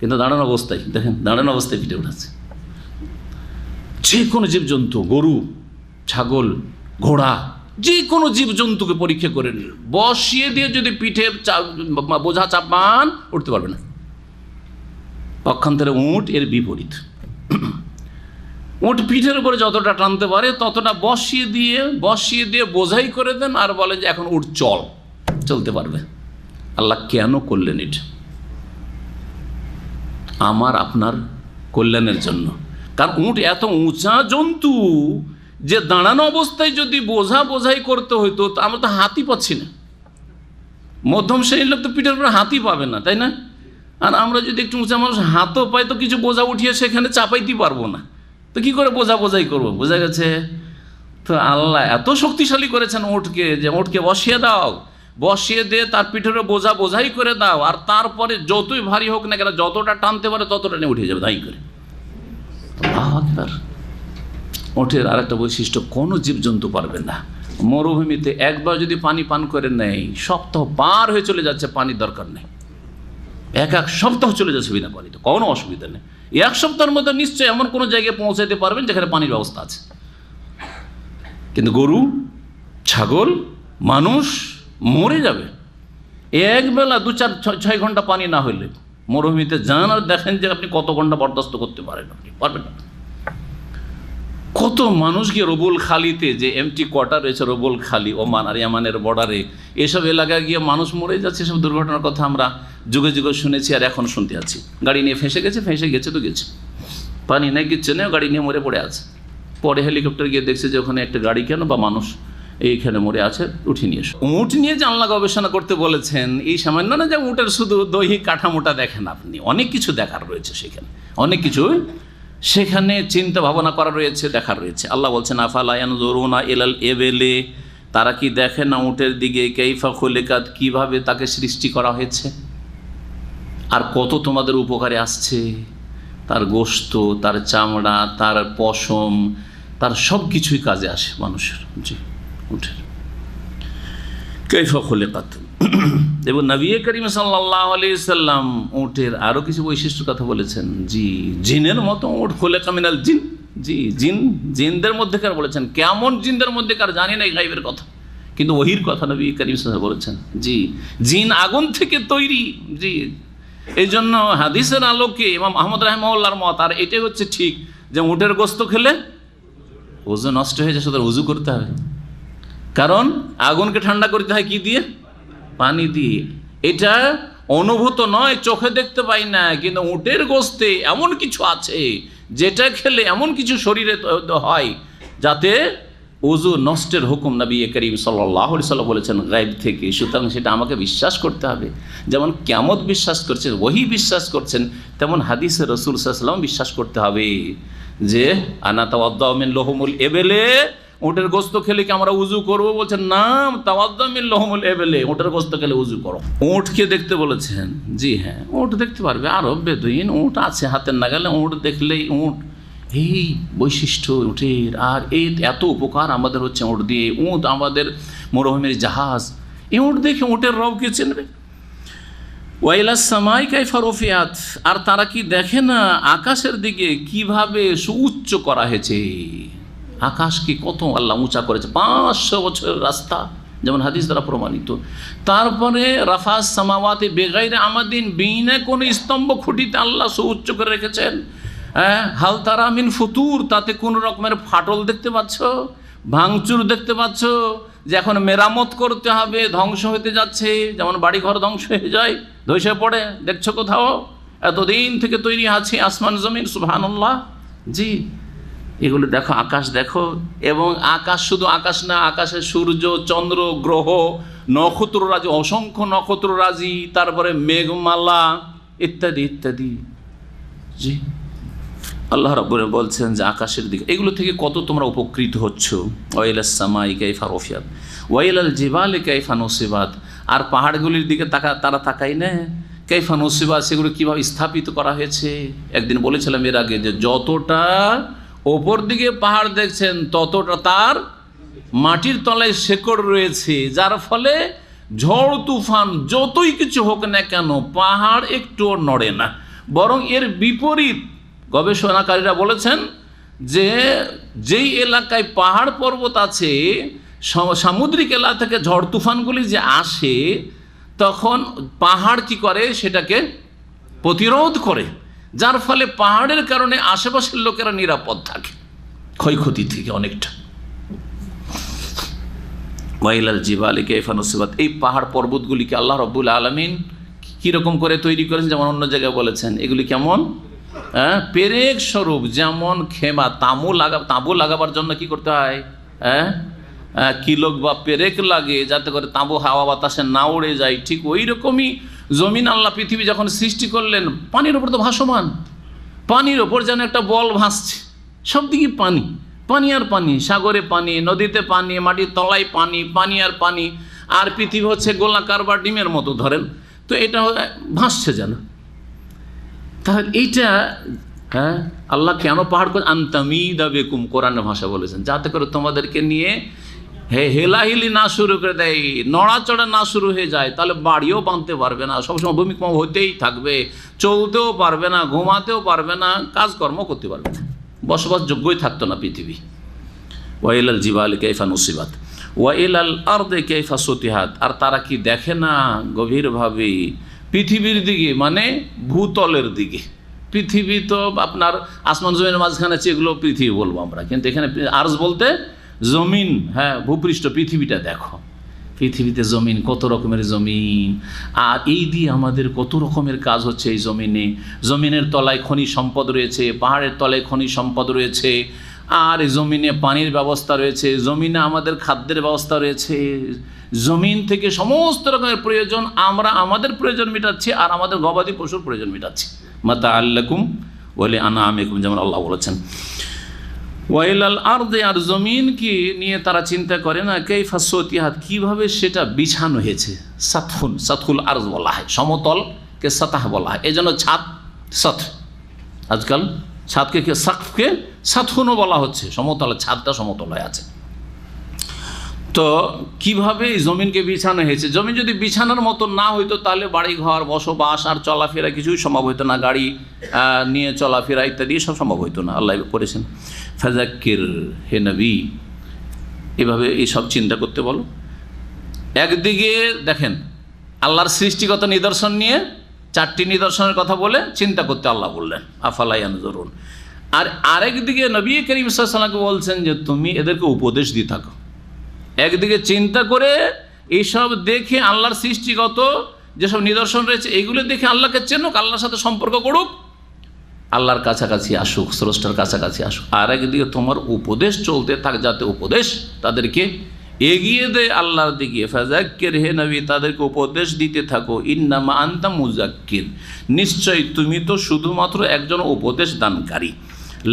কিন্তু দাঁড়ানো অবস্থায় দেখেন, দাঁড়ানো অবস্থায় পিঠে উঠাচ্ছে। যে কোনো জীবজন্তু, গরু, ছাগল, ঘোড়া, যে কোনো জীবজন্তুকে পরীক্ষা করে নিল, বসিয়ে দিয়ে যদি পিঠে বোঝা চাপান উঠতে পারবে না। পক্ষান্তরে উট এর বিপরীত। উট পিঠের উপরে যতটা টানতে পারে ততটা বসিয়ে দিয়ে বোঝাই করে দেন, আর বলেন যে এখন উট চলতে পারবে। আল্লাহ কেন করলেন এটা? আমার আপনার কল্যাণের জন্য। কারণ উট এত উঁচা জন্তু যে দাঁড়ানো অবস্থায় যদি বোঝাই করতে হইতো, তো আমরা তো হাতি পাচ্ছি না। মধ্যম শ্রেণীর লোক তো পিঠের উপরে হাতি পাবে না, তাই না? আর আমরা যদি একটু উঁচা মানুষ হাতও পাই, তো কিছু বোঝা উঠিয়ে সেখানে চাপাইতে পারবো না, তো কি করে বোঝাই করবো? বোঝা গেছে? তো আল্লাহ এত শক্তিশালী করেছেন উটকে, যে উটকে বসিয়ে দাও, বসিয়ে দিয়ে তার পিঠের বোঝাই করে দাও, আর তারপরে যতই ভারী হোক না কেন, যতটা টানতে পারে ততটা নিয়ে উঠে যাবে দাই করে। উটের আর একটা বৈশিষ্ট্য, কোনো জীবজন্তু পারবে না। মরুভূমিতে একবার যদি পানি পান করে নেয়, সপ্তাহ পার হয়ে চলে যাচ্ছে, পানির দরকার নেই, এক সপ্তাহ চলে যাচ্ছে বিনা পানিতে, কোনো অসুবিধা নেই। 1 সপ্তাহের মধ্যে নিশ্চয়ই এমন কোনো জায়গায় পৌঁছাইতে পারবেন যেখানে পানির ব্যবস্থা আছে। কিন্তু গরু, ছাগল, মানুষ মরে যাবে একবেলা 2-4-6 ঘন্টা পানি না হইলে। মরুভূমিতে যান আর দেখেন যে আপনি কত ঘন্টা বরদাস্ত করতে পারেন, আপনি পারবেন না। কত মানুষ গিয়ে রবুল খালিতে, যে এমটি কোয়ার্টার রয়েছে রবুল খালি, ওমান আর ইয়ামানের বর্ডারে, এসব এলাকায় গিয়ে মানুষ মরে যাচ্ছে। এসব দুর্ঘটনার কথা আমরা যুগে যুগে শুনেছি, আর এখন শুনতে আছি। গাড়ি নিয়ে ফেঁসে গেছে তো গেছে, পানি নেই, কিচ্ছু নেই, গাড়ি নিয়ে মরে পড়ে আছে। পরে হেলিকপ্টার গিয়ে দেখছে যে ওখানে একটা গাড়ি কেন বা মানুষ এইখানে মরে আছে, উঠে নিয়ে এসো। উট নিয়ে যে আল্লাহ গবেষণা করতে বলেছেন, এই সামান্য না যে উটের শুধু দৈহিক কাঠামোটা দেখেন আপনি, অনেক কিছু দেখার রয়েছে সেখানে, অনেক কিছু সেখানে চিন্তা ভাবনা করা রয়েছে, দেখার রয়েছে। আল্লাহ বলছেন আফালা ইয়ানজুরুনা ইলাল ইবিলি, তারা কি দেখে না উটের দিকে, কাইফা খুলিকাত, কিভাবে তাকে সৃষ্টি করা হয়েছে, আর কত তোমাদের উপকারে আসছে। তার গোশত, তার চামড়া, তার পশম, তার সব কিছুই কাজে আসে মানুষের। জি, উটের কাইফা খুলিকাত। এবং নবী করিম সাল্লাল্লাহু আলাইহি সাল্লাম উটের আরও কিছু বৈশিষ্ট্য কথা বলেছেন। জি, জিনের মতো উট, খুলিকা মিনাল জিন। জি, জিনদের মধ্যেকার বলেছেন। কেমন জিনদের মধ্যেকার জানি না, গায়বের কথা, কিন্তু ওহির কথা নবী করিম সাল্লাল্লাহু বলেছেন। জি, জিন আগুন থেকে তৈরি। জি, এই জন্য হাদিসের আলোকে ইমাম আহমদ রাহিমাহুল্লাহর মত, আর এটাই হচ্ছে ঠিক, যে উটের গোশত খেলে ওযু নষ্ট হয়ে যায়, সুতরাং ওযু করতে হবে। কারণ আগুনকে ঠান্ডা করতে হয় কি দিয়ে? পানি দিয়ে। এটা অনুভূত নয়, চোখে দেখতে পাই না, কিন্তু উটের গোশতে এমন কিছু আছে যেটা খেলে এমন কিছু শরীরে হয় যাতে ওযু নষ্টের হুকুম নবী করিম সাল্লাল্লাহু আলাইহি সাল্লাম বলেছেন গায়ব থেকে। সুতরাং সেটা আমাকে বিশ্বাস করতে হবে। যেমন কিয়ামত বিশ্বাস করছেন, ওহী বিশ্বাস করছেন, তেমন হাদিসে রাসূল সাল্লাল্লাহু আলাইহি ওয়াসাল্লাম বিশ্বাস করতে হবে যে আনা তাওয়াদ্দাউ মিন লহুমুল ইবিলি, উটের গোশত খেলে কি আমরা উজু করবো? বলছেন না, তাওয়াদ্দাউ মিন লহুমুল ইবিলি, উটের গোশত খেলে উজু করো। উটকে দেখতে বলেছেন। জি হ্যাঁ, উট দেখতে পারবে। আরব বেদুইন উট আছে হাতের নাগালে, উট দেখলেই উট, এই বৈশিষ্ট্য উটের। আর এই এত উপকার আমাদের হচ্ছে উট দিয়ে। উট আমাদের মরুভূমির জাহাজ। এই উট দেখে উটের রবকে চিনবে। ওয়াইলাস সামাই কাইফা রুফিআত, আর তারা কি দেখে না আকাশের দিকে কিভাবে সুউচ্চ করা হয়েছে। আকাশকে কত আল্লাহ উঁচা করেছে, 500 বছরের রাস্তা, যেমন হাদিস দ্বারা প্রমাণিত। তারপরে রাফাস সামাওয়াতি বেগাইরে আমাদিন, বিনা কোনো স্তম্ভ খুঁটিতে আল্লাহ সুউচ্চ করে রেখেছেন। হ্যাঁ, হাল তারা মিন ফুতুর, তাতে কোনো রকমের ফাটল দেখতে পাচ্ছ, ভাঙচুর দেখতে পাচ্ছ, যে এখন মেরামত করতে হবে, ধ্বংস হতে যাচ্ছে, যেমন বাড়িঘর ধ্বংস হয়ে যায়, ধসে পড়ে, দেখছো কোথাও? এতদিন থেকে তৈরি আছে আসমান জমিন, সুবহানাল্লাহ। জি, এগুলো দেখো, আকাশ দেখো। এবং আকাশ শুধু আকাশ না, আকাশে সূর্য, চন্দ্র, গ্রহ, নক্ষত্ররাজি, অসংখ্য নক্ষত্ররাজি, তারপরে মেঘমালা ইত্যাদি ইত্যাদি। জি, আল্লাহ রাব্বুল বলছেন যে আকাশের দিকে, এগুলো থেকে কত তোমরা উপকৃত হচ্ছ। ওয়াইলাস সামাই কাইফা রুফিআত ওয়াইলাল জিবালি কাইফা নুসিবাত, আর পাহাড়গুলির দিকে তারা তাকাই না, কাইফা নুসিবা, সেগুলো কীভাবে স্থাপিত করা হয়েছে। একদিন বলেছিলাম এর আগে যে যতটা ওপর দিকে পাহাড় দেখছেন ততটা তার মাটির তলায় শেকড় রয়েছে, যার ফলে ঝড় তুফান যতই কিছু হোক না কেন পাহাড় একটুও নড়ে না। বরং এর বিপরীত গবেষণাকারীরা বলেছেন যে যেই এলাকায় পাহাড় পর্বত আছে, সামুদ্রিক এলাকা থেকে ঝড় তুফানগুলি যে আসে, তখন পাহাড় কি করে, সেটাকে প্রতিরোধ করে, যার ফলে পাহাড়ের কারণে আশেপাশের লোকেরা নিরাপদ থাকে ক্ষয়ক্ষতি থেকে অনেকটা। ওয়াইলাল জিবালি কাইফা নুসিবাত, এই পাহাড় পর্বতগুলিকে আল্লাহ রাব্বুল আলামিন কীরকম করে তৈরি করেছেন, যেমন অন্য জায়গায় বলেছেন এগুলি কেমন পেরেক স্বরূপ। যেমন খেমা তাঁবু লাগাবার জন্য কি করতে হয়, কিলক বা পেরেক লাগে যাতে করে তাঁবু হাওয়া বাতাসে না উড়ে যায়, ঠিক ওই রকমই জমিন আল্লাহ পৃথিবী যখন সৃষ্টি করলেন, পানির ওপর তো ভাসমান, পানির ওপর যেন একটা বল ভাসছে, সব দিকে পানি, পানি আর পানি, সাগরে পানি, নদীতে পানি, মাটির তলায় পানি, পানি আর পানি, আর পৃথিবী হচ্ছে গোলাকার বা ডিমের মতো ধরেন, তো এটা ভাসছে যেন। তাহলে এইটা আল্লাহ কেন পাহাড় করে আনতামিদা বেকুম, কোরআনের ভাষা বলেছেন, যাতে করে তোমাদেরকে নিয়ে হেলাহিলি না শুরু করে দেয়, নড়াচড়া না শুরু হয়ে যায়, তাহলে বাড়িও বাঁধতে পারবে না, সবসময় ভূমিকম্প হতেই থাকবে, চলতেও পারবে না, ঘুমাতেও পারবে না, কাজকর্ম করতে পারবে না, বসবাসযোগ্যই থাকতো না পৃথিবী। ওয়াইলাল জিবালি কাইফা নুসিবাত ওয়াইলাল আরদি কাইফা সুতিহাত, আর তারা কি দেখে না গভীরভাবে পৃথিবীর দিকে, মানে ভূতলের দিকে। পৃথিবী তো আপনার আসমান জমিনের মাঝখানে আছে, এগুলো পৃথিবী বলবো আমরা, কিন্তু এখানে আরজ বলতে জমিন, ভূপৃষ্ঠ, পৃথিবীটা দেখো, পৃথিবীতে জমিন, কত রকমের জমিন, আর এই দিয়ে আমাদের কত রকমের কাজ হচ্ছে এই জমিনে। জমিনের তলায় খনিজ সম্পদ রয়েছে, পাহাড়ের তলায় খনিজ সম্পদ রয়েছে, আর এই জমিনে পানির ব্যবস্থা রয়েছে, জমিনে আমাদের খাদ্যের ব্যবস্থা রয়েছে, জমিন থেকে সমস্ত রকমের প্রয়োজন আমরা আমাদের প্রয়োজন মেটাচ্ছি, আর আমাদের গবাদি পশুর প্রয়োজন মেটাচ্ছি। মাতা আল্লাকুম ওয়ালি আনআমিকুম, যেমন আল্লাহ বলেছেন। ওয়াইলাল আরদি, আর জমিনকে নিয়ে তারা চিন্তা করে না, কাইফা সুতিহাত, কীভাবে সেটা বিছানো হয়েছে। সাতহুল আরজ বলা হয়, সমতলকে সাতাহ বলা হয়, এই জন্য ছাদ সাত, আজকাল ছাদকে সাকফকে সাতহুনও বলা হচ্ছে, সমতলের ছাদটা সমতল হয়ে আছে। তো কিভাবে এই জমিনকে বিছানো হয়েছে, জমিন যদি বিছানার মতো না হইতো তাহলে বাড়ি ঘর, বসবাস আর চলাফেরা কিছুই সম্ভব হইতো না, গাড়ি নিয়ে চলাফেরা ইত্যাদি সব সম্ভব হইতো না। আল্লাহ করেছেন ফাযাক্কির, হে নবী, এভাবে এইসব চিন্তা করতে বলো। একদিকে দেখেন আল্লাহর সৃষ্টিগত নিদর্শন নিয়ে 4টি নিদর্শনের কথা বলে চিন্তা করতে আল্লাহ বললেন, আফালা ইয়ানজুরুন। আর আরেকদিকে নবী করিম সাল্লাল্লাহু আলাইহি ওয়াসাল্লামকে বলছেন যে তুমি এদেরকে উপদেশ দিয়ে থাকো। একদিকে চিন্তা করে এইসব দেখে আল্লাহর সৃষ্টিগত যেসব নিদর্শন রয়েছে এগুলো দেখে আল্লাহকে চেনুক, আল্লাহর সাথে সম্পর্ক করুক, আল্লাহর কাছাকাছি আসুক, স্রষ্টার কাছাকাছি আসুক। আর একদিকে তোমার উপদেশ চলতে থাক, যাতে উপদেশ তাদেরকে এগিয়ে দেয় আল্লাহর দিকে। ফাযাক্কির, হে নবী, তাদেরকে উপদেশ দিতে থাকো। ইন্নামা আনতা মুযাক্কির, নিশ্চয় তুমি তো শুধুমাত্র একজন উপদেশ দানকারী।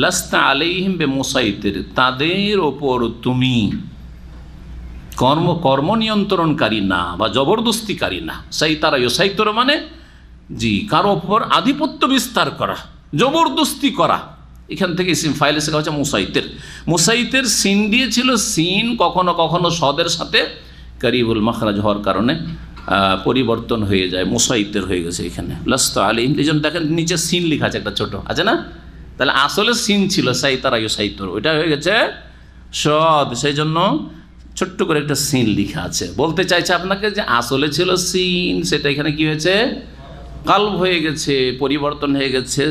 লাস্তা আলাইহিম বিমুসাইতির, তাদের ওপর তুমি কর্ম নিয়ন্ত্রণকারী না বা জবরদস্তিকারী না। সাইতারা ইউসাইতর মানে জি কারো ওপর আধিপত্য বিস্তার করা, জবরদস্তি করা। এখান থেকে সিম ফাইলে শেখা হচ্ছে মুসাইতের। মুসাইতের সিন দিয়েছিল, সিন কখনো কখনো সদের সাথে কারিবুল মাখরাজ হওয়ার কারণে পরিবর্তন হয়ে যায়, মুসাইতের হয়ে গেছে এখানে। লাস্তা আলাইহিম, এই জন্য দেখেন নিচে সিন লেখা আছে একটা ছোট, আছে না? তাহলে আসলে সিন ছিল সাইতারা ইউসাইতর, ওইটা হয়ে গেছে সদ, সেই জন্য ছোট্ট করে একটা সিন লেখা আছে। বলতে চাইছে আপনাকে যে আসলে ছিল সিন, সেটা এখানে কি হয়েছে, কালব হয়ে গেছে, পরিবর্তন হয়ে গেছে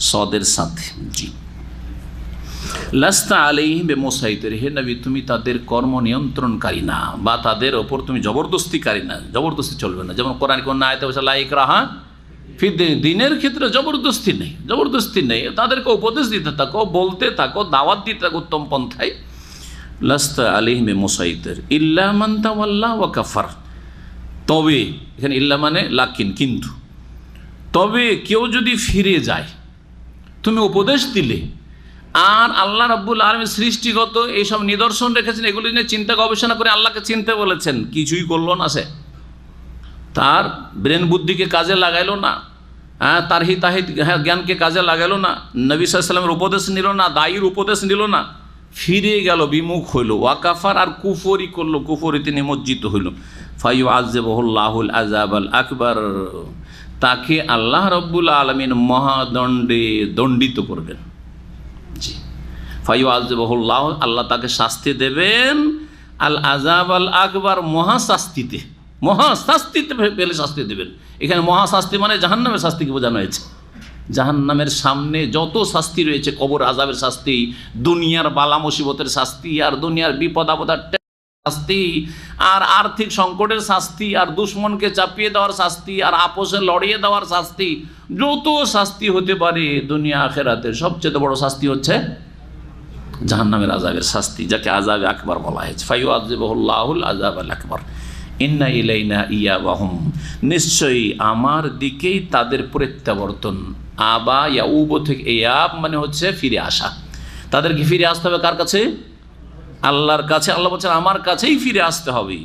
সদের সাথে। জি, লাস্তা আলাইহিম বিমুসাইতির, হে নবী, তুমি তাদের কর্ম নিয়ন্ত্রণকারী না বা তাদের ওপর তুমি জবরদস্তিকারী না, জবরদস্তি চলবে না। যেমন কোরআন কোন আয়াতে বলছে লা ইকরাহা ফিদ্দীন, দিনের ক্ষেত্রে জবরদস্তি নেই, জবরদস্তি নেই। তাদেরকে উপদেশ দিতে থাকো, বলতে থাকো, দাওয়াত দিতে থাকো উত্তম পন্থায়। লাস্তা আলাইহিম বিমুসাইতির ইল্লা মান তাওয়াল্লা ওয়া কাফার, তবে এখানে ইল্লা মানে লাকিন, কিন্তু, তবে কেউ যদি ফিরে যায়, তুমি উপদেশ দিলে আর আল্লাহ রাব্বুল আলামিন সৃষ্টিগত এইসব নিদর্শন রেখেছেন, এগুলি নিয়ে চিন্তা গবেষণা করে আল্লাহকে চিনতে বলেছেন, কিছুই করলো না সে, তার ব্রেন বুদ্ধিকে কাজে লাগাইলো না, তার হিতাহিত জ্ঞানকে কাজে লাগাইলো না, নবী সাল্লাল্লাহু আলাইহি ওয়াসাল্লামের উপদেশ নিল না, দায়ীর উপদেশ নিল না, ফিরে গেল, বিমুখ হইল, ওয়াকাফার আর কুফরি করলো, কুফরিতে নিমজ্জিত হইল। ফায়ুআযযিবুহুল্লাহুল আযাবাল আকবার, তাকে আল্লাহ রাব্বুল আলামিন মহাদণ্ডে দণ্ডিত করবেন। জি, ফায়ুআযযিবুহুল্লাহ, আল্লাহ তাকে শাস্তি দেবেন, আল আযাব আল আকবার, মহাশাস্তিতে, মহাশাস্তিতে পেলে শাস্তি দেবেন। এখানে মহাশাস্তি মানে জাহান্নামের শাস্তিকে বোঝানো হয়েছে। জাহান্নামের সামনে যত শাস্তি রয়েছে, কবর আযাবের শাস্তি, দুনিয়ার বালা মুসিবতের শাস্তি, আর দুনিয়ার বিপদ আপদের শাস্তি, আর আর্থিক সংকটের শাস্তি, আর দুশ্মনকে চাপিয়ে দেওয়ার শাস্তি, আর আপোষে লড়িয়ে দেওয়ার শাস্তি, যত শাস্তি হতে পারে দুনিয়া আখিরাতের সবচেয়ে বড় শাস্তি হচ্ছে জাহান্নামের আযাবের শাস্তি, যাকে আযাবে আকবার বলা হয়েছে। ফায়ুআযযিবুহুল্লাহুল আযাবাল আকবার। ইন্না ইলাইনা ইয়াবাহুম, নিশ্চয়ই আমার দিকেই তাদের প্রত্যাবর্তন। আবা ইয়াউব থেকে ইয়াব মানে হচ্ছে ফিরে আসা। তাদেরকে ফিরে আসতে হবে কার কাছে? আল্লাহর কাছে। আল্লাহ বলছেন আমার কাছেই ফিরে আসতে হবে।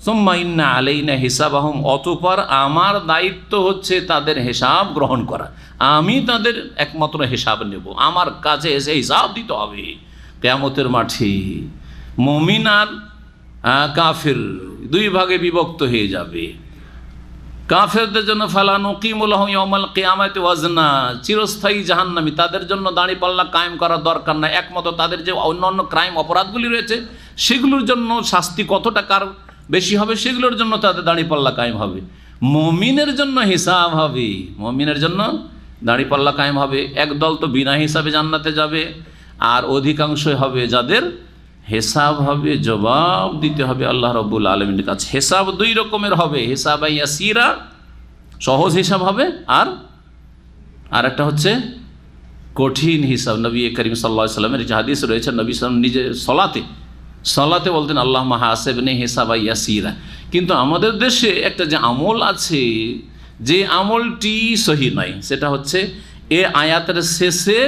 সুম্মা ইন্না আলাইনা হিসাবাহুম, অতঃপর আমার দায়িত্ব হচ্ছে তাদের হিসাব গ্রহণ করা। আমি তাদের একমাত্র হিসাব নেব, আমার কাছে এসে হিসাব দিতে হবে কিয়ামতের মাঠে। মুমিন আর কাফির দুই ভাগে বিভক্ত হয়ে যাবে। কাফেরদের জন্য ফালা নুকিমু লাহুম ইয়াউমাল কিয়ামাতি ওয়াজনা, চিরস্থায়ী জাহান্নামী, তাদের জন্য দাঁড়িপাল্লা কায়েম করার দরকার নাই। একমাত্র তাদের যে অন্যান্য ক্রাইম অপরাধগুলি রয়েছে সেগুলোর জন্য শাস্তি কতটা কার বেশি হবে সেগুলোর জন্য তাদের দাঁড়িপাল্লা কায়েম হবে। মুমিনের জন্য হিসাব হবে, মুমিনের জন্য দাঁড়িপাল্লা কায়েম হবে। একদল তো বিনা হিসাবে জান্নাতে যাবে, আর অধিকাংশই হবে যাদের হিসাব হবে, জবাব দিতে হবে আল্লাহ রাব্বুল আলামিনের কাছে। হিসাব দুই রকমের হবে, হিসাব ইয়াসিরা, সহজ হিসাব হবে, আর একটা হচ্ছে কঠিন হিসাব। নবী করিম সাল্লাল্লাহু আলাইহি ওয়াসাল্লামের যে হাদিস রয়েছে, নবী সাল্লাল্লাহু আলাইহি ওয়াসাল্লাম নিজে সলাতে বলতেন আল্লাহুম্মা হাসিবনি হিসাবা ইয়াসিরা। কিন্তু আমাদের দেশে একটা যে আমল আছে, যে আমলটি সহি নয়, সেটা হচ্ছে এ আয়াতের শেষে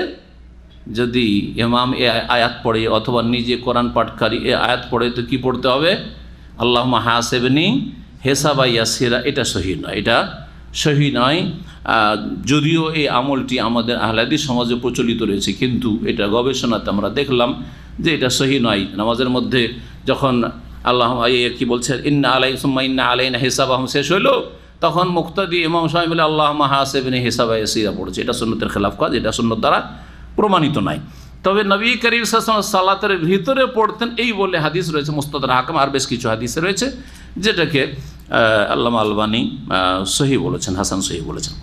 যদি ইমাম এ আয়াত পড়ে অথবা নিজে কোরআন পাঠকারী এ আয়াত পড়ে, তো কি পড়তে হবে? আল্লাহুম্মা হাসিবনি হিসাবা ইয়াসিরা। এটা সহি নয়, এটা সহি নয়। যদিও এই আমলটি আমাদের আহলে হাদিস সমাজে প্রচলিত রয়েছে, কিন্তু এটা গবেষণাতে আমরা দেখলাম যে এটা সহি নয়। নামাজের মধ্যে যখন আল্লাহ কি বলছেন, ইন্না আলাইনা সুম্মা ইন্না আলাইনা হিসাবাহুম শেষ হইল, তখন মুক্তাদি ইমাম সাহেব মিলে আল্লাহুম্মা হাসিবনি হিসাবা ইয়াসিরা পড়েছে। এটা সুন্নতের খেলাফ কাজ, এটা সুন্নত দ্বারা প্রমাণিত নাই। তবে নবী করিম সাল্লাল্লাহু আলাইহি ওয়াসাল্লাম সালাতের ভিতরে পড়তেন এই বলে হাদিস রয়েছে মুস্তাদরাক হাকিম, আর বেশ কিছু হাদিস রয়েছে যেটাকে আল্লামা আলবানী সহি বলেছেন, হাসান সহি বলেছেন।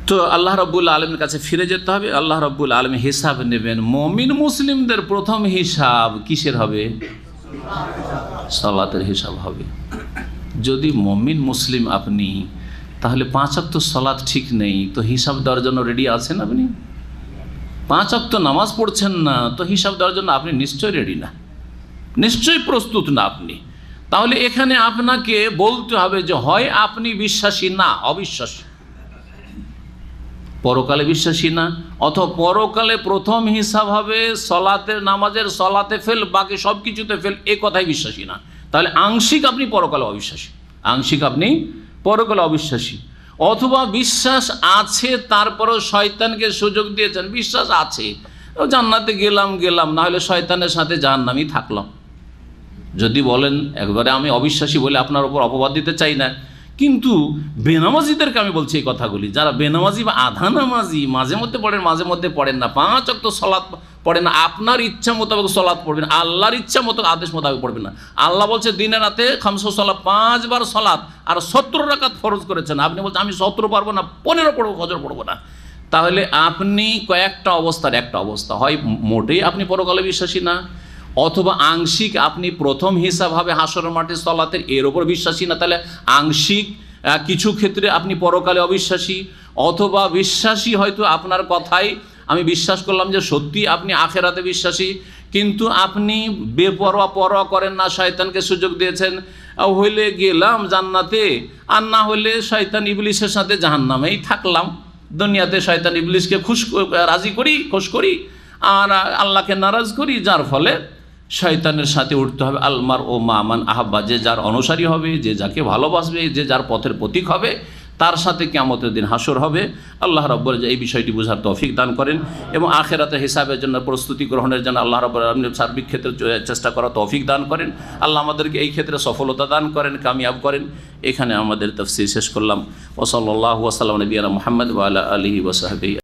তো আল্লাহ রাব্বুল আলামিনের কাছে ফিরে যেতে হবে, আল্লাহ রাব্বুল আলামিন হিসাব নেবেন। মুমিন মুসলিমদের প্রথম হিসাব কিসের হবে? সালাতের হিসাব হবে। যদি মুমিন মুসলিম আপনি, তাহলে 5 ওয়াক্ত সালাত ঠিক নেই, তো হিসাব দেওয়ার জন্য রেডি আছেন আপনি? 5 ওয়াক্ত নামাজ পড়ছেন না, তো হিসাব দেওয়ার জন্য আপনি নিশ্চয়ই রেডি না, নিশ্চয়ই প্রস্তুত না আপনি। তাহলে এখানে আপনাকে বলতে হবে যে হয় আপনি বিশ্বাসী না, অবিশ্বাসী, পরকালে বিশ্বাসী না, অথবা পরকালে প্রথম হিসাব হবে সলাতের, নামাজের সলাতে ফেল, বাকি সব কিছুতে ফেল, এ কথাই বিশ্বাসী না। তাহলে আংশিক আপনি পরকালে অবিশ্বাসী, আংশিক আপনি পরকালে অবিশ্বাসী। অথবা বিশ্বাস আছে তারপরেও শয়তানকে সুযোগ দিয়েছেন, বিশ্বাস আছে জান্নাতে গেলাম, না হলে শয়তানের সাথে জাহান্নামেই থাকলাম। যদি বলেন একবারে আমি অবিশ্বাসী বলে আপনার ওপর অপবাদ দিতে চাই না, কিন্তু বেনামাজিদেরকে আমি বলছি এই কথাগুলি, যারা বেনামাজি বা আধা নামাজি, মাঝে মধ্যে পড়েন মাঝে মধ্যে পড়েন না, 5 ওয়াক্ত সলাৎ পড়েন না, আপনার ইচ্ছা মোতাবেক সলাৎ পড়বেন, আল্লাহর ইচ্ছা মতো আদেশ মোতাবেক পড়বেন না। আল্লাহ বলছে দিনে রাতে 5 সলাৎ, 5 বার সলাৎ, আর 17 রাকাত ফরজ করেছেন। আপনি বলছেন আমি 17 পারবো না, 15 পড়বো, ফজর পড়বো না। তাহলে আপনি কয়েকটা অবস্থার একটা অবস্থা, হয় মোটেই আপনি পরকালে বিশ্বাসী না, অথবা আংশিক আপনি প্রথম হিসাব হবে হাসরের মাঠে সলাতের, এর ওপর বিশ্বাসী না। তাহলে আংশিক কিছু ক্ষেত্রে আপনি পরকালে অবিশ্বাসী, অথবা বিশ্বাসী হয়তো আপনার কথাই আমি বিশ্বাস করলাম যে সত্যি আপনি আখেরাতে বিশ্বাসী, কিন্তু আপনি পরোয়া করেন না, শয়তানকে সুযোগ দিয়েছেন, হইলে গেলাম জান্নাতে, আর না হইলে শয়তান ইবলিসের সাথে জাহান্নামেই থাকলাম। দুনিয়াতে শয়তান ইবলিসকে রাজি করি, খুশ করি, আর আল্লাহকে নারাজ করি, যার ফলে শয়তানের সাথে উঠতে হবে। আলমার ও মামান আহাব্বা, যে যার অনুসারী হবে, যে যাকে ভালোবাসবে, যে যার পথের প্রতীক হবে, তার সাথে কিয়ামতের দিন হাসর হবে। আল্লাহ রাব্বুল আলামিন এই বিষয়টি বোঝার তৌফিক দান করেন এবং আখিরাতে হিসাবের জন্য প্রস্তুতি গ্রহণের জন্য আল্লাহ রাব্বুল আলামিন সার্বিক ক্ষেত্রে চেষ্টা করার তৌফিক দান করেন। আল্লাহ আমাদেরকে এই ক্ষেত্রে সফলতা দান করেন, কামিয়াব করেন। এখানে আমাদের তাফসীর শেষ করলাম। ওয়া সাল্লাল্লাহু ওয়া সাল্লাম নবিয়ানা মুহাম্মদ ওয়া আলা আলিহি ওয়া সাহবিহি।